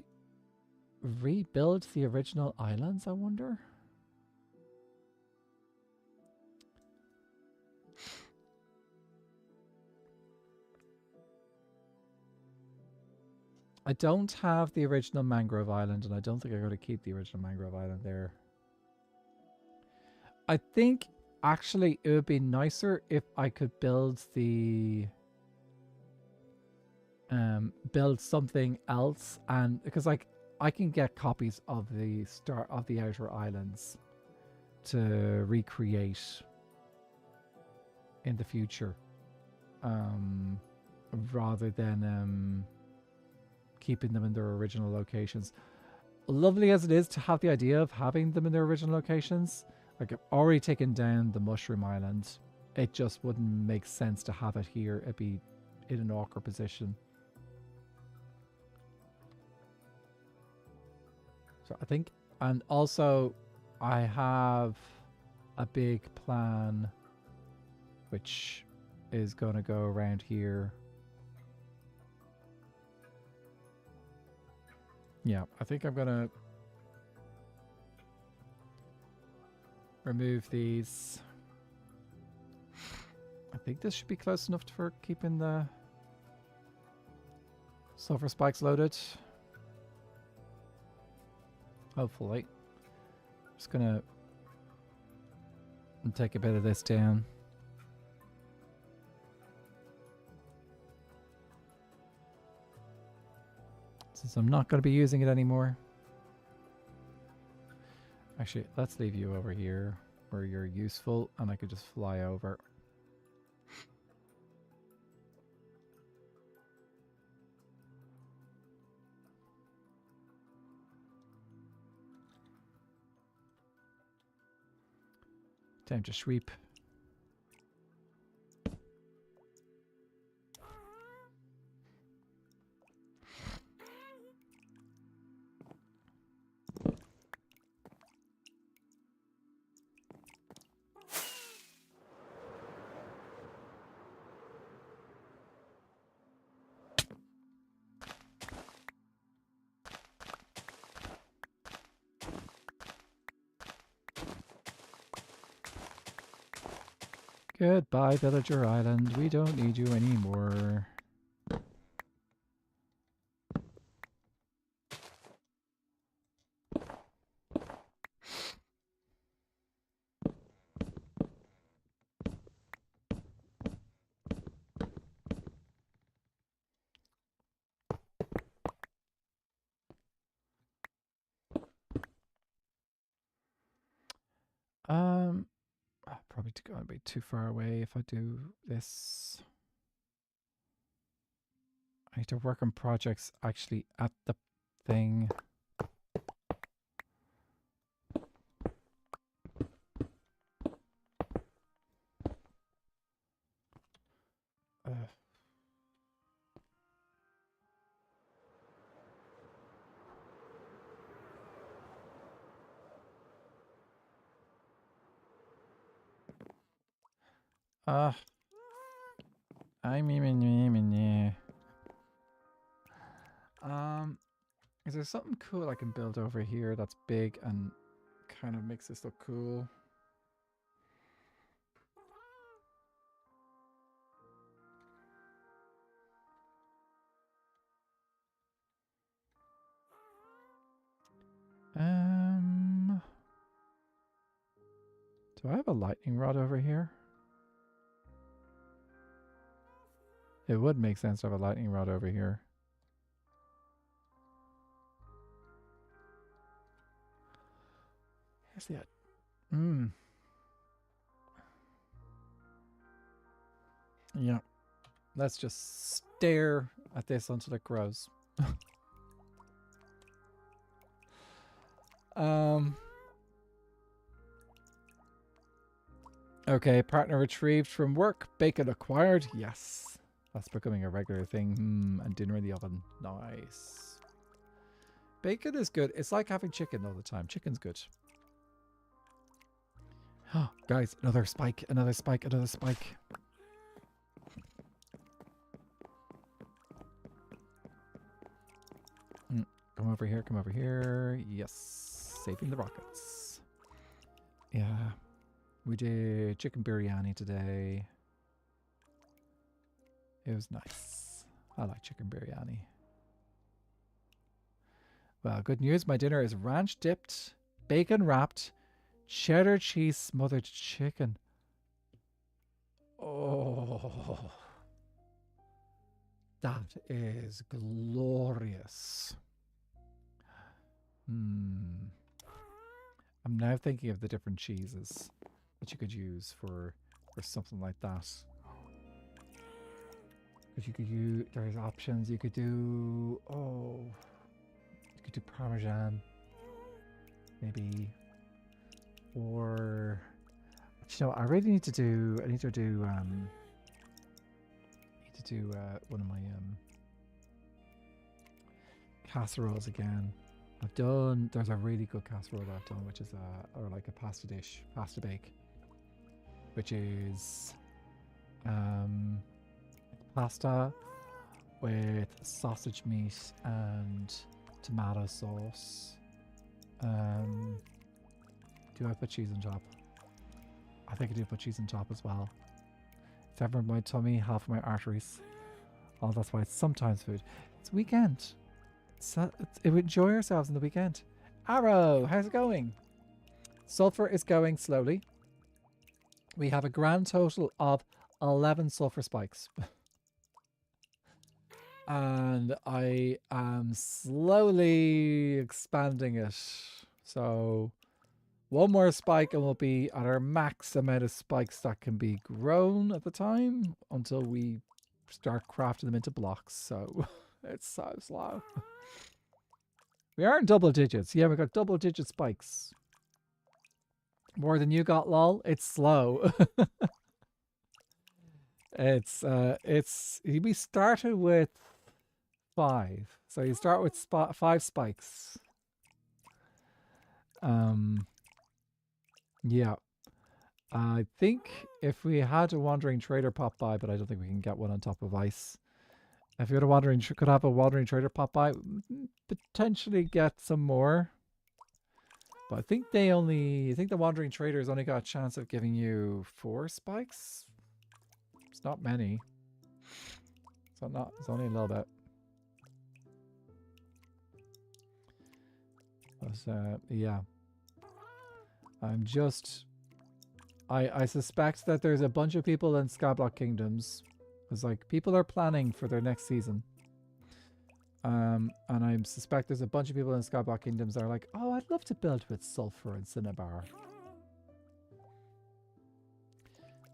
rebuild the original islands, I wonder? I don't have the original mangrove island, and I don't think I'm going to keep the original mangrove island there. I think actually it would be nicer if I could build build something else, and because like I can get copies of the outer islands to recreate in the future, rather than keeping them in their original locations. Lovely as it is to have the idea of having them in their original locations, like I've already taken down the Mushroom Island. It just wouldn't make sense to have it here. It'd be in an awkward position. So I think, and also I have a big plan which is going to go around here. Yeah, I think I'm going to remove these. I think this should be close enough for keeping the sulfur spikes loaded. Hopefully. Just gonna take a bit of this down. Since I'm not going to be using it anymore. Actually, let's leave you over here where you're useful and I could just fly over. Time to sweep. Goodbye, Villager Island. We don't need you anymore. Probably going to be too far away if I do this. I need to work on projects actually at the thing. Is there something cool I can build over here that's big and kind of makes this look cool? Do I have a lightning rod over here? It would make sense to have a lightning rod over here. Here's the... Yeah. Let's just stare at this until it grows. Okay, partner retrieved from work. Bacon acquired. Yes. That's becoming a regular thing. And dinner in the oven. Nice. Bacon is good. It's like having chicken all the time. Chicken's good. Oh, guys, another spike, another spike, another spike. Come over here, come over here. Yes. Saving the rockets. Yeah. We did chicken biryani today. It was nice. I like chicken biryani. Well, good news. My dinner is ranch dipped, bacon wrapped, cheddar cheese smothered chicken. Oh. That is glorious. I'm now thinking of the different cheeses that you could use for something like that. Because you could use, there's options. You could do, you could do Parmesan, maybe, or, you know, I really need to do one of my casseroles again. There's a really good casserole that I've done, which is or like a pasta bake, which is pasta with sausage meat and tomato sauce. Do I put cheese on top? I think I do put cheese on top as well. It's ever in my tummy, half of my arteries. Oh, that's why it's sometimes food. It's weekend. Enjoy yourselves in the weekend. Arrow, how's it going? Sulfur is going slowly. We have a grand total of 11 sulfur spikes. And I am slowly expanding it. So one more spike and we'll be at our max amount of spikes that can be grown at the time until we start crafting them into blocks. So it's so slow. We are in double digits. Yeah, we got double digit spikes. More than you got, lol. It's slow. We started with 5. So you start with 5 spikes. Yeah. I think if we had a wandering trader pop by, but I don't think we can get one on top of ice. If you could have a wandering trader pop by, potentially get some more. But I think the wandering traders only got a chance of giving you 4 spikes. It's not many. It's only a little bit. But, yeah. I suspect that there's a bunch of people in Skyblock Kingdoms. It's like people are planning for their next season. And I suspect there's a bunch of people in Skyblock Kingdoms that are like, oh, I'd love to build with Sulfur and Cinnabar.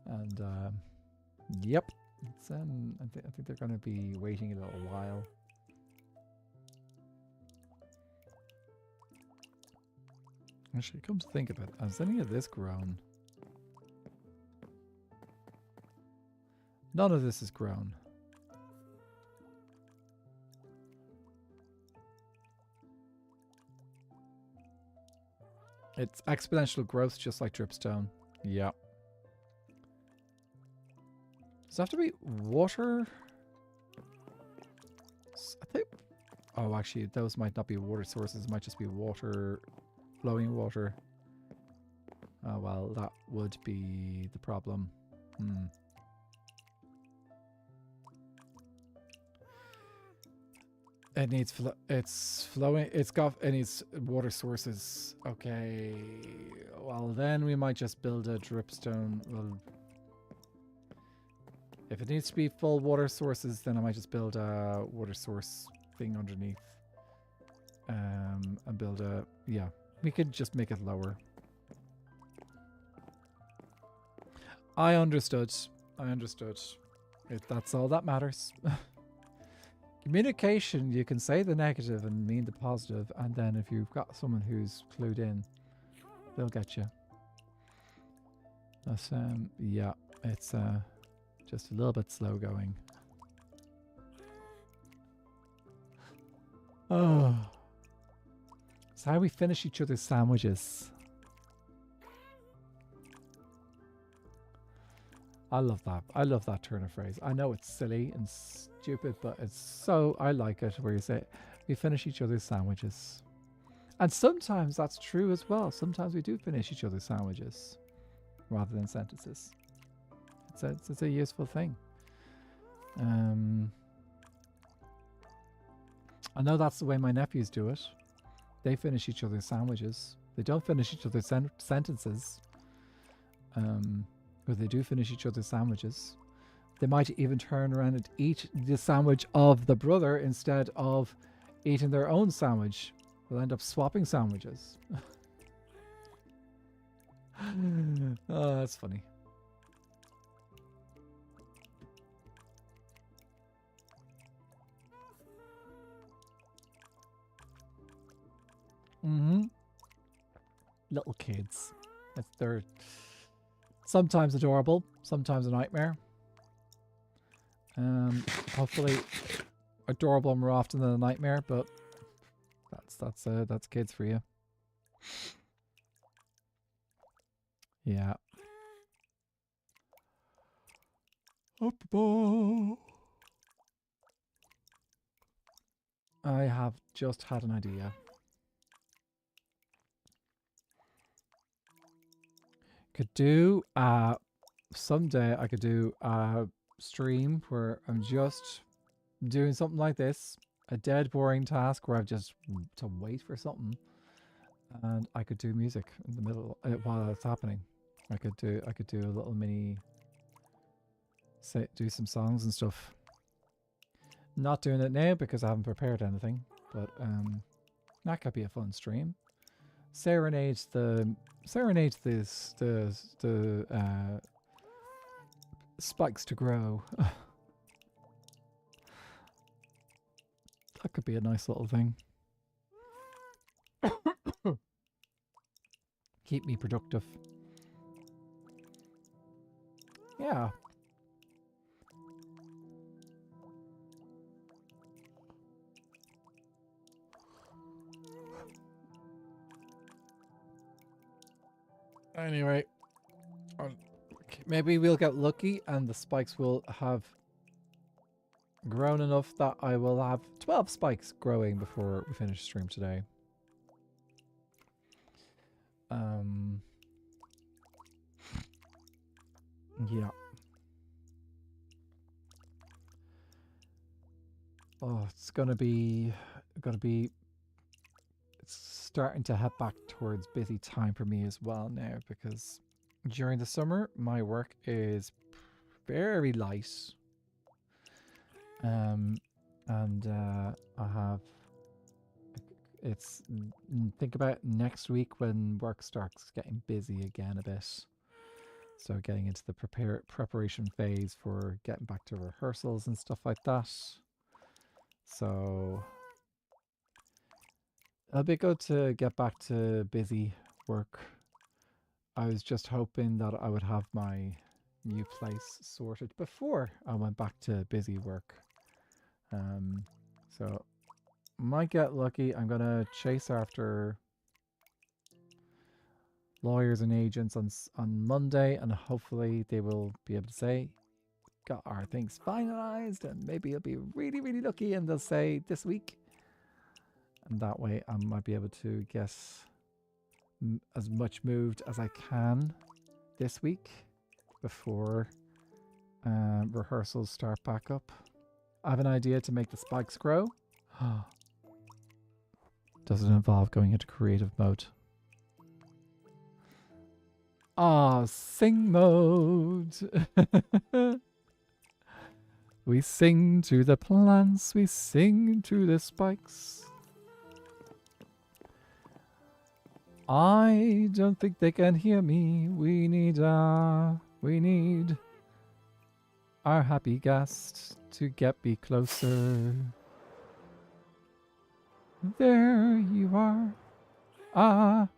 And, yep. I think they're going to be waiting a little while. Actually, come to think of it, has any of this grown? None of this is grown. It's exponential growth, just like dripstone. Yeah. Does it have to be water? I think... Oh, actually, those might not be water sources. It might just be water, flowing water. Oh, well, that would be the problem. It needs it's flowing. It needs water sources. Okay. Well, then we might just build a dripstone. Well, if it needs to be full water sources, then I might just build a water source thing underneath. And build a, yeah, we could just make it lower. I understood. That's all that matters. Communication, you can say the negative and mean the positive, and then if you've got someone who's clued in, they'll get you. That's, yeah, it's just a little bit slow going. Oh. It's how we finish each other's sandwiches. I love that. I love that turn of phrase. I know it's silly and stupid, but it's so, I like it where you say, we finish each other's sandwiches. And sometimes that's true as well. Sometimes we do finish each other's sandwiches rather than sentences. It's a useful thing. I know that's the way my nephews do it. They finish each other's sandwiches. They don't finish each other's sentences. But they do finish each other's sandwiches. They might even turn around and eat the sandwich of the brother instead of eating their own sandwich. They'll end up swapping sandwiches. Oh, that's funny. Little kids. They're sometimes adorable, sometimes a nightmare. Hopefully adorable more often than a nightmare, but that's kids for you. Yeah. I have just had an idea. Could do someday I could do a stream where I'm just doing something like this, a dead boring task where I've just to wait for something, and I could do music in the middle while it's happening. I could do a little mini, do some songs and stuff. Not doing it now because I haven't prepared anything, but that could be a fun stream. Serenade the spikes to grow. That could be a nice little thing. Keep me productive. Yeah. Anyway, maybe we'll get lucky and the spikes will have grown enough that I will have 12 spikes growing before we finish stream today. Yeah. Oh, it's gonna be it's starting to head back towards busy time for me as well now, because during the summer my work is very light. I have, it's, think about next week when work starts getting busy again a bit. So getting into the preparation phase for getting back to rehearsals and stuff like that. So it'll be good to get back to busy work. I was just hoping that I would have my new place sorted before I went back to busy work. So might get lucky. I'm gonna chase after lawyers and agents on Monday, and hopefully they will be able to say, got our things finalized, and maybe it'll be really, really lucky and they'll say this week. And that way I might be able to get as much moved as I can this week before rehearsals start back up. I have an idea to make the spikes grow. Does it involve going into creative mode? Ah, sing mode. We sing to the plants, we sing to the spikes. I don't think they can hear me. We need our happy guest to get me closer. There you are. Ah.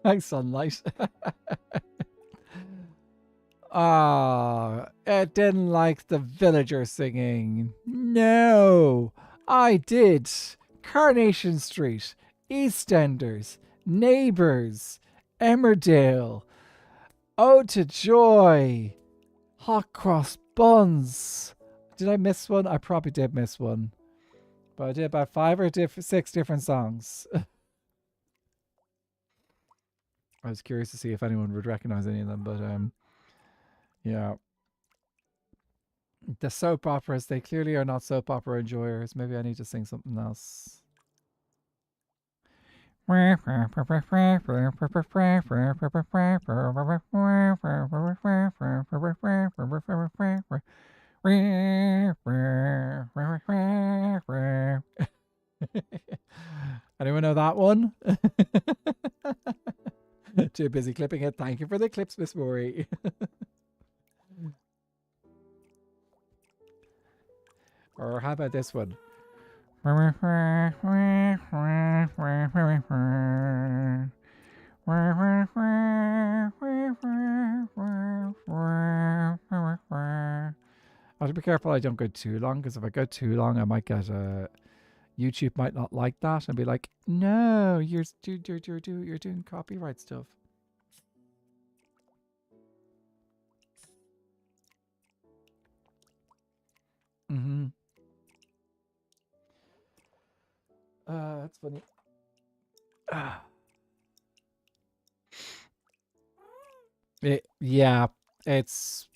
Thanks, sunlight. Ah, it didn't like the villager singing. No, I did. Carnation Street, EastEnders, Neighbours, Emmerdale, Ode to Joy, Hot Cross Buns. Did I miss one? I probably did miss one. But I did about 5 or 6 different songs. I was curious to see if anyone would recognize any of them, but yeah. The soap operas, they clearly are not soap opera enjoyers. Maybe I need to sing something else. Anyone know that one? Too busy clipping it. Thank you for the clips, Miss Maury. Or how about this one? I have to be careful I don't go too long, because if I go too long, I might get YouTube might not like that and be like, "No, you're doing copyright stuff." Mm-hmm. That's funny. Yeah, it's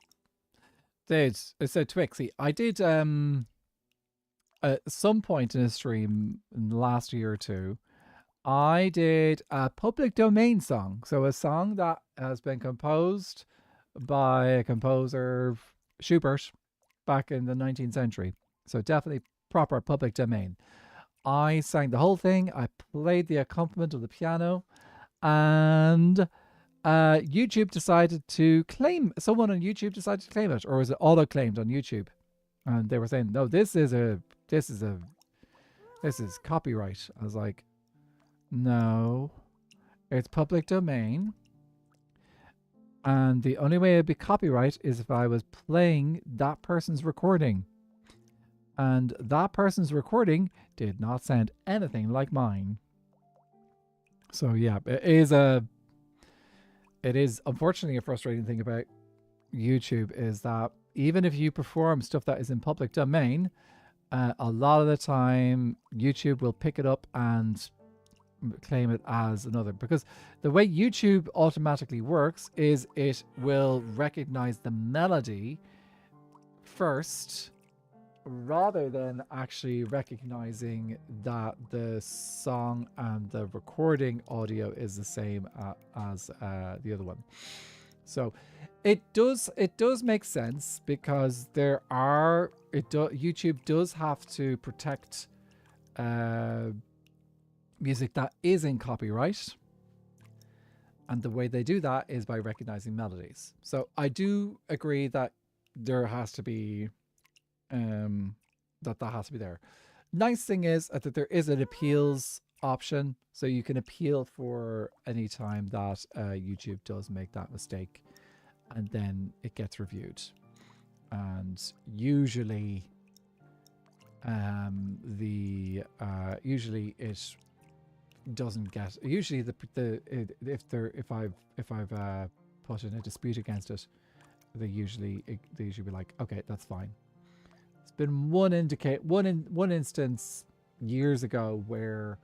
so Twixy. I did at some point in a stream in the last year or two, I did a public domain song. So a song that has been composed by a composer, Schubert, back in the 19th century. So definitely proper public domain. I sang the whole thing. I played the accompaniment of the piano, and YouTube decided to claim. Someone on YouTube decided to claim it, or was it auto claimed on YouTube? And they were saying, "No, this is a, this is copyright." I was like, "No, it's public domain, and the only way it'd be copyright is if I was playing that person's recording." And that person's recording did not sound anything like mine. So yeah, it is unfortunately a frustrating thing about YouTube is that even if you perform stuff that is in public domain, a lot of the time YouTube will pick it up and claim it as another, because the way YouTube automatically works is it will recognize the melody first rather than actually recognizing that the song and the recording audio is the same as the other one. So it does make sense because YouTube does have to protect music that is in copyright, and the way they do that is by recognizing melodies. So I do agree that there has to be that has to be there. Nice thing is that there is an appeals option, so you can appeal for any time that YouTube does make that mistake, and then it gets reviewed. And usually, usually it doesn't get. Usually if I've put in a dispute against it, they usually be like, okay, that's fine. There's been one instance years ago where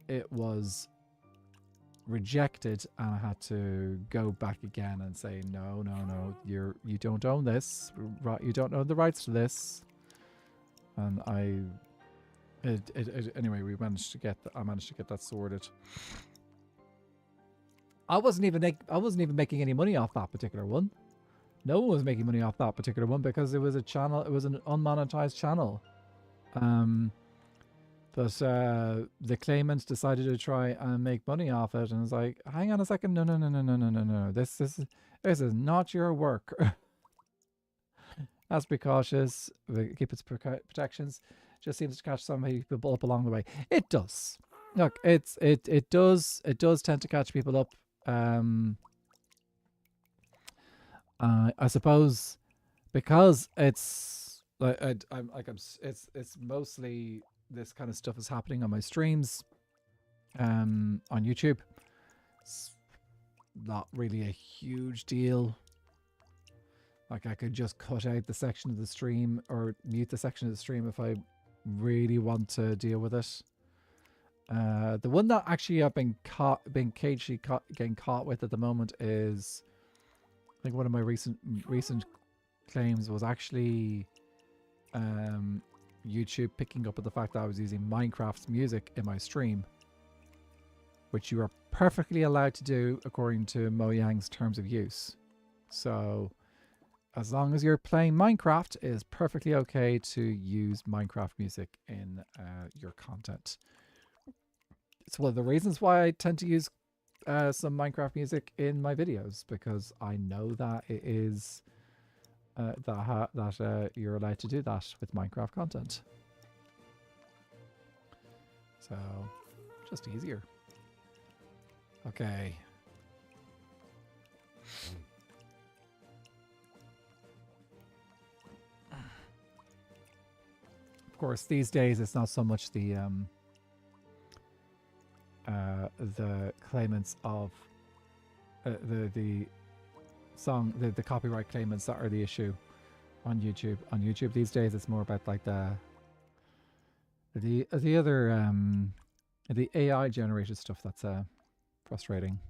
it was rejected, and I had to go back again and say, no, you don't own this, right? You don't own the rights to this. And anyway, I managed to get that sorted. I wasn't even making any money off that particular one. No one was making money off that particular one because it was a channel. It was an unmonetized channel. But the claimants decided to try and make money off it, and it's like, hang on a second, no. This is not your work. Has to be cautious. Keep its protections. Just seems to catch some people up along the way. It does. Look, it does tend to catch people up. I suppose because it's it's mostly this kind of stuff is happening on my streams on YouTube. It's not really a huge deal. Like, I could just cut out the section of the stream or mute the section of the stream if I really want to deal with it. The one that actually I've been getting caught with at the moment is, I think one of my recent claims was actually YouTube picking up on the fact that I was using Minecraft's music in my stream, which you are perfectly allowed to do according to Mojang's terms of use. So as long as you're playing Minecraft, it is perfectly okay to use Minecraft music in your content. It's one of the reasons why I tend to use some Minecraft music in my videos, because I know that it is that you're allowed to do that with Minecraft content. So, just easier. Okay. Of course, these days it's not so much the claimants of the song, the copyright claimants that are the issue on YouTube. On YouTube these days, it's more about like the other the AI generated stuff that's frustrating.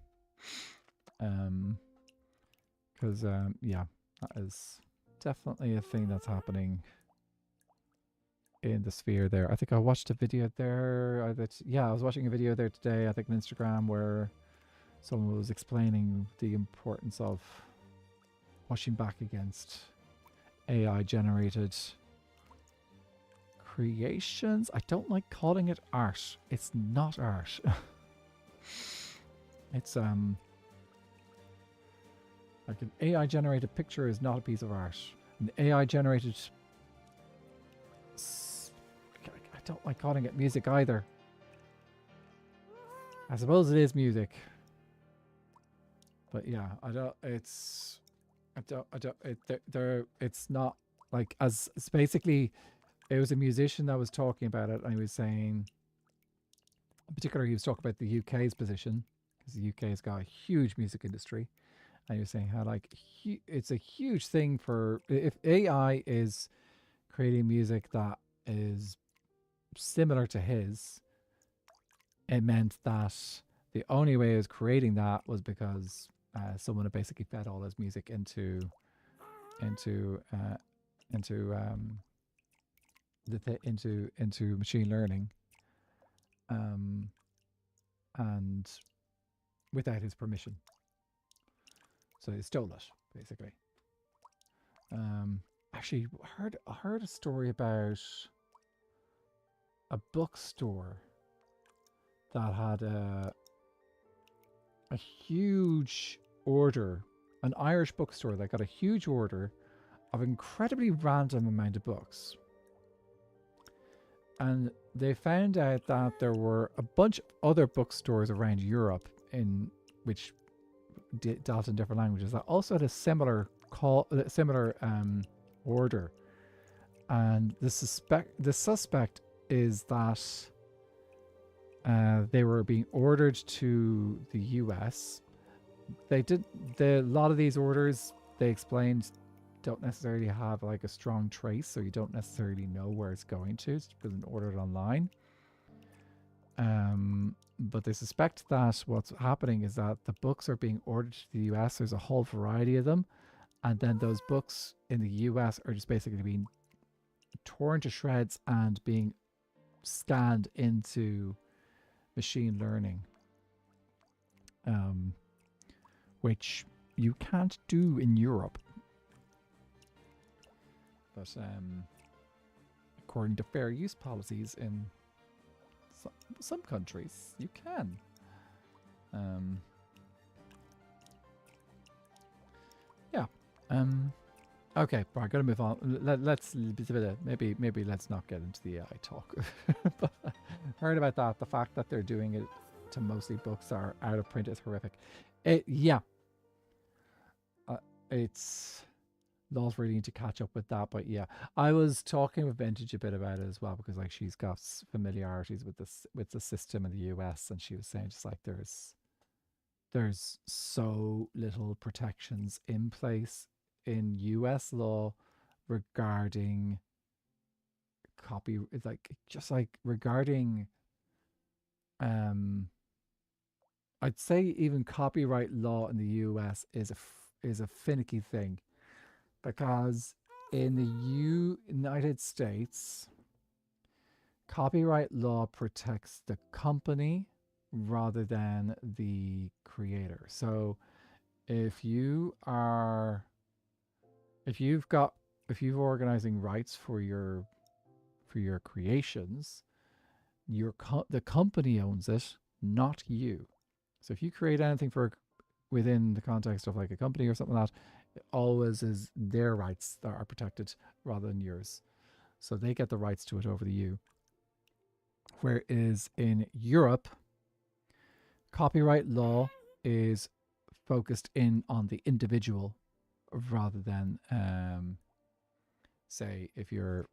Because yeah, that is definitely a thing that's happening in the sphere there. I think I watched a video there. Yeah, I was watching a video there today, I think on Instagram, where someone was explaining the importance of pushing back against AI generated creations. I don't like calling it art. It's not art. It's like an AI generated picture is not a piece of art. An AI generated I don't like calling it music either. I suppose it is music. But yeah, it's not like, as it's basically, it was a musician that was talking about it, and he was saying, in particular, he was talking about the UK's position, because the UK has got a huge music industry, and he was saying how like it's a huge thing for, if AI is creating music that is similar to his, it meant that the only way he was creating that was because someone had basically fed all his music into machine learning, and without his permission. So he stole it, basically. Actually, I heard a story about a bookstore that had a huge order, an Irish bookstore that got a huge order of incredibly random amount of books. And they found out that there were a bunch of other bookstores around Europe in which dealt in different languages that also had a similar order. And the suspect is that they were being ordered to the US. A lot of these orders, they explained, don't necessarily have like a strong trace, so you don't necessarily know where it's going to. It's been ordered online. But they suspect that what's happening is that the books are being ordered to the US. There's a whole variety of them. And then those books in the US are just basically being torn to shreds and being scanned into machine learning, which you can't do in Europe. But according to fair use policies in some countries, you can. Yeah. Okay, right, gotta move on. Let's maybe let's not get into the AI talk. But heard about that. The fact that they're doing it to mostly books are out of print is horrific. It's laws really need to catch up with that. But yeah, I was talking with Vintage a bit about it as well, because like she's got familiarities with the system in the US, and she was saying just like there's so little protections in place in US law regarding regarding I'd say even copyright law in the US is a finicky thing, because in the United States, copyright law protects the company rather than the creator. So if you're organizing rights for your creations, the company owns it, not you. So if you create anything within the context of like a company or something like that, it always is their rights that are protected rather than yours. So they get the rights to it over you. Whereas in Europe, copyright law is focused in on the individual rather than say if your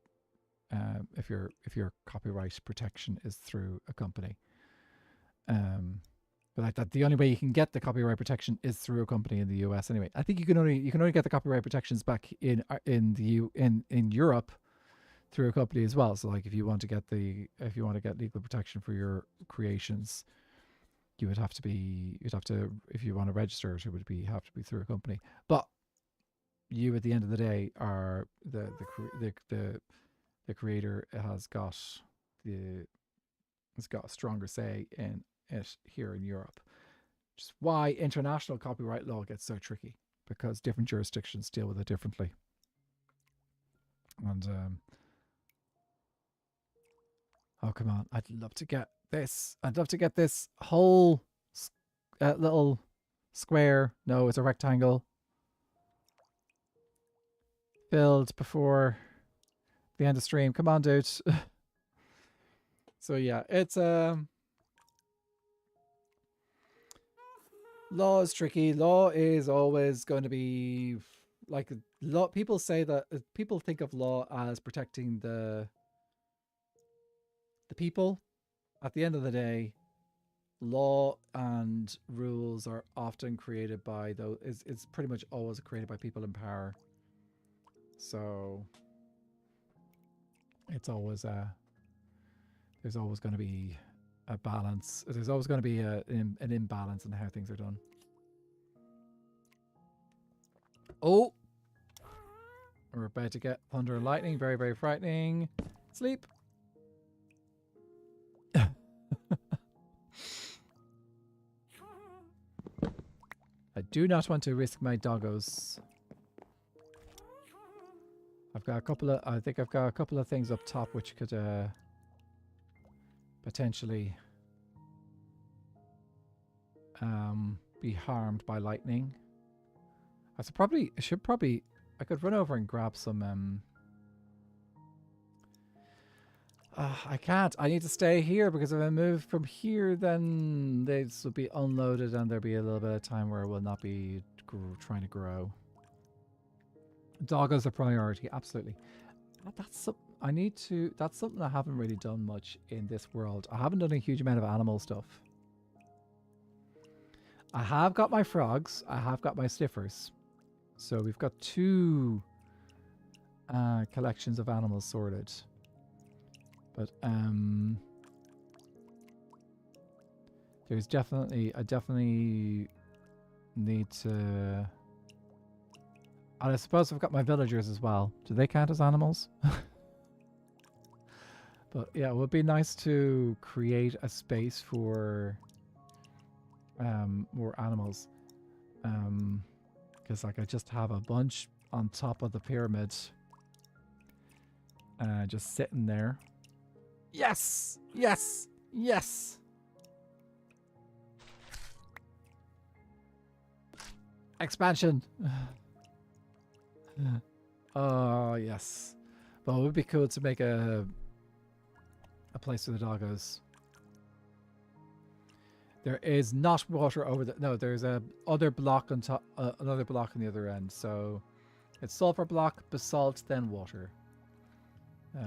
copyright protection is through a company. But like that, the only way you can get the copyright protection is through a company in the US. Anyway, I think you can only get the copyright protections back in Europe through a company as well. So like if you want to get legal protection for your creations, if you want to register it, have to be through a company. But you, at the end of the day, are the the creator has got a stronger say in it here in Europe. Which is why international copyright law gets so tricky, because different jurisdictions deal with it differently. And oh, come on. I'd love to get this. I'd love to get this whole little square. No, it's a rectangle. Filled before the end of stream. Come on, dude. So yeah, it's law is tricky. Law is always going to be like law. People say that people think of law as protecting the people. At the end of the day, law and rules are often created by those. It's pretty much always created by people in power. So it's always there's always going to be a balance. There's always going to be an imbalance in how things are done. Oh, we're about to get thunder and lightning. Very, very frightening. Sleep. I do not want to risk my doggos. I've got a couple of, I think I've got a couple of things up top which could potentially be harmed by lightning. I could run over and grab some I can't. I need to stay here because if I move from here, then this will be unloaded and there'll be a little bit of time where it will not be trying to grow. Doggos are priority, absolutely. That's something I haven't really done much in this world. I haven't done a huge amount of animal stuff. I have got my frogs. I have got my sniffers. So we've got 2 collections of animals sorted. But there's definitely, I definitely need to, and I suppose I've got my villagers as well. Do they count as animals? But yeah, it would be nice to create a space for more animals. Because like I just have a bunch on top of the pyramid just sitting there. Yes! Yes! Yes! Expansion! Oh, yes. Well, it would be cool to make a place for the doggos. There is not water over the... No, there's a other block on top, another block on the other end. So it's sulfur block, basalt, then water.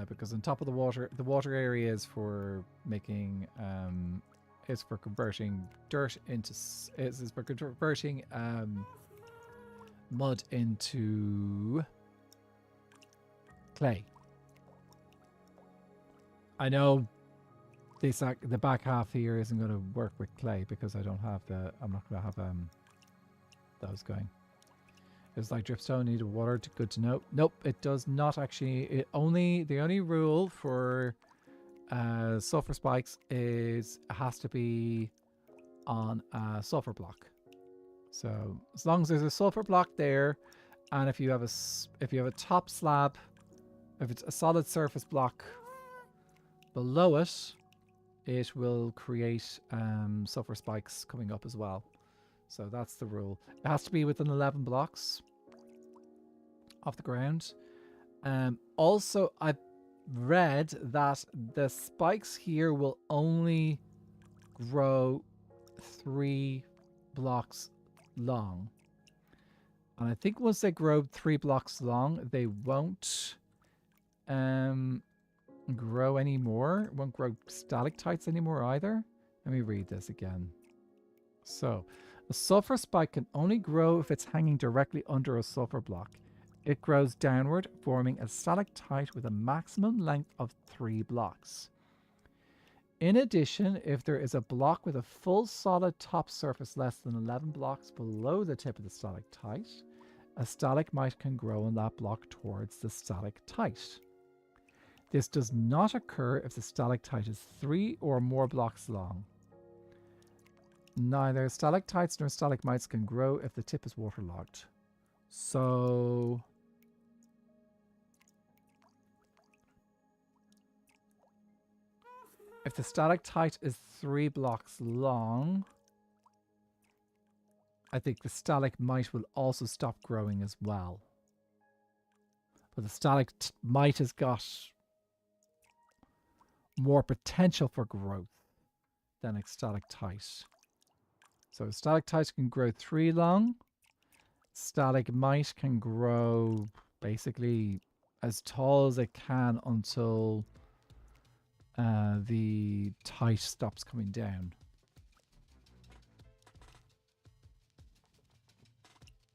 Because on top of the water area is for making, is for converting dirt into, is for converting mud into clay. I know this the back half here isn't going to work with clay because I don't have I'm not going to have those going. It's like dripstone needed water. Good to know. Nope, it does not actually. The only rule for sulfur spikes is it has to be on a sulfur block. So as long as there's a sulfur block there, and if you have a top slab, if it's a solid surface block below it, it will create sulfur spikes coming up as well. So that's the rule. It has to be within 11 blocks off the ground. Also, I've read that the spikes here will only grow 3 blocks long. And I think once they grow 3 blocks long, they won't grow anymore. It won't grow stalactites anymore either. Let me read this again. So, a sulfur spike can only grow if it's hanging directly under a sulfur block. It grows downward, forming a stalactite with a maximum length of 3 blocks. In addition, if there is a block with a full solid top surface less than 11 blocks below the tip of the stalactite, a stalagmite can grow on that block towards the stalactite. This does not occur if the stalactite is 3 or more blocks long. Neither stalactites nor stalagmites can grow if the tip is waterlogged. So if the stalactite is 3 blocks long, I think the stalagmite will also stop growing as well. But the stalagmite has got more potential for growth than a stalactite. So stalactite can grow 3 long. Stalagmite can grow basically as tall as it can until the tite stops coming down.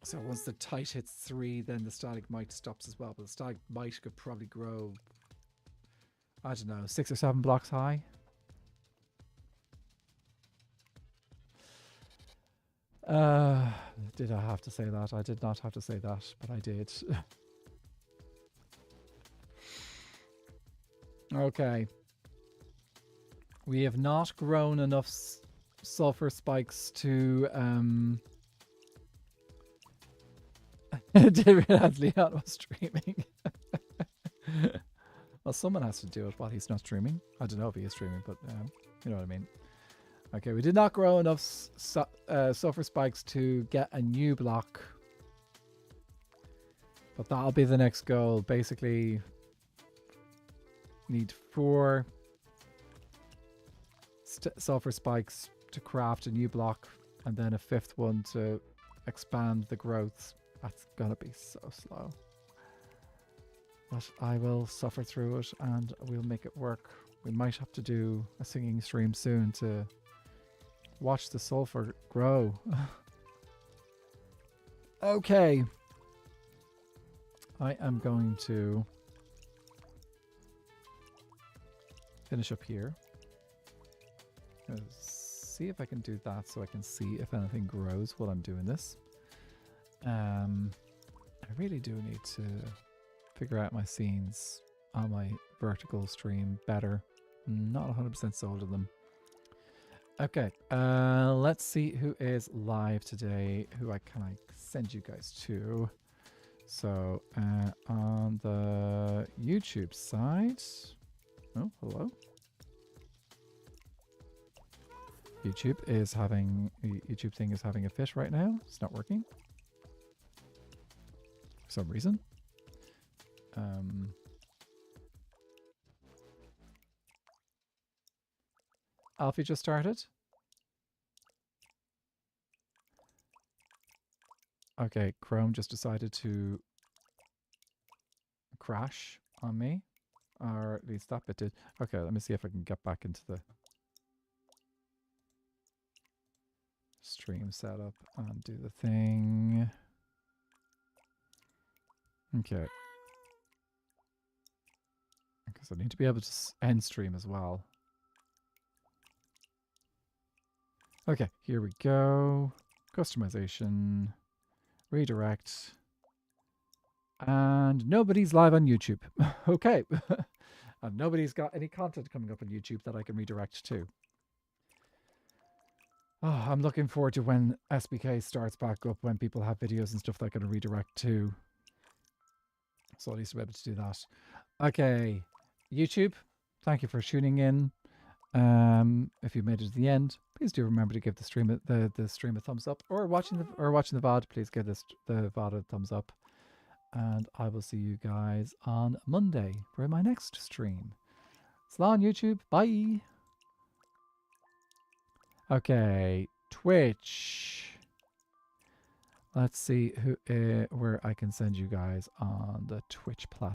So once the tite hits 3, then the stalagmite stops as well. But the stalagmite could probably grow, I don't know, 6 or 7 blocks high. Did I have to say that? I did not have to say that, but I did. Okay. We have not grown enough sulfur spikes to did realize Leon was streaming. Well, someone has to do it while he's not streaming. I don't know if he is streaming, but you know what I mean. Okay, we did not grow enough sulfur spikes to get a new block. But that'll be the next goal. Basically, need 4 sulfur spikes to craft a new block, and then a 5th one to expand the growth. That's gonna be so slow. But I will suffer through it and we'll make it work. We might have to do a singing stream soon to watch the sulfur grow. Okay. I am going to finish up here. See if I can do that so I can see if anything grows while I'm doing this. I really do need to figure out my scenes on my vertical stream better. Not 100% sold on them. Okay, let's see who is live today. Who can I send you guys to? So on the YouTube side. Oh, hello. YouTube thing is having a fit right now. It's not working for some reason. Alfie just started. Okay, Chrome just decided to crash on me, or at least that bit did. Okay, let me see if I can get back into the stream setup and do the thing. Okay. Because I need to be able to end stream as well. Okay, here we go. Customization. Redirect. And nobody's live on YouTube. Okay. And nobody's got any content coming up on YouTube that I can redirect to. Oh, I'm looking forward to when SBK starts back up, when people have videos and stuff that I can redirect to. So at least I'll be able to do that. Okay. YouTube, thank you for tuning in. If you made it to the end, please do remember to give the stream a thumbs up, or watching the VOD, please give the VOD a thumbs up. And I will see you guys on Monday for my next stream. Slán YouTube, bye. Okay, Twitch. Let's see where I can send you guys on the Twitch platform.